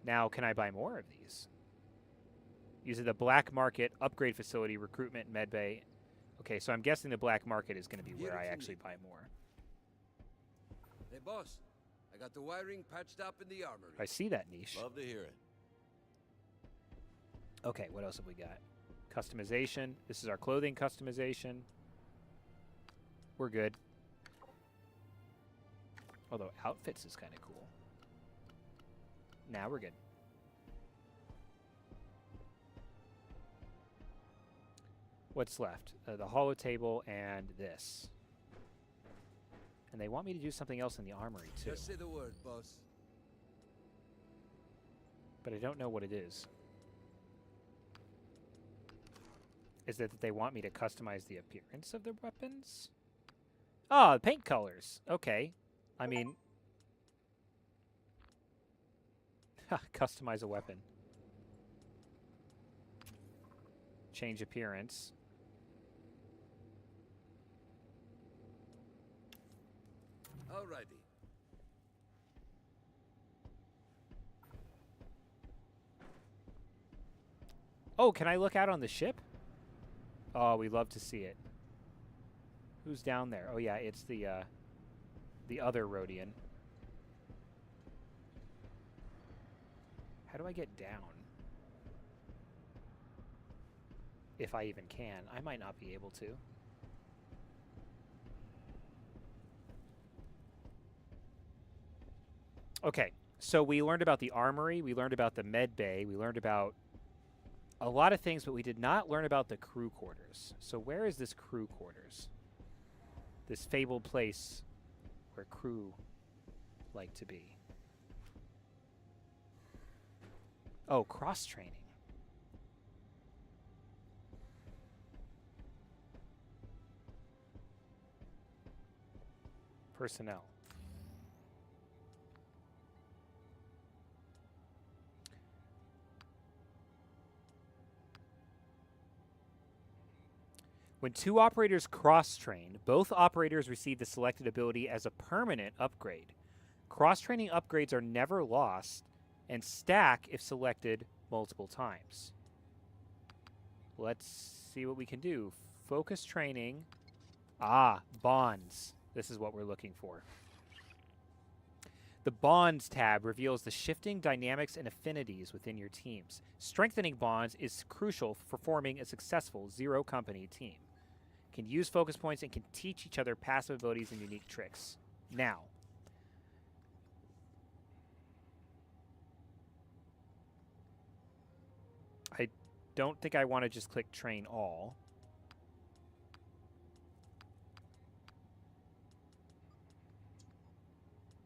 Now, can I buy more of these? Using the black market upgrade facility, recruitment, medbay. Okay, so I'm guessing the black market is going to be where I actually buy more. Hey, boss. I got the wiring patched up in the armory. I see that niche. Love to hear it. Okay, what else have we got? Customization. This is our clothing customization. We're good. Although outfits is kind of cool. Now we're good. What's left? The holo table and this. And they want me to do something else in the armory, too. Just say the word, boss. But I don't know what it is. Is it that they want me to customize the appearance of their weapons? Oh, paint colors. Okay. I mean... customize a weapon. Change appearance. Alrighty. Oh, can I look out on the ship? Oh, we love to see it. Who's down there? Oh yeah, it's the other Rhodian. How do I get down? If I even can. I might not be able to. Okay, so we learned about the armory, we learned about the med bay, we learned about a lot of things, but we did not learn about the crew quarters. So where is this crew quarters? This fabled place where crew like to be. Oh, cross-training. Personnel. When two operators cross-train, both operators receive the selected ability as a permanent upgrade. Cross-training upgrades are never lost and stack if selected multiple times. Let's see what we can do. Focus training. Ah, bonds. This is what we're looking for. The Bonds tab reveals the shifting dynamics and affinities within your teams. Strengthening bonds is crucial for forming a successful zero-company team. Can use focus points and can teach each other passive abilities and unique tricks. Now, I don't think I want to just click train all.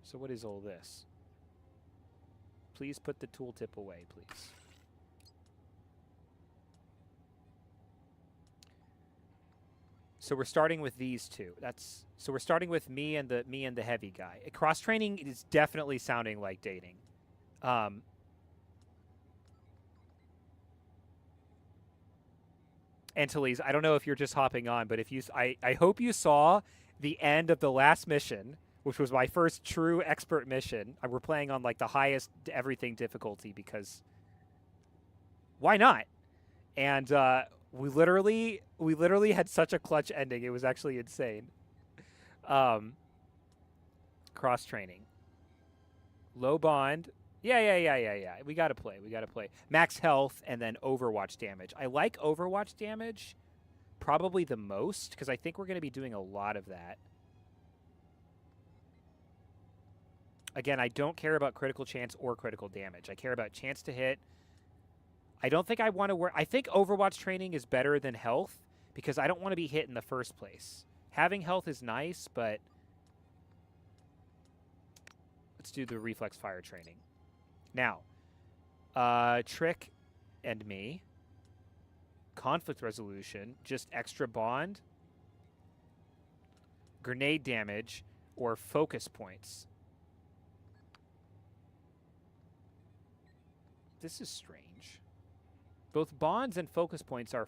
So what is all this? Please put the tooltip away, please. So we're starting with these two. So we're starting with me and the heavy guy. Cross training is definitely sounding like dating. Antilles, I don't know if you're just hopping on, but if you, I hope you saw the end of the last mission, which was my first true expert mission. We're playing on like the highest everything difficulty because why not? And we literally had such a clutch ending. It was actually insane. Cross training. Low bond. Yeah. We gotta play. Max health and then Overwatch damage. I like Overwatch damage probably the most because I think we're going to be doing a lot of that. Again, I don't care about critical chance or critical damage. I care about chance to hit. I don't think I want to work. I think Overwatch training is better than health because I don't want to be hit in the first place. Having health is nice, but let's do the reflex fire training. Now, Trick and me. Conflict resolution, just extra bond, grenade damage, or focus points. This is strange. Both bonds and focus points are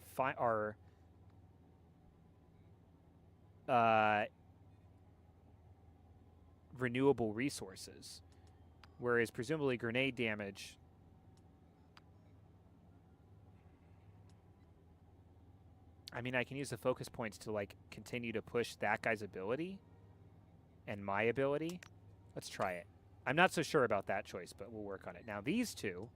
renewable resources, whereas presumably grenade damage. I mean, I can use the focus points to like continue to push that guy's ability and my ability. Let's try it. I'm not so sure about that choice, but we'll work on it. Now these two,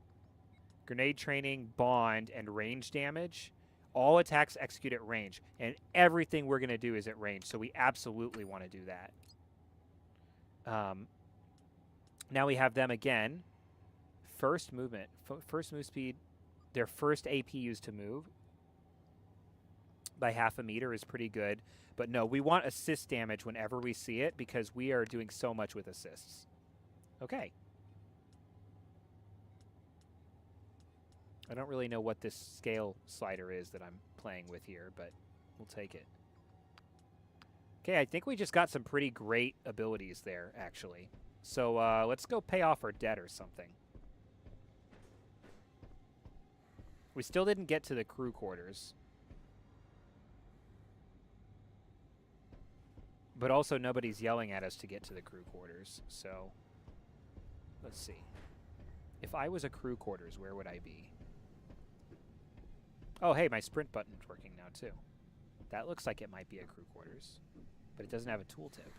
grenade training, bond, and range damage, all attacks execute at range. And everything we're going to do is at range, so we absolutely want to do that. Now we have them again. First movement. First move speed. Their first AP used to move by half a meter is pretty good. But no, we want assist damage whenever we see it because we are doing so much with assists. Okay. I don't really know what this scale slider is that I'm playing with here, but we'll take it. Okay, I think we just got some pretty great abilities there, actually. So let's go pay off our debt or something. We still didn't get to the crew quarters. But also nobody's yelling at us to get to the crew quarters, so let's see. If I was a crew quarters, where would I be? Oh, hey, my sprint button's working now too. That looks like it might be a crew quarters, but it doesn't have a tooltip.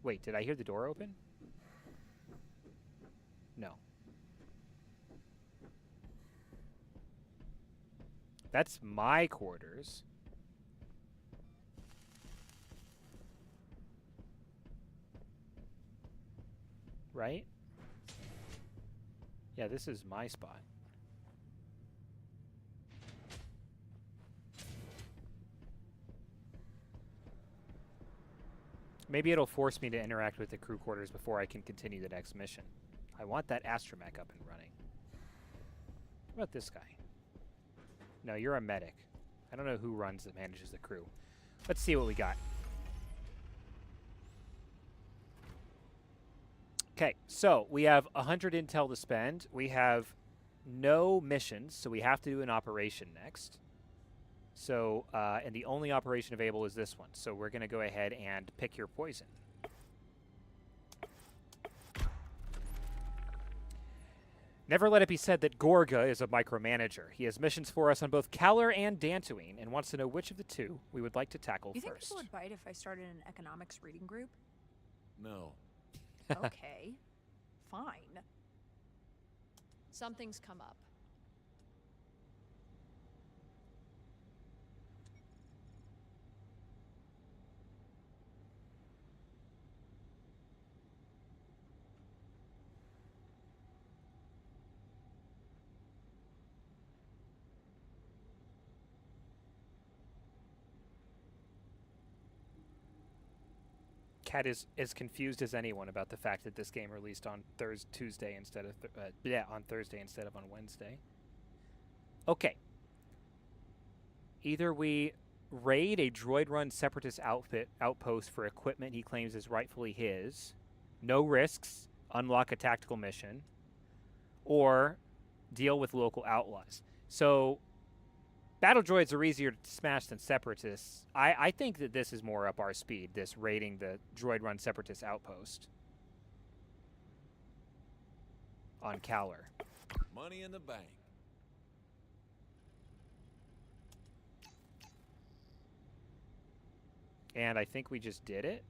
Wait, did I hear the door open? No. That's my quarters. Right? Yeah, this is my spot. Maybe it'll force me to interact with the crew quarters before I can continue the next mission. I want that astromech up and running. What about this guy? No, you're a medic. I don't know who manages the crew. Let's see what we got. Okay, so we have 100 intel to spend. We have no missions, so we have to do an operation next. So, and the only operation available is this one. So we're going to go ahead and pick your poison. Never let it be said that Gorga is a micromanager. He has missions for us on both Kalar and Dantooine and wants to know which of the two we would like to tackle You think first. people would bite if I started an economics reading group? No. Okay. Fine. Something's come up. Kat is as confused as anyone about the fact that this game released on Tuesday instead of on Thursday instead of on Wednesday. Okay. Either we raid a droid-run separatist outpost for equipment he claims is rightfully his, no risks, unlock a tactical mission, or deal with local outlaws. So battle droids are easier to smash than separatists. I think that this is more up our speed, this raiding the droid-run separatist outpost on Kalar. Money in the bank. And I think we just did it.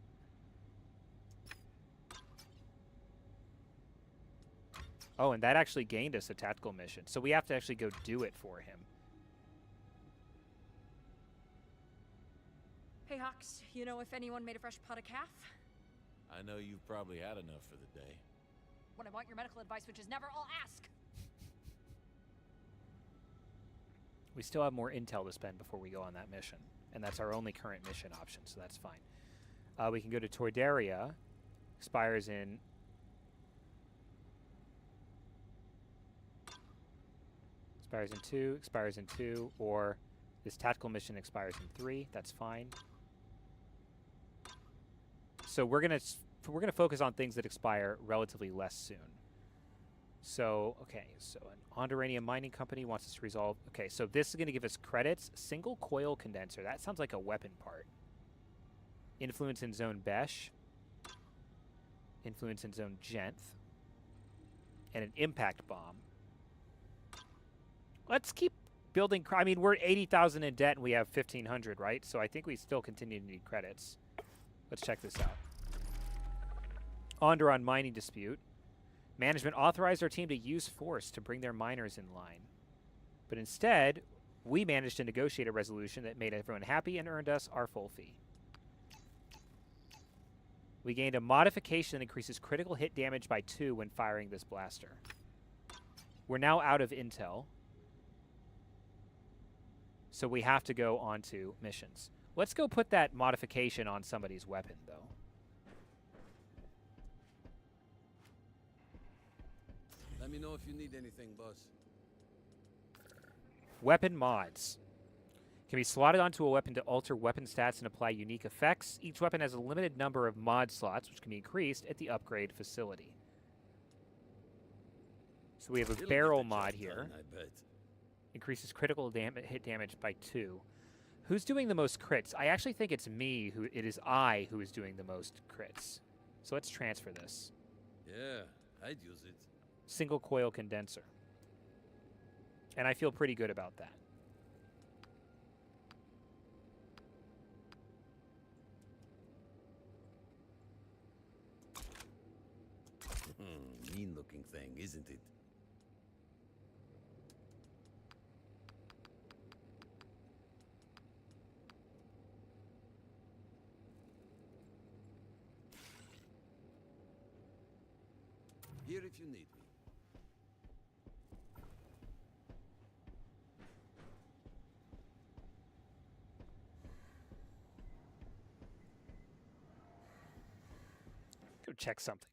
Oh, and that actually gained us a tactical mission. So we have to actually go do it for him. Hey, Hawks, you know if anyone made a fresh pot of calf? I know you've probably had enough for the day. When I want your medical advice, which is never, I'll ask. We still have more intel to spend before we go on that mission. And that's our only current mission option, so that's fine. We can go to Toydaria. Expires in... expires in 2, or this tactical mission expires in 3. That's fine. So we're gonna focus on things that expire relatively less soon. So okay, so an Onderanium mining company wants us to resolve. Okay, so this is gonna give us credits. Single coil condenser. That sounds like a weapon part. Influence in zone Besh. Influence in zone Genth. And an impact bomb. Let's keep building. I mean, we're 80,000 in debt and we have 1,500, right? So I think we still continue to need credits. Let's check this out. Onderon mining dispute. Management authorized our team to use force to bring their miners in line. But instead, we managed to negotiate a resolution that made everyone happy and earned us our full fee. We gained a modification that increases critical hit damage by 2 when firing this blaster. We're now out of intel. So we have to go on to missions. Let's go put that modification on somebody's weapon, though. Let me know if you need anything, boss. Weapon mods. Can be slotted onto a weapon to alter weapon stats and apply unique effects. Each weapon has a limited number of mod slots, which can be increased at the upgrade facility. So we have a barrel mod here. I bet. Increases critical hit damage by 2. Who's doing the most crits? I actually think it's me who it is I who is doing the most crits. So let's transfer this. Yeah, I'd use it. Single coil condenser. And I feel pretty good about that. Mean-looking thing, isn't it? Here if you need me. Go check something.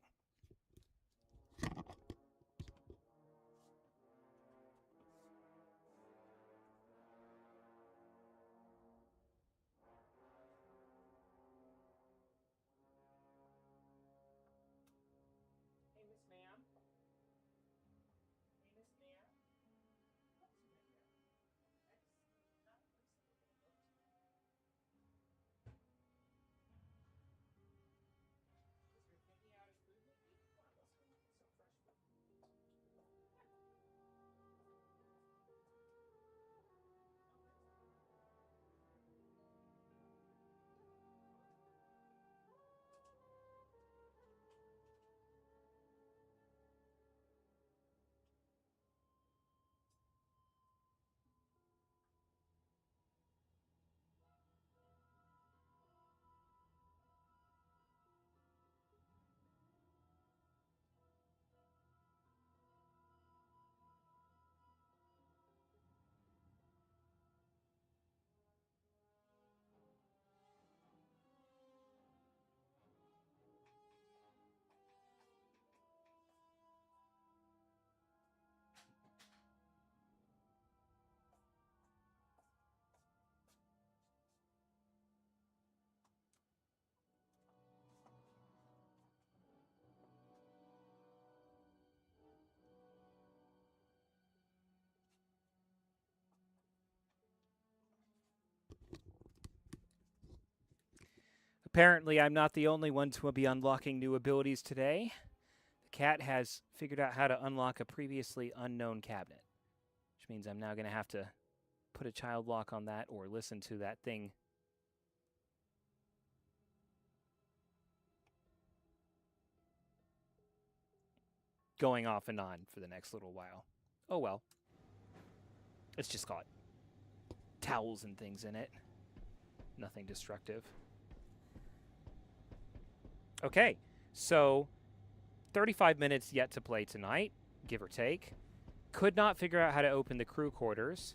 Apparently, I'm not the only one to be unlocking new abilities today. The cat has figured out how to unlock a previously unknown cabinet, which means I'm now going to have to put a child lock on that or listen to that thing going off and on for the next little while. Oh well. It's just got towels and things in it. Nothing destructive. Okay, so 35 minutes yet to play tonight, give or take. Could not figure out how to open the crew quarters,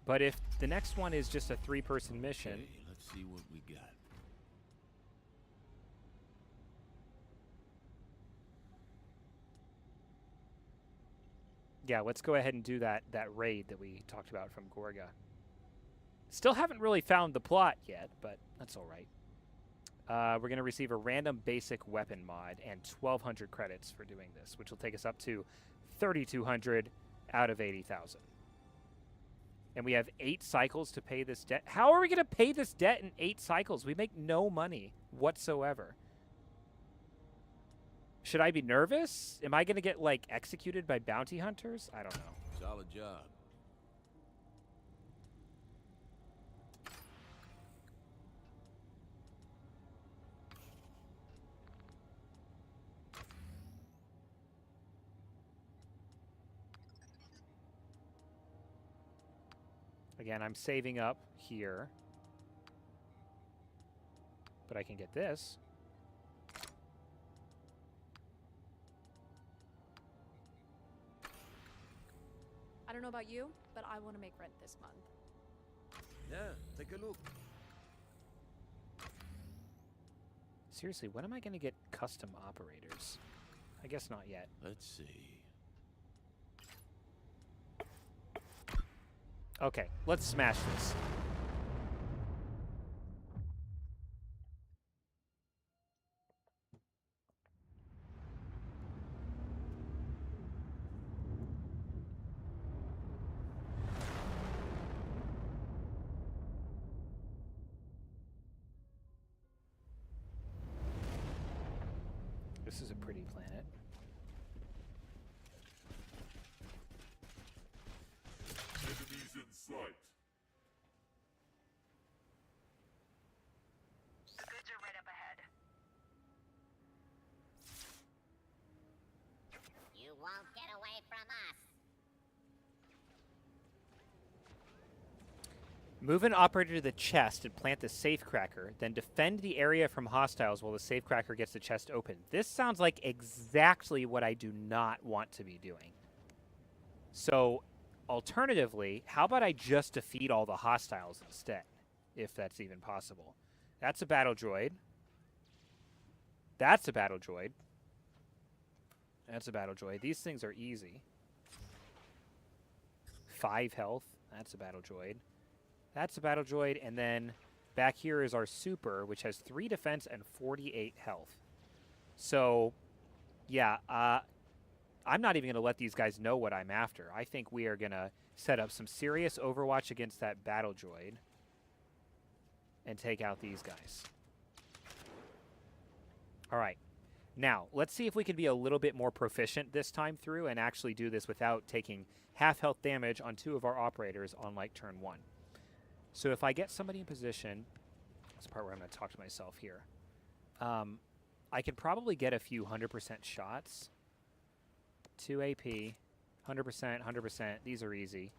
but if the next one is just a 3-person mission... Okay, let's see what we got. Yeah, let's go ahead and do that raid that we talked about from Gorga. Still haven't really found the plot yet, but that's all right. We're going to receive a random basic weapon mod and 1,200 credits for doing this, which will take us up to 3,200 out of 80,000. And we have 8 cycles to pay this debt. How are we going to pay this debt in 8 cycles? We make no money whatsoever. Should I be nervous? Am I going to get, like, executed by bounty hunters? I don't know. Solid job. Again, I'm saving up here. But I can get this. I don't know about you, but I want to make rent this month. Yeah, take a look. Seriously, when am I going to get custom operators? I guess not yet. Let's see. Okay, let's smash this. This is a pretty planet. Enemies in sight. Goods are right up ahead. You won't get away from us. Move an operator to the chest and plant the safecracker, then defend the area from hostiles while the safecracker gets the chest open. This sounds like exactly what I do not want to be doing. So, alternatively, how about I just defeat all the hostiles instead, if that's even possible? That's a battle droid. That's a battle droid. That's a battle droid. These things are easy. 5 health. That's a battle droid. That's a battle droid, and then back here is our super, which has 3 defense and 48 health. So, yeah, I'm not even going to let these guys know what I'm after. I think we are going to set up some serious Overwatch against that battle droid and take out these guys. All right. Now, let's see if we can be a little bit more proficient this time through and actually do this without taking half health damage on 2 of our operators on, like, turn 1. So if I get somebody in position, that's the part where I'm going to talk to myself here. I can probably get a few 100% shots. 2 AP, 100%, 100%. These are easy.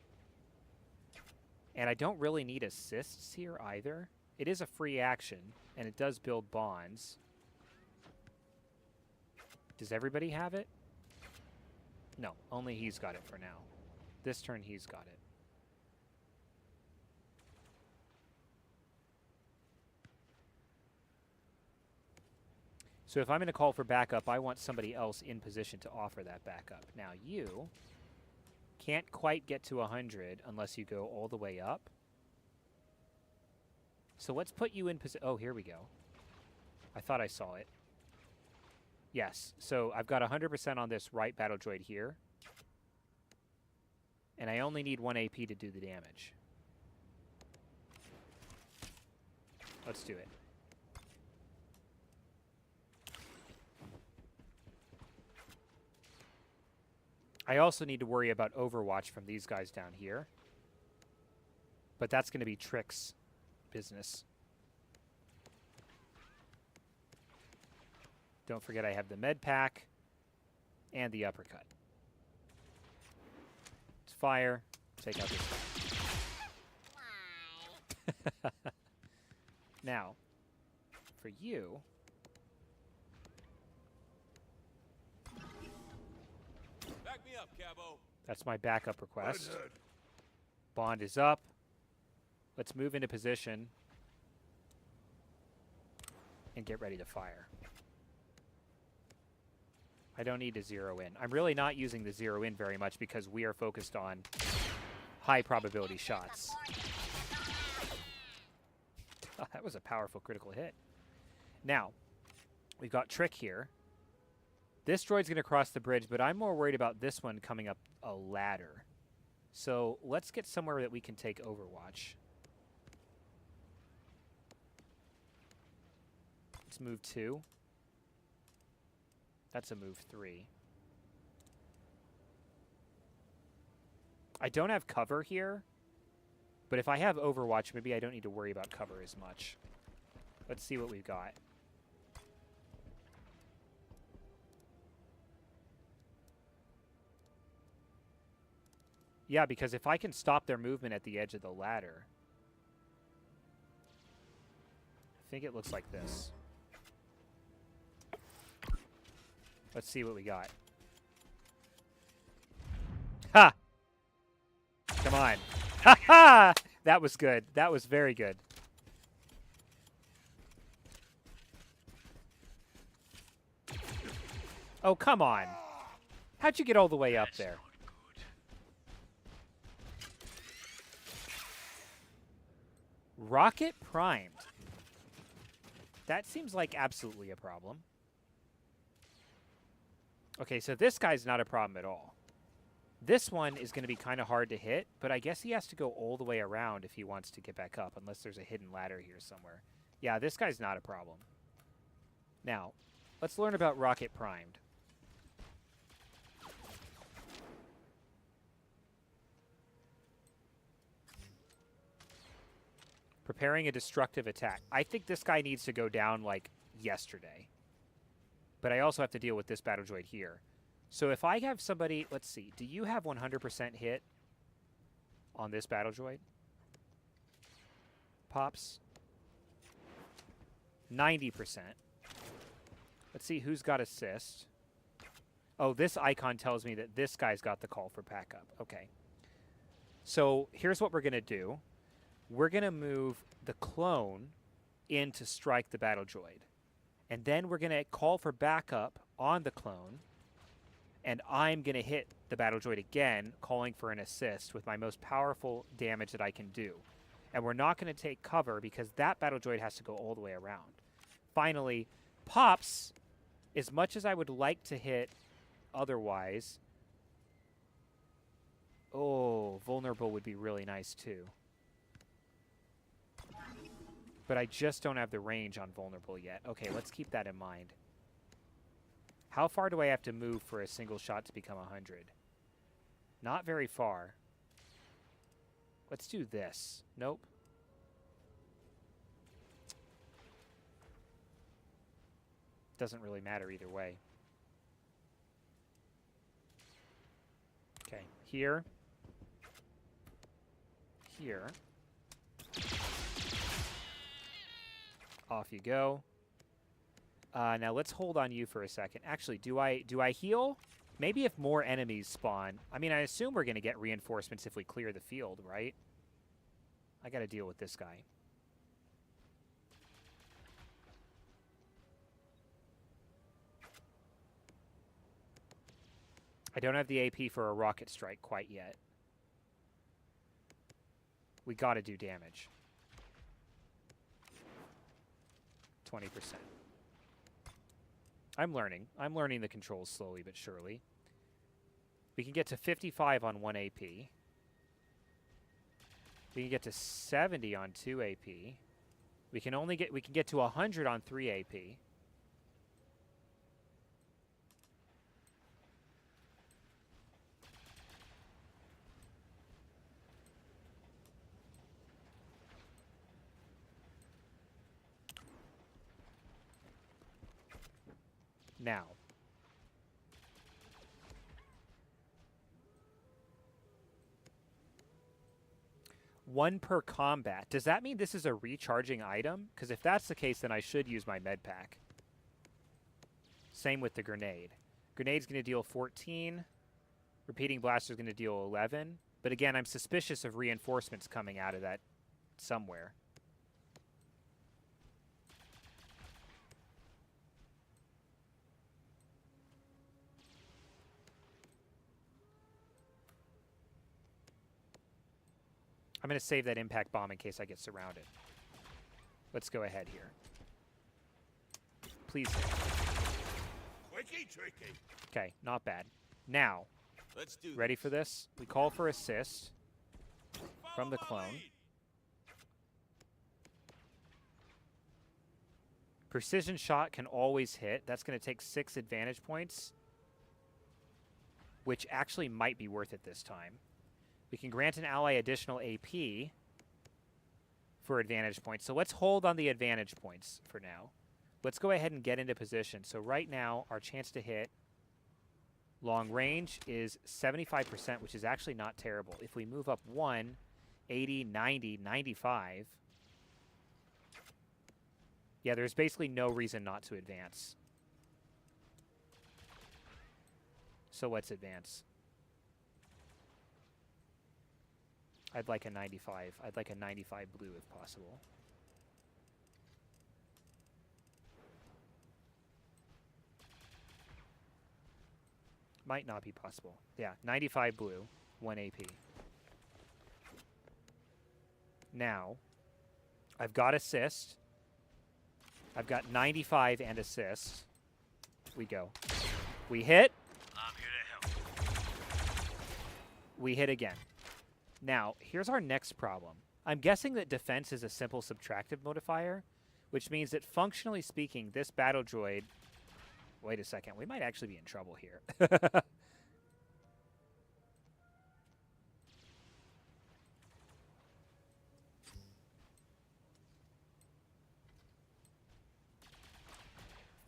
And I don't really need assists here either. It is a free action, and it does build bonds. Does everybody have it? No, only he's got it for now. This turn, he's got it. So if I'm going to call for backup, I want somebody else in position to offer that backup. Now you can't quite get to 100 unless you go all the way up. So let's put you in position. Oh, here we go. I thought I saw it. Yes. So I've got 100% on this right battle droid here. And I only need 1 AP to do the damage. Let's do it. I also need to worry about Overwatch from these guys down here. But that's going to be Trick's business. Don't forget I have the med pack and the uppercut. Let's fire. Take out this guy. Now, for you... Back me up, Cabo. That's my backup request. Bond is up. Let's move into position and get ready to fire. I don't need to zero in. I'm really not using the zero in very much because we are focused on high probability shots. Oh, that was a powerful critical hit. Now, we've got Trick here. This droid's going to cross the bridge, but I'm more worried about this one coming up a ladder. So let's get somewhere that we can take Overwatch. Let's move 2. That's a move 3. I don't have cover here, but if I have Overwatch, maybe I don't need to worry about cover as much. Let's see what we've got. Yeah, because if I can stop their movement at the edge of the ladder, I think it looks like this. Let's see what we got. Ha! Come on. Ha ha! That was good. That was very good. Oh, come on. How'd you get all the way up there? Rocket primed. That seems like absolutely a problem. Okay, so this guy's not a problem at all. This one is going to be kind of hard to hit, but I guess he has to go all the way around if he wants to get back up, unless there's a hidden ladder here somewhere. Yeah, this guy's not a problem. Now, let's learn about rocket primed. Preparing a destructive attack. I think this guy needs to go down like yesterday. But I also have to deal with this battle droid here. So if I have somebody, let's see, do you have 100% hit on this battle droid? Pops? 90%. Let's see who's got assist. Oh, this icon tells me that this guy's got the call for backup. Okay. So here's what we're going to do. We're going to move the clone in to strike the battle droid. And then we're going to call for backup on the clone. And I'm going to hit the battle droid again, calling for an assist with my most powerful damage that I can do. And we're not going to take cover because that battle droid has to go all the way around. Finally, Pops, as much as I would like to hit otherwise... Oh, vulnerable would be really nice too. But I just don't have the range on vulnerable yet. Okay, let's keep that in mind. How far do I have to move for a single shot to become 100? Not very far. Let's do this. Nope. Doesn't really matter either way. Okay, here. Here. Off you go. Now let's hold on you for a second. Actually, do I heal? Maybe if more enemies spawn. I mean, I assume we're going to get reinforcements if we clear the field, right? I got to deal with this guy. I don't have the AP for a rocket strike quite yet. We got to do damage. 20%. I'm learning. I'm learning the controls slowly but surely. We can get to 55 on 1 AP. We can get to 70 on 2 AP. We can get to 100 on 3 AP. Now, one per combat. Does that mean this is a recharging item? Because if that's the case, then I should use my med pack. Same with the grenade. Grenade's going to deal 14. Repeating blaster's going to deal 11. But again, I'm suspicious of reinforcements coming out of that somewhere. I'm going to save that impact bomb in case I get surrounded. Let's go ahead here. Please. Tricky, tricky. Okay, not bad. Now, let's do ready for this? We call for assist from the clone. Precision shot can always hit. That's going to take 6 advantage points, which actually might be worth it this time. We can grant an ally additional AP for advantage points. So let's hold on the advantage points for now. Let's go ahead and get into position. So right now, our chance to hit long range is 75%, which is actually not terrible. If we move up 1, 80, 90, 95. Yeah, there's basically no reason not to advance. So let's advance. I'd like a 95. I'd like a 95 blue if possible. Might not be possible. Yeah, 95 blue, 1 AP. Now, I've got assist. I've got 95 and assist. We go. We hit. I'm here to help. We hit again. Now, here's our next problem. I'm guessing that defense is a simple subtractive modifier, which means that functionally speaking, this battle droid Wait a second. We might actually be in trouble here.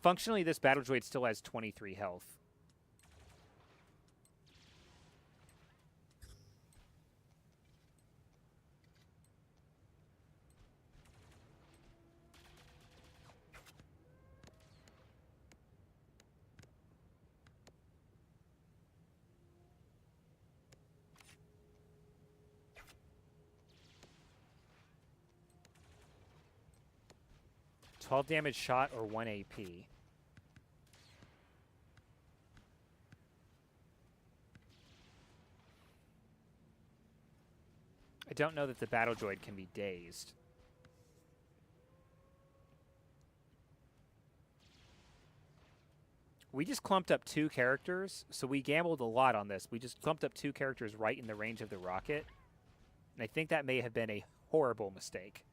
Functionally, this battle droid still has 23 health. Damage shot or 1 AP. I don't know that the battle droid can be dazed. We just clumped up 2 characters, so we gambled a lot on this. We just clumped up 2 characters right in the range of the rocket, and I think that may have been a horrible mistake.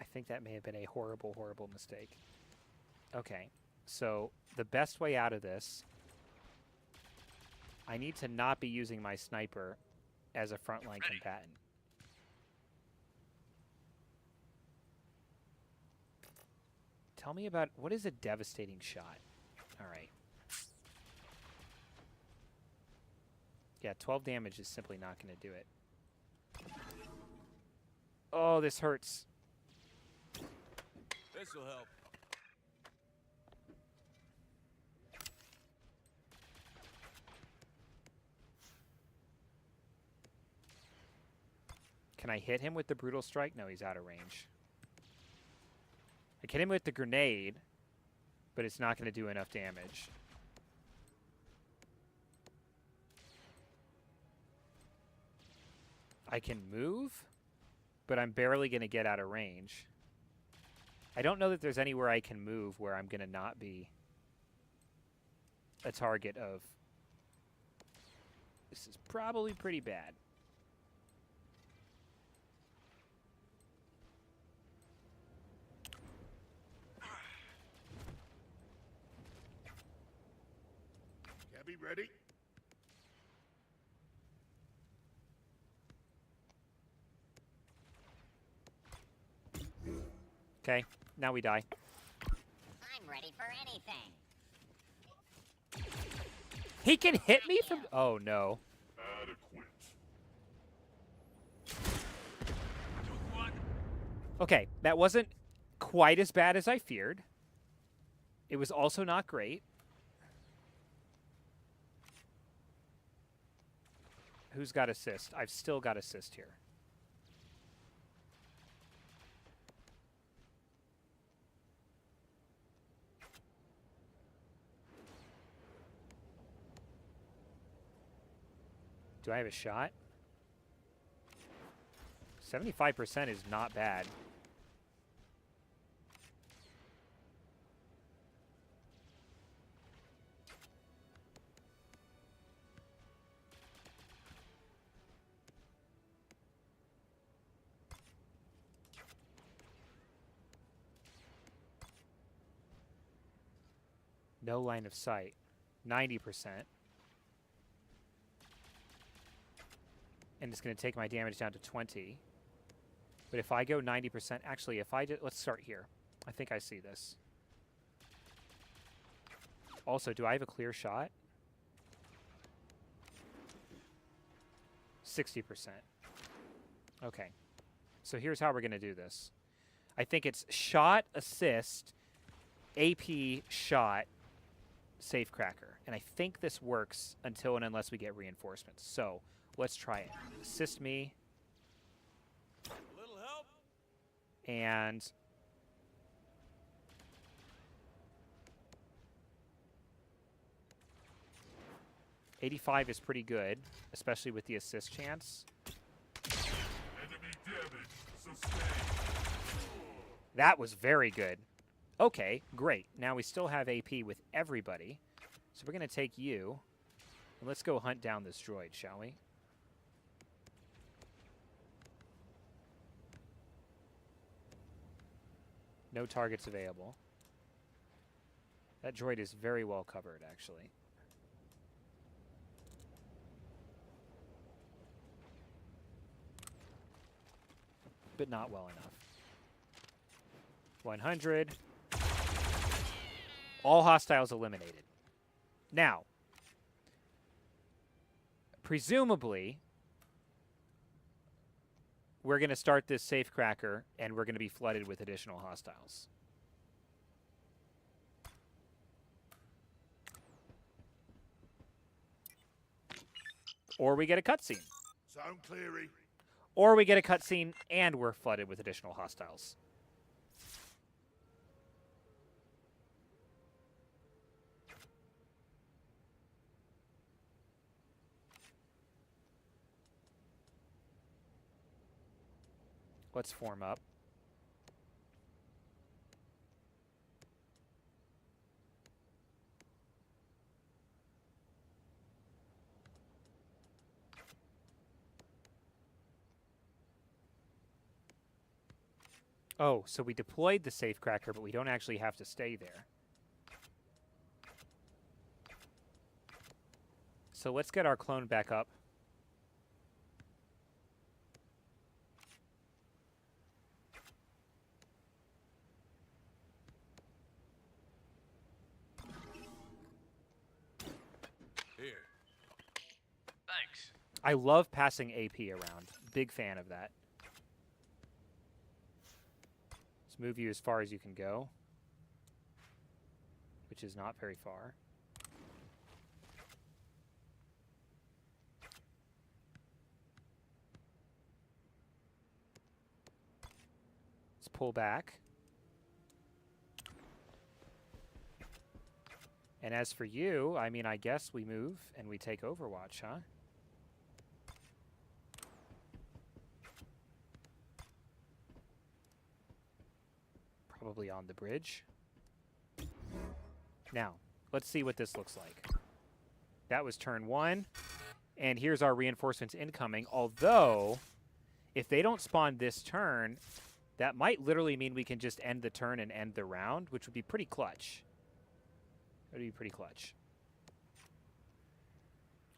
I think that may have been a horrible, horrible mistake. Okay, so the best way out of this, I need to not be using my sniper as a frontline combatant. Tell me about, what is a devastating shot? All right. Yeah, 12 damage is simply not going to do it. Oh, this hurts. This'll help. Can I hit him with the brutal strike? No, he's out of range. I can hit him with the grenade, but it's not going to do enough damage. I can move, but I'm barely going to get out of range. I don't know that there's anywhere I can move where I'm going to not be a target of... This is probably pretty bad. Gabby, ready? Okay, now we die. I'm ready for anything. He can hit me from... Oh, no. Okay, that wasn't quite as bad as I feared. It was also not great. Who's got assist? I've still got assist here. Do I have a shot? 75% is not bad. No line of sight. 90%. And it's going to take my damage down to 20. But if I go 90%, actually, if I let's start here. I think I see this. Also, do I have a clear shot? 60%. Okay. So here's how we're going to do this. I think it's shot, assist, AP, shot, safecracker. And I think this works until and unless we get reinforcements. So let's try it. Assist me. A little help. And 85 is pretty good, especially with the assist chance. Enemy damage sustained. That was very good. Okay, great. Now we still have AP with everybody. So we're going to take you. And let's go hunt down this droid, shall we? No targets available. That droid is very well covered, actually. But not well enough. 100. All hostiles eliminated. Now, presumably, we're going to start this safecracker, and we're going to be flooded with additional hostiles. Or we get a cutscene. Sound cleary. Or we get a cutscene, and we're flooded with additional hostiles. Let's form up. Oh, so we deployed the safecracker, but we don't actually have to stay there. So let's get our clone back up. Here. Thanks. I love passing AP around. Big fan of that. Let's move you as far as you can go, which is not very far. Let's pull back. And as for you, I mean, I guess we move and we take Overwatch, huh? Probably on the bridge. Now, let's see what this looks like. That was turn 1. And here's our reinforcements incoming. Although, if they don't spawn this turn, that might literally mean we can just end the turn and end the round, which would be pretty clutch. That would be pretty clutch.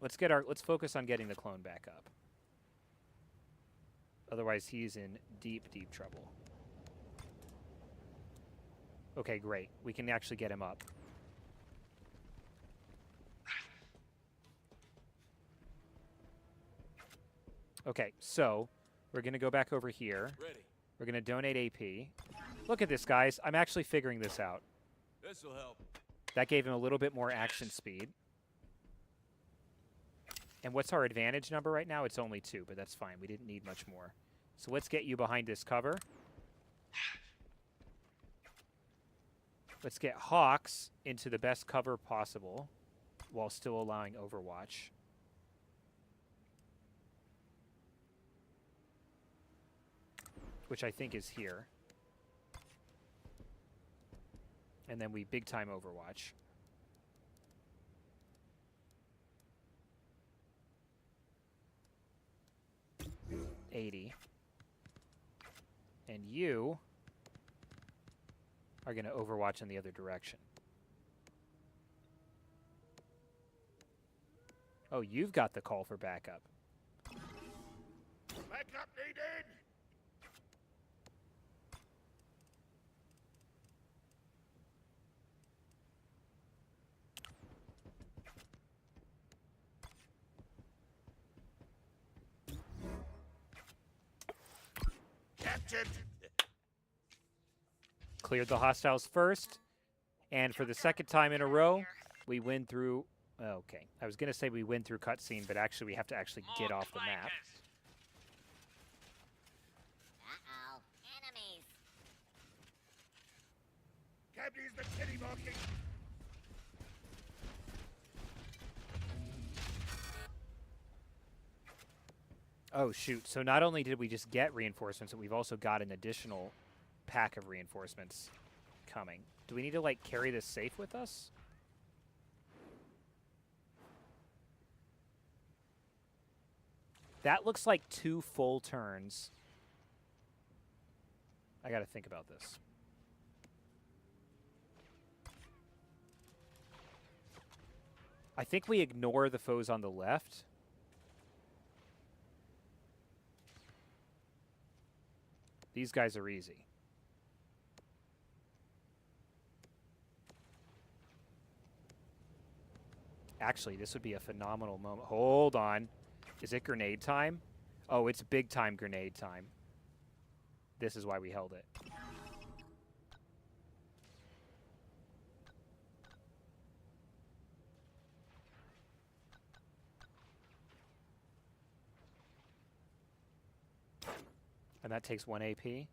Let's focus on getting the clone back up. Otherwise, he's in deep, deep trouble. Okay, great. We can actually get him up. Okay, so we're going to go back over here. Ready. We're going to donate AP. Look at this, guys. I'm actually figuring this out. This'll help. That gave him a little bit more action speed. And what's our advantage number right now? It's only 2, but that's fine. We didn't need much more. So let's get you behind this cover. Let's get Hawks into the best cover possible while still allowing Overwatch. Which I think is here. And then we big time Overwatch. $80. And you are going to Overwatch in the other direction. Oh, you've got the call for backup. Backup needed! Captured! Cleared the hostiles first, and for the second time in a row, we win through... Okay, I was going to say we win through cutscene, but actually we have to actually get off the map. Uh-oh. Enemies. Cabby's the kitty marking! Oh, shoot. So not only did we just get reinforcements, but we've also got an additional pack of reinforcements coming. Do we need to, like, carry this safe with us? That looks like 2 full turns. I gotta think about this. I think we ignore the foes on the left. These guys are easy. Actually, this would be a phenomenal moment. Hold on. Is it grenade time? Oh, it's big time grenade time. This is why we held it. And that takes 1 AP.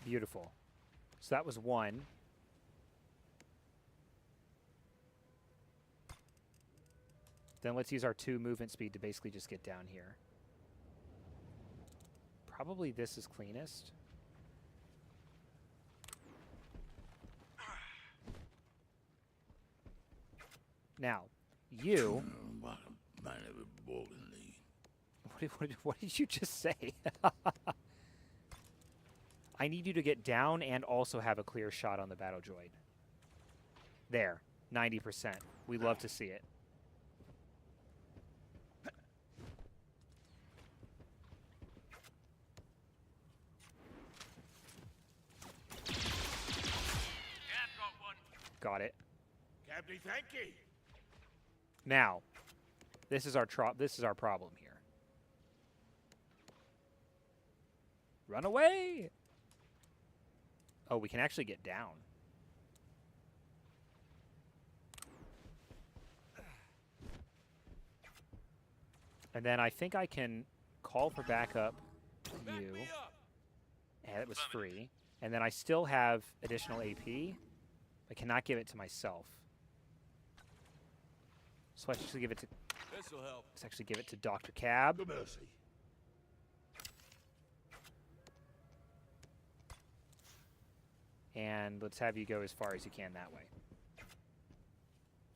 Beautiful. So that was 1. Then let's use our 2 movement speed to basically just get down here. Probably this is cleanest. Now, you... What did you just say? I need you to get down and also have a clear shot on the battle droid. There, 90%. We love to see it. Got it. Captain, thank you. Now, this is our problem here. Run away! Oh, we can actually get down. And then I think I can call for backup you. And it was free. And then I still have additional AP. I cannot give it to myself. So let's actually give it to... This'll help. Let's actually give it to Dr. Cab. Mercy. And let's have you go as far as you can that way.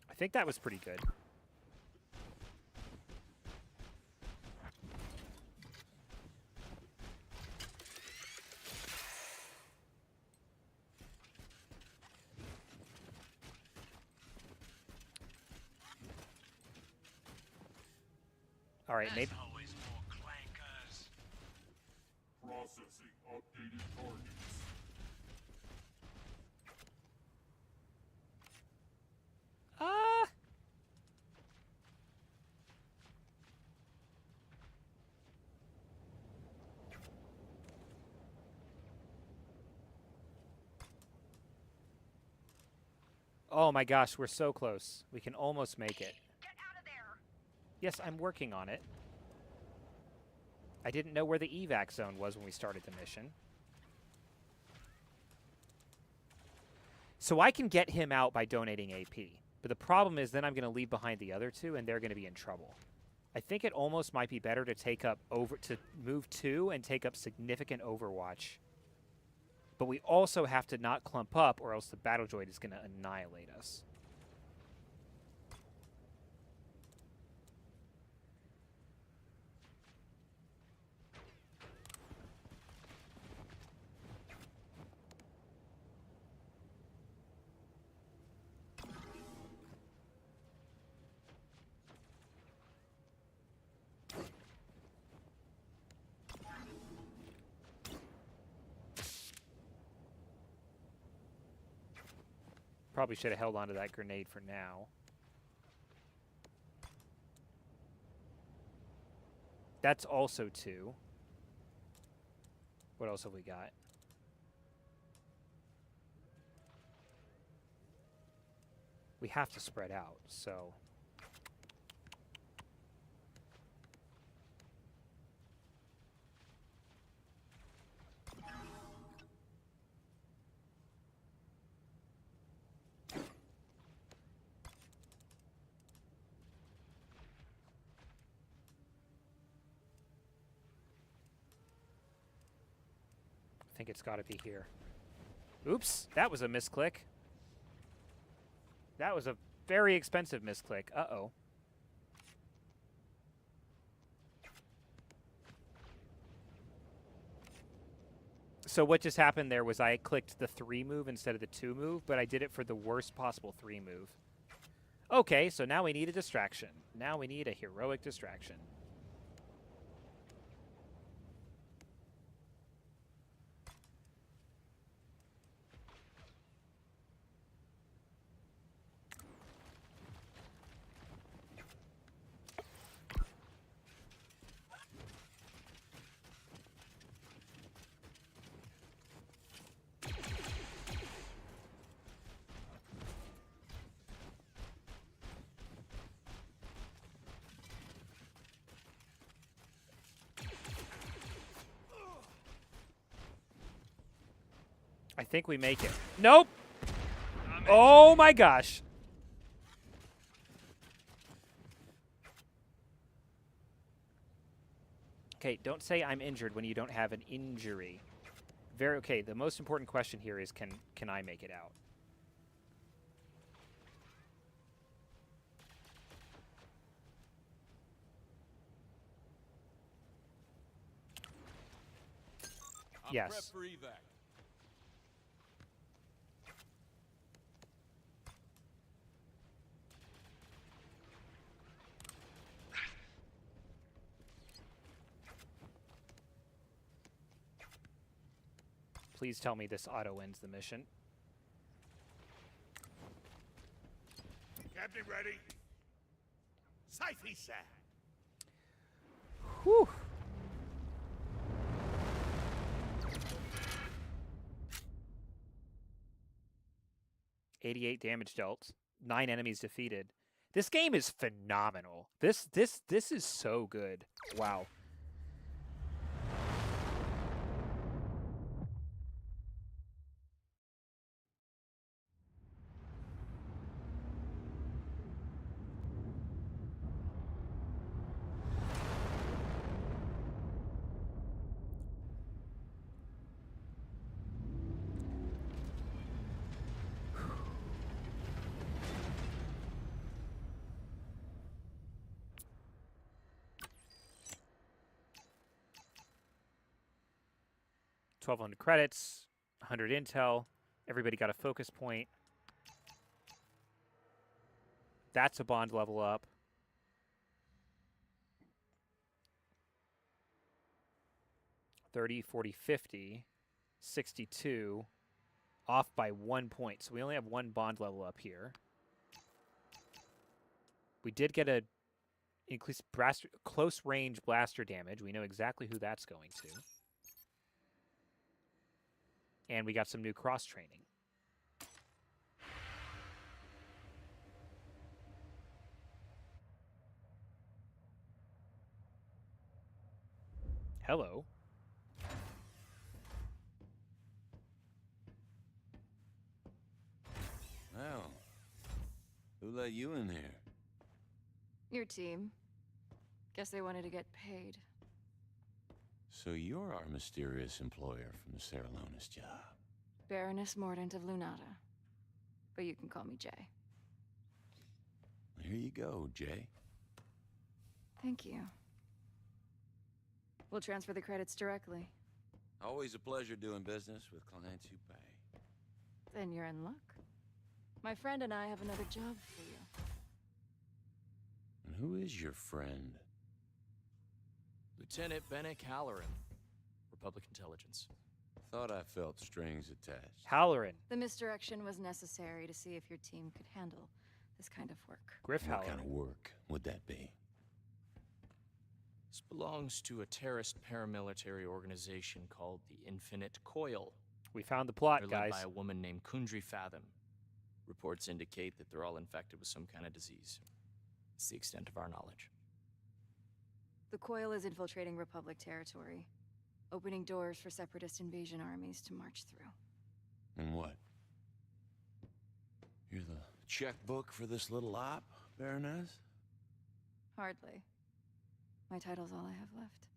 I think that was pretty good. All right, maybe... Always more clankers. Processing updated targets. Oh my gosh, we're so close. We can almost make it. Get out of there. Yes, I'm working on it. I didn't know where the evac zone was when we started the mission. So I can get him out by donating AP. But the problem is then I'm going to leave behind the other 2 and they're going to be in trouble. I think it almost might be better to move 2 and take up significant overwatch. But we also have to not clump up or else the battle droid is going to annihilate us. Probably should have held onto that grenade for now. That's also 2. What else have we got? We have to spread out, so... think it's got to be here. Oops, that was a misclick. That was a very expensive misclick. Uh-oh. So what just happened there was I clicked the 3 move instead of the 2 move, but I did it for the worst possible 3 move. Okay, so now we need a distraction. Now we need a heroic distraction. I think we make it. Nope. Oh my gosh. Okay, don't say I'm injured when you don't have an injury. Okay, the most important question here is can I make it out? Yes. Prep for evac. Please tell me this auto ends the mission. Captain ready. Safety set. Whew. $88 damage dealt. 9 enemies defeated. This game is phenomenal. This is so good. Wow. $1,200 credits, 100 intel. Everybody got a focus point. That's a bond level up. $30, $40, $50, $62, off by 1 point. So we only have 1 bond level up here. We did get a increased close range blaster damage. We know exactly who that's going to. And we got some new cross training. Hello. Well, who let you in here? Your team. Guess they wanted to get paid. So you're our mysterious employer from the Seralonis job. Baroness Mordant of Lunata. But you can call me Jay. Here you go, Jay. Thank you. We'll transfer the credits directly. Always a pleasure doing business with clients who pay. Then you're in luck. My friend and I have another job for you. And who is your friend? Lieutenant Bennick Halloran, Republic Intelligence. Thought I felt strings attached. Halloran. The misdirection was necessary to see if your team could handle this kind of work. Griff What Halloran. kind of work would that be? This belongs to a terrorist paramilitary organization called the Infinite Coil. We found the plot, They're guys. led by a woman named Kundry Fathom. Reports indicate that they're all infected with some kind of disease. It's the extent of our knowledge. The Coil is infiltrating Republic territory, opening doors for separatist invasion armies to march through. And what? You're the checkbook for this little op, Baroness? Hardly. My title's all I have left.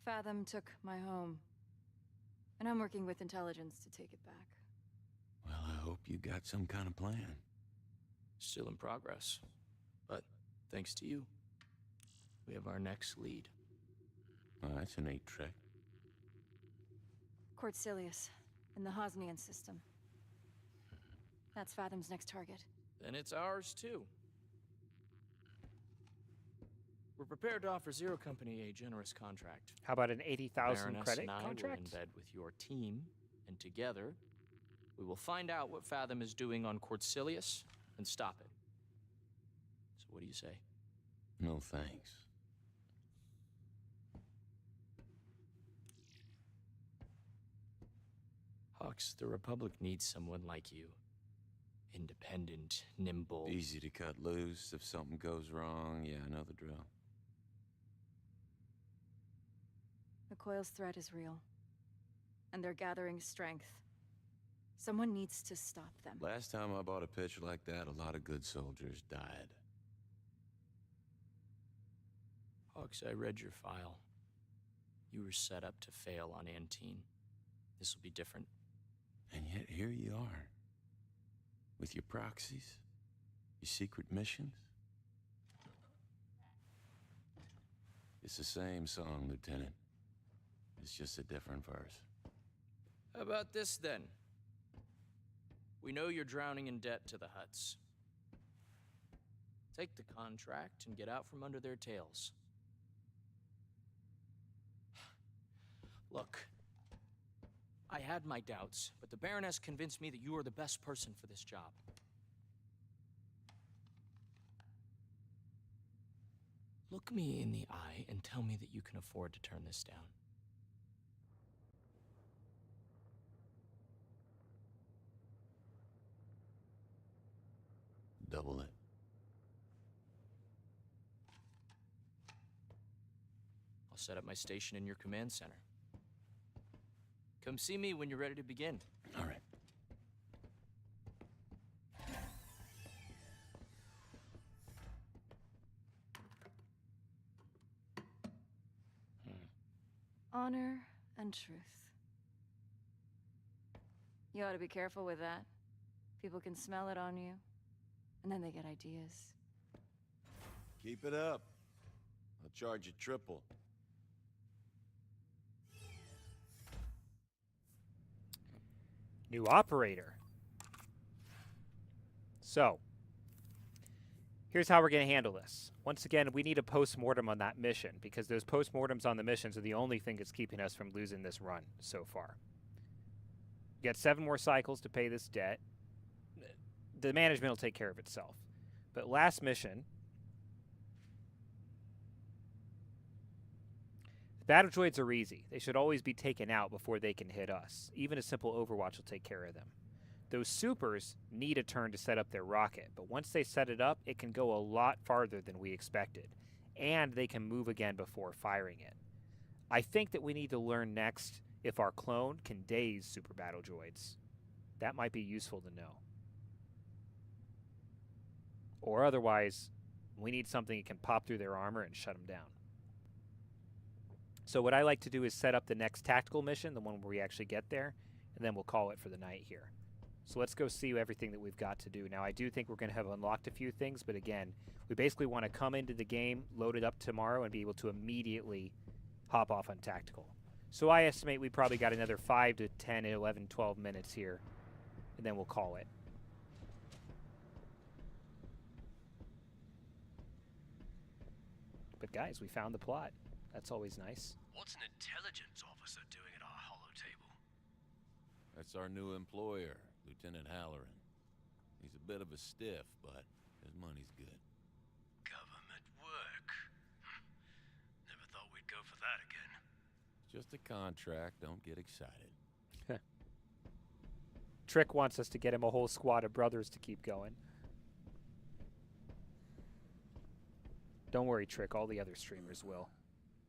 Fathom took my home. And I'm working with intelligence to take it back. Well, I hope you got some kind of plan. Still in progress. But thanks to you, we have our next lead. Well, that's a neat trick. Cortcilius, in the Hosnian system. That's Fathom's next target. Then it's ours, too. We're prepared to offer Zero Company a generous contract. How about an 80,000 Baroness credit and I contract? will in bed with your team, and together, we will find out what Fathom is doing on Cortcilius and stop it. So what do you say? No thanks. Hawks, the Republic needs someone like you. Independent, nimble. Easy to cut loose if something goes wrong. Yeah, I know the drill. The Coil's threat is real. And they're gathering strength. Someone needs to stop them. Last time I bought a pitch like that, a lot of good soldiers died. Hawks, I read your file. You were set up to fail on Antine. This will be different. And yet here you are. With your proxies, your secret missions. It's the same song, Lieutenant. It's just a different verse. How about this, then? We know you're drowning in debt to the Hutts. Take the contract and get out from under their tails. Look, I had my doubts, but the Baroness convinced me that you are the best person for this job. Look me in the eye and tell me that you can afford to turn this down. Double it. I'll set up my station in your command center. Come see me when you're ready to begin. All right. Honor and truth. You ought to be careful with that. People can smell it on you, and then they get ideas. Keep it up. I'll charge you triple. New operator. So, here's how we're going to handle this. Once again, we need a post-mortem on that mission, because those post-mortems on the missions are the only thing that's keeping us from losing this run so far. We got 7 more cycles to pay this debt. The management will take care of itself. But last mission, battle droids are easy. They should always be taken out before they can hit us. Even a simple Overwatch will take care of them. Those supers need a turn to set up their rocket, but once they set it up, it can go a lot farther than we expected, and they can move again before firing it. I think that we need to learn next if our clone can daze super battle droids. That might be useful to know. Or otherwise, we need something that can pop through their armor and shut them down. So what I like to do is set up the next tactical mission, the one where we actually get there, and then we'll call it for the night here. So let's go see everything that we've got to do. Now, I do think we're going to have unlocked a few things, but again, we basically want to come into the game, load it up tomorrow, and be able to immediately hop off on tactical. So I estimate we probably got another 5 to 10, 11, 12 minutes here, and then we'll call it. But guys, we found the plot. That's always nice. What's an intelligence officer doing at our holotable? That's our new employer, Lieutenant Halloran. He's a bit of a stiff, but his money's good. Government work. Never thought we'd go for that again. It's just a contract, don't get excited. Trick wants us to get him a whole squad of brothers to keep going. Don't worry, Trick, all the other streamers will.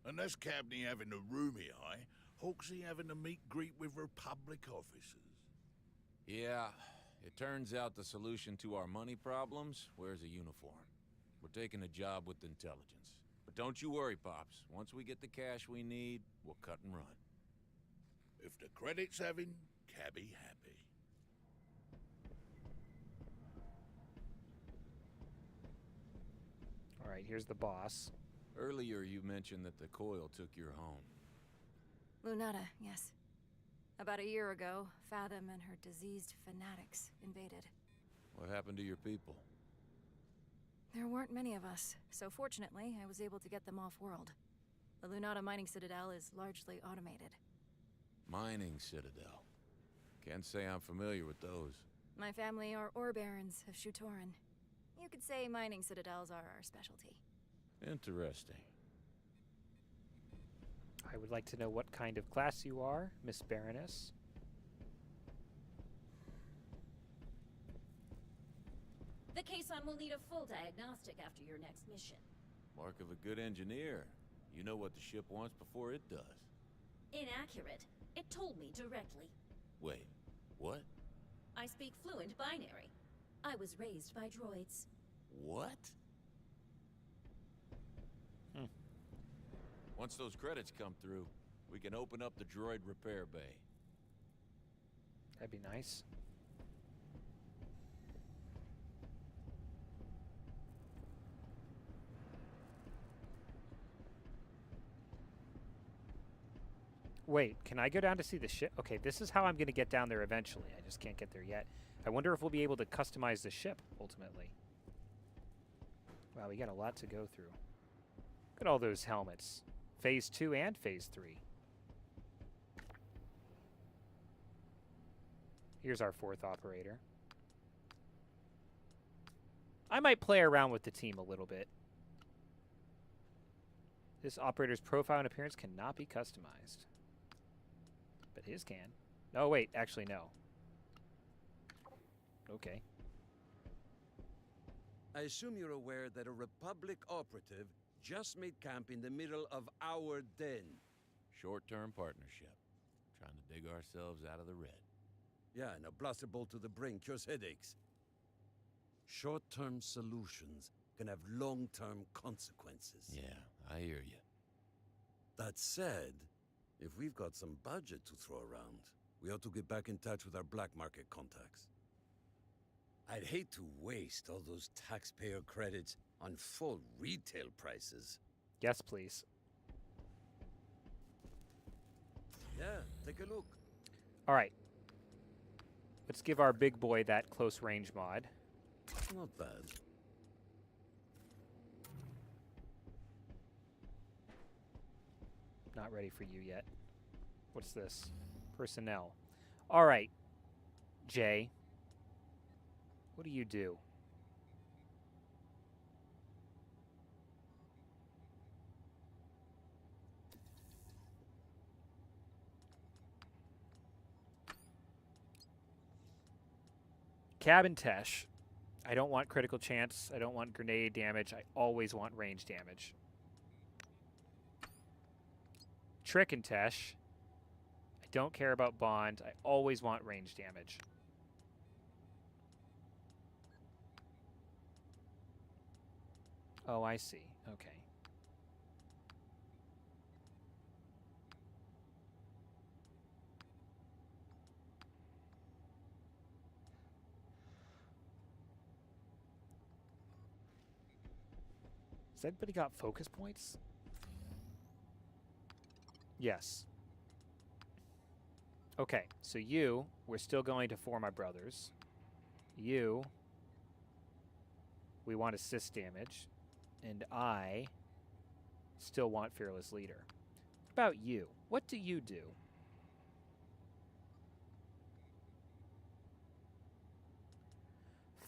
Unless Cabney having a roomy eye, Hawksy having a meet-greet with Republic officers. Yeah, it turns out the solution to our money problems wears a uniform. We're taking a job with intelligence. But don't you worry, Pops. Once we get the cash we need, we'll cut and run. If the credits having, cabby happy. All right, here's the boss. Earlier you mentioned that the coil took your home. Lunata, yes. About a year ago, Fathom and her diseased fanatics invaded. What happened to your people? There weren't many of us, so fortunately, I was able to get them off-world. The Lunata mining citadel is largely automated. Mining citadel. Can't say I'm familiar with those. My family are ore barons of Shutoran. You could say mining citadels are our specialty. Interesting. I would like to know what kind of class you are, Miss Baroness. The Caisson will need a full diagnostic after your next mission. Mark of a good engineer. You know what the ship wants before it does. Inaccurate. It told me directly. Wait, what? I speak fluent binary. I was raised by droids. What? Once those credits come through, we can open up the droid repair bay. That'd be nice. Wait, can I go down to see the ship? Okay, this is how I'm going to get down there eventually. I just can't get there yet. I wonder if we'll be able to customize the ship, ultimately. Wow, we got a lot to go through. Look at all those helmets. Phase 2 and Phase 3. Here's our 4th operator. I might play around with the team a little bit. This operator's profile and appearance cannot be customized. But his can. No, wait, actually no. Okay. I assume you're aware that a Republic operative just made camp in the middle of our den. Short-term partnership. Trying to dig ourselves out of the red. Yeah, and a blaster bolt to the brain cures headaches. Short-term solutions can have long-term consequences. Yeah, I hear you. That said, if we've got some budget to throw around, we ought to get back in touch with our black market contacts. I'd hate to waste all those taxpayer credits on full retail prices. Yes, please. Yeah, take a look. All right. Let's give our big boy that close range mod. Not bad. Not ready for you yet. What's this? Personnel. All right, Jay. What do you do? Cabin Tesh. I don't want critical chance. I don't want grenade damage. I always want range damage. Trick and Tesh. I don't care about bond. I always want range damage. Oh, I see. Okay. Has anybody got focus points? Yes. Okay, so you, we're still going to form our brothers. You, we want assist damage. And I still want Fearless Leader. What about you? What do you do?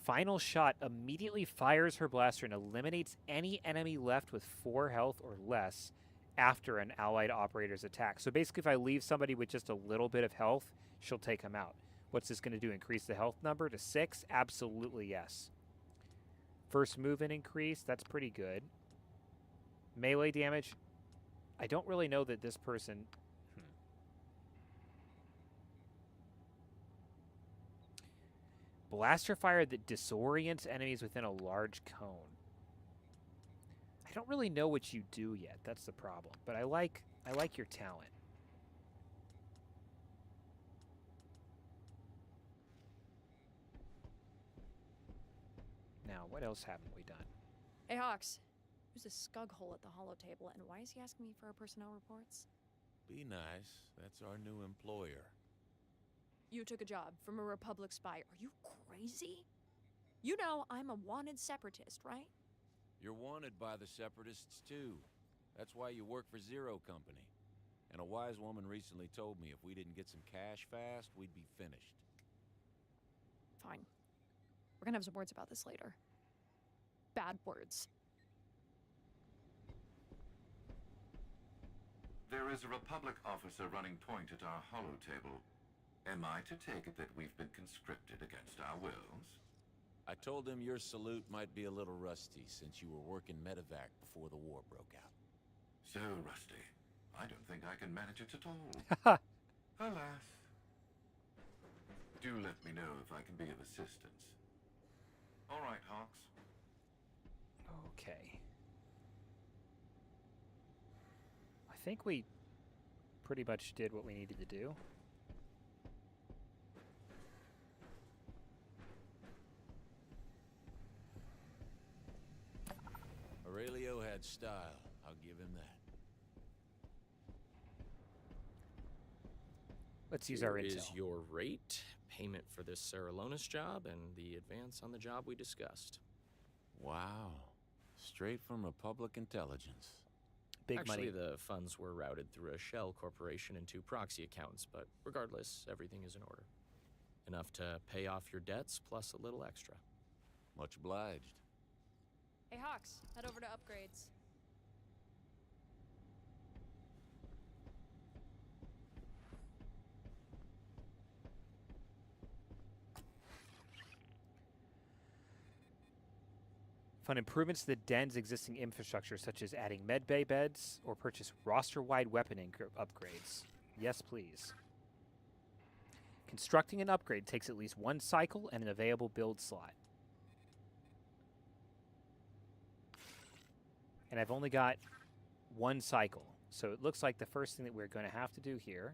Final Shot immediately fires her blaster and eliminates any enemy left with 4 health or less after an allied operator's attack. So basically, if I leave somebody with just a little bit of health, she'll take him out. What's this going to do? Increase the health number to 6? Absolutely yes. First movement increase, that's pretty good. Melee damage, I don't really know that this person... Blaster fire that disorients enemies within a large cone. I don't really know what you do yet, that's the problem. But I like your talent. Now, what else haven't we done? Hey, Hawks. Who's this scug hole at the holo table, and why is he asking me for our personnel reports? Be nice. That's our new employer. You took a job from a Republic spy. Are you crazy? You know I'm a wanted separatist, right? You're wanted by the Separatists, too. That's why you work for Zero Company. And a wise woman recently told me if we didn't get some cash fast, we'd be finished. Fine. We're gonna have some words about this later. Bad words. There is a Republic officer running point at our holotable. Am I to take it that we've been conscripted against our wills? I told him your salute might be a little rusty since you were working medevac before the war broke out. So rusty. I don't think I can manage it at all. Alas. Do let me know if I can be of assistance. All right, Hawks. Okay. I think we pretty much did what we needed to do. Aurelio had style. I'll give him that. Let's use our Here intel. is your rate, payment for this Saralonis job, and the advance on the job we discussed. Wow. Straight from Republic Intelligence. Big Actually, money. the funds were routed through a shell corporation and 2 proxy accounts, but regardless, everything is in order. Enough to pay off your debts, plus a little extra. Much obliged. Hey, Hawks, head over to upgrades. Fund improvements to the den's existing infrastructure, such as adding medbay beds or purchase roster-wide weapon upgrades. Yes, please. Constructing an upgrade takes at least 1 cycle and an available build slot. And I've only got 1 cycle. So it looks like the first thing that we're going to have to do here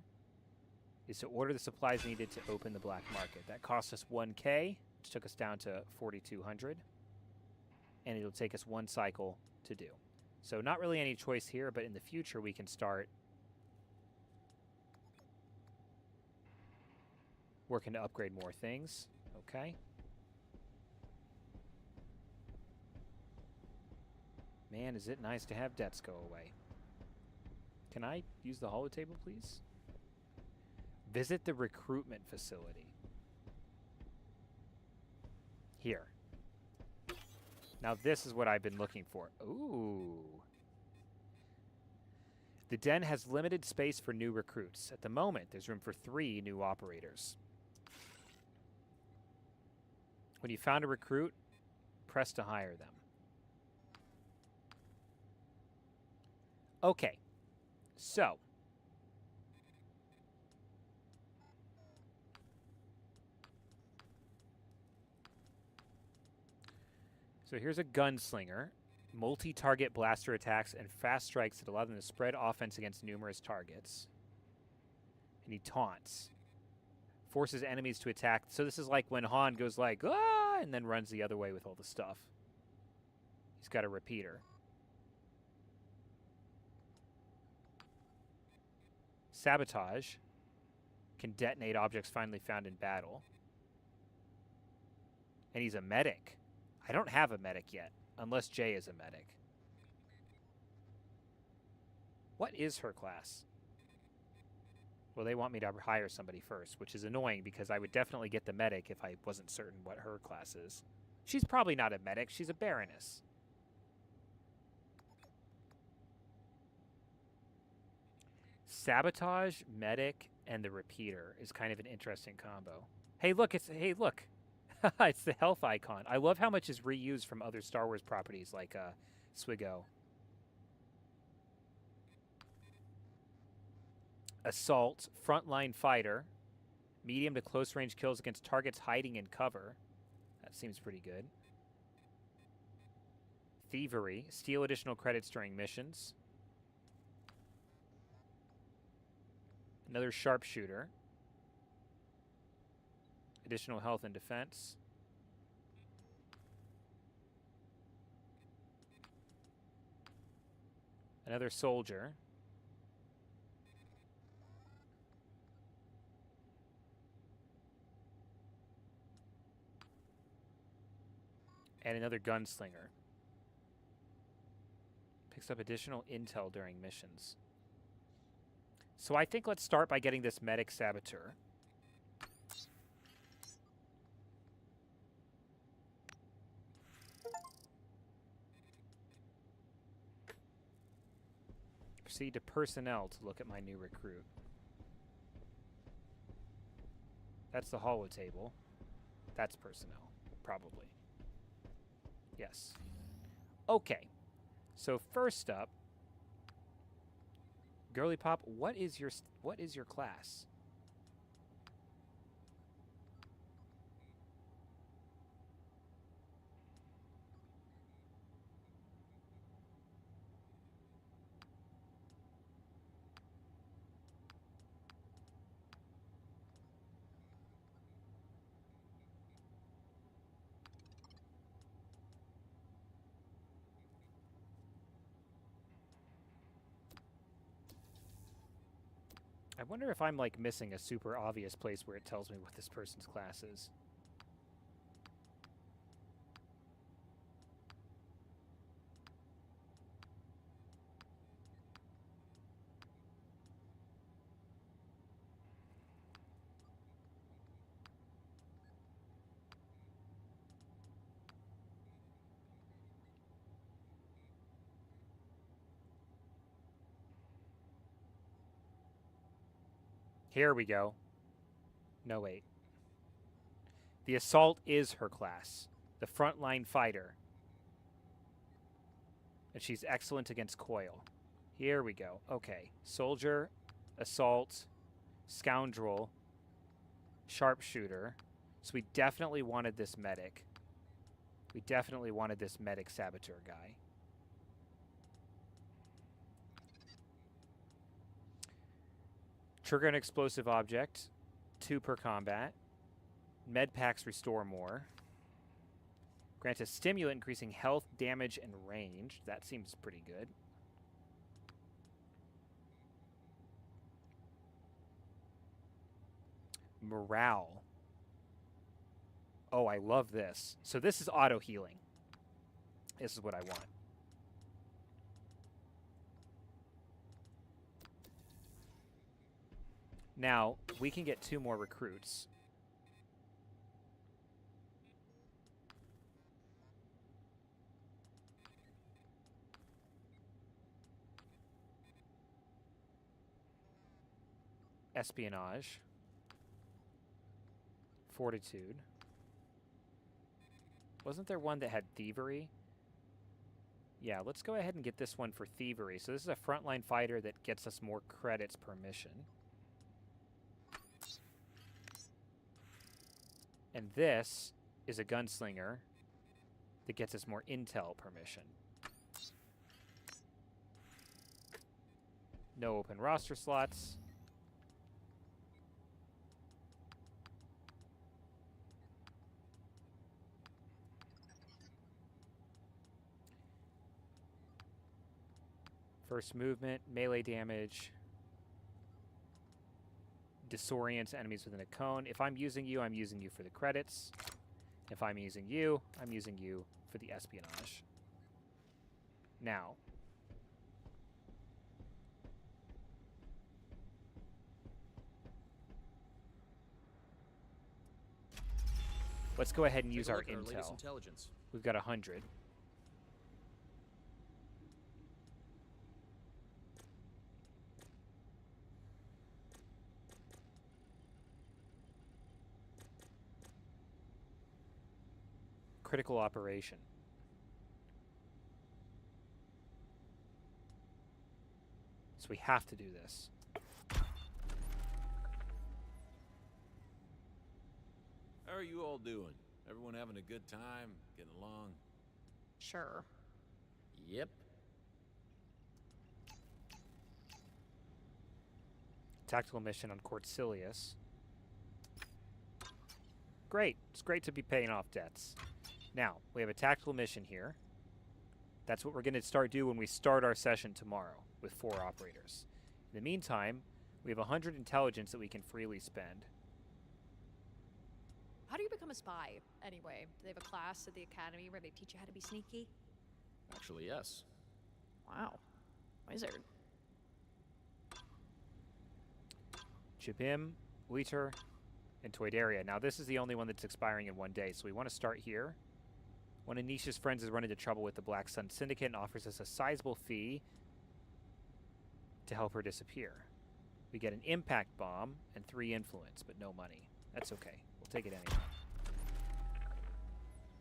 is to order the supplies needed to open the black market. That cost us 1K, which took us down to 4,200. And it'll take us 1 cycle to do. So not really any choice here, but in the future we can start working to upgrade more things. Okay. Man, is it nice to have debts go away. Can I use the holotable, please? Visit the recruitment facility. Here. Now this is what I've been looking for. Ooh. The den has limited space for new recruits. At the moment, there's room for 3 new operators. When you found a recruit, press to hire them. Okay. So. So here's a gunslinger, multi-target blaster attacks, and fast strikes that allow them to spread offense against numerous targets. And he taunts. Forces enemies to attack. So this is like when Han goes like, ah, and then runs the other way with all the stuff. He's got a repeater. Sabotage. Can detonate objects finally found in battle. And he's a medic. I don't have a medic yet, unless Jay is a medic. What is her class? Well, they want me to hire somebody first, which is annoying because I would definitely get the medic if I wasn't certain what her class is. She's probably not a medic. She's a Baroness. Sabotage, medic, and the repeater is kind of an interesting combo. Hey, look! Hey, look! It's the health icon. I love how much is reused from other Star Wars properties like Swigo. Assault, frontline fighter, medium to close range kills against targets hiding in cover. That seems pretty good. Thievery, steal additional credits during missions. Another sharpshooter. Additional health and defense. Another soldier. And another gunslinger. Picks up additional intel during missions. So I think let's start by getting this medic saboteur. Proceed to personnel to look at my new recruit. That's the holotable. That's personnel, probably. Yes. Okay. So first up, Girly Pop, what is your class? I wonder if I'm like missing a super obvious place where it tells me what this person's class is. Here we go. No, wait. The assault is her class. The frontline fighter. And she's excellent against Coil. Here we go. Okay. Soldier, assault, scoundrel, sharpshooter. So we definitely wanted this medic. We definitely wanted this medic saboteur guy. Trigger an explosive object, 2 per combat. Med packs restore more. Grant a stimulant increasing health, damage, and range. That seems pretty good. Morale. Oh, I love this. So this is auto healing. This is what I want. Now, we can get 2 more recruits. Espionage. Fortitude. Wasn't there one that had thievery? Yeah, let's go ahead and get this one for thievery. So this is a frontline fighter that gets us more credits per mission. And this is a gunslinger that gets us more intel per mission. No open roster slots. First movement, melee damage. Disorients enemies within a cone. If I'm using you for the credits. If I'm using you for the espionage. Now. Let's go ahead and use our intel. We've got 100. Critical operation. So we have to do this. How are you all doing? Everyone having a good time? Getting along? Sure. Yep. Tactical mission on Cortilius. Great. It's great to be paying off debts. Now, we have a tactical mission here That's what we're going to start do when we start our session tomorrow with 4 operators. In the meantime, we have 100 intelligence that we can freely spend. How do you become a spy, anyway? Do they have a class at the academy where they teach you how to be sneaky? Actually, yes. Wow. Wizard. Jabim, Uiter, and Toydaria. Now, this is the only one that's expiring in 1 day, so we want to start here. One of Nisha's friends has run into trouble with the Black Sun Syndicate and offers us a sizable fee to help her disappear. We get an impact bomb and 3 influence, but no money. That's okay. We'll take it anyway.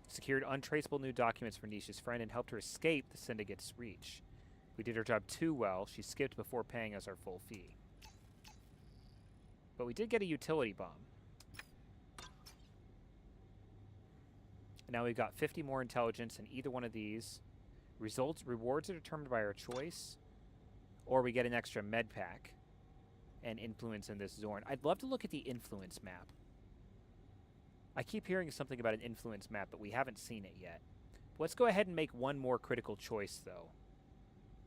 Secured untraceable new documents for Nisha's friend and helped her escape the Syndicate's reach. We did her job too well. She skipped before paying us our full fee. But we did get a utility bomb. And now we've got 50 more intelligence in either one of these. Rewards are determined by our choice. Or we get an extra med pack and influence in this Zorn. I'd love to look at the influence map. I keep hearing something about an influence map, but we haven't seen it yet. Let's go ahead and make one more critical choice, though.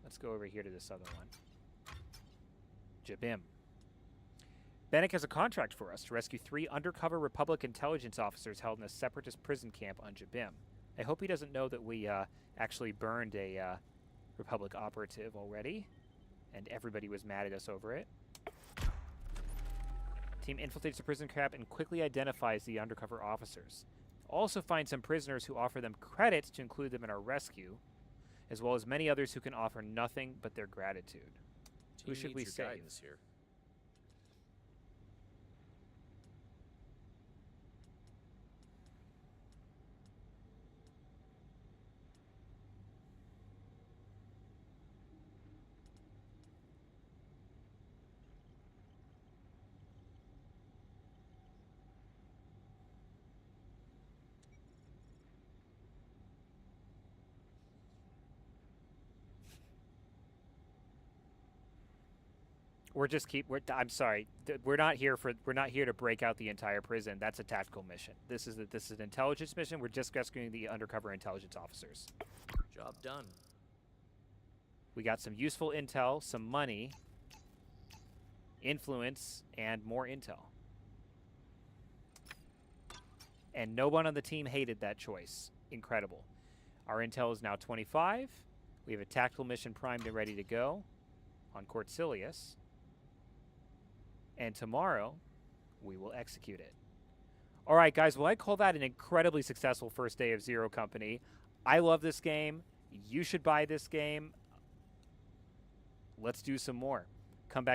Let's go over here to this other one. Jabim. Bannock has a contract for us to rescue 3 undercover Republic intelligence officers held in a separatist prison camp on Jabim. I hope he doesn't know that we actually burned a Republic operative already, and everybody was mad at us over it. Team infiltrates the prison camp and quickly identifies the undercover officers. Also finds some prisoners who offer them credits to include them in our rescue, as well as many others who can offer nothing but their gratitude. Who should we save? Here. I'm sorry. We're not here to break out the entire prison. That's a tactical mission. This is an intelligence mission. We're just rescuing the undercover intelligence officers. Job done. We got some useful intel, some money, influence, and more intel. And no one on the team hated that choice. Incredible. Our intel is now 25. We have a tactical mission primed and ready to go on Cortilius. And tomorrow, we will execute it. All right, guys. Well, I call that an incredibly successful first day of Zero Company. I love this game. You should buy this game. Let's do some more. Come back.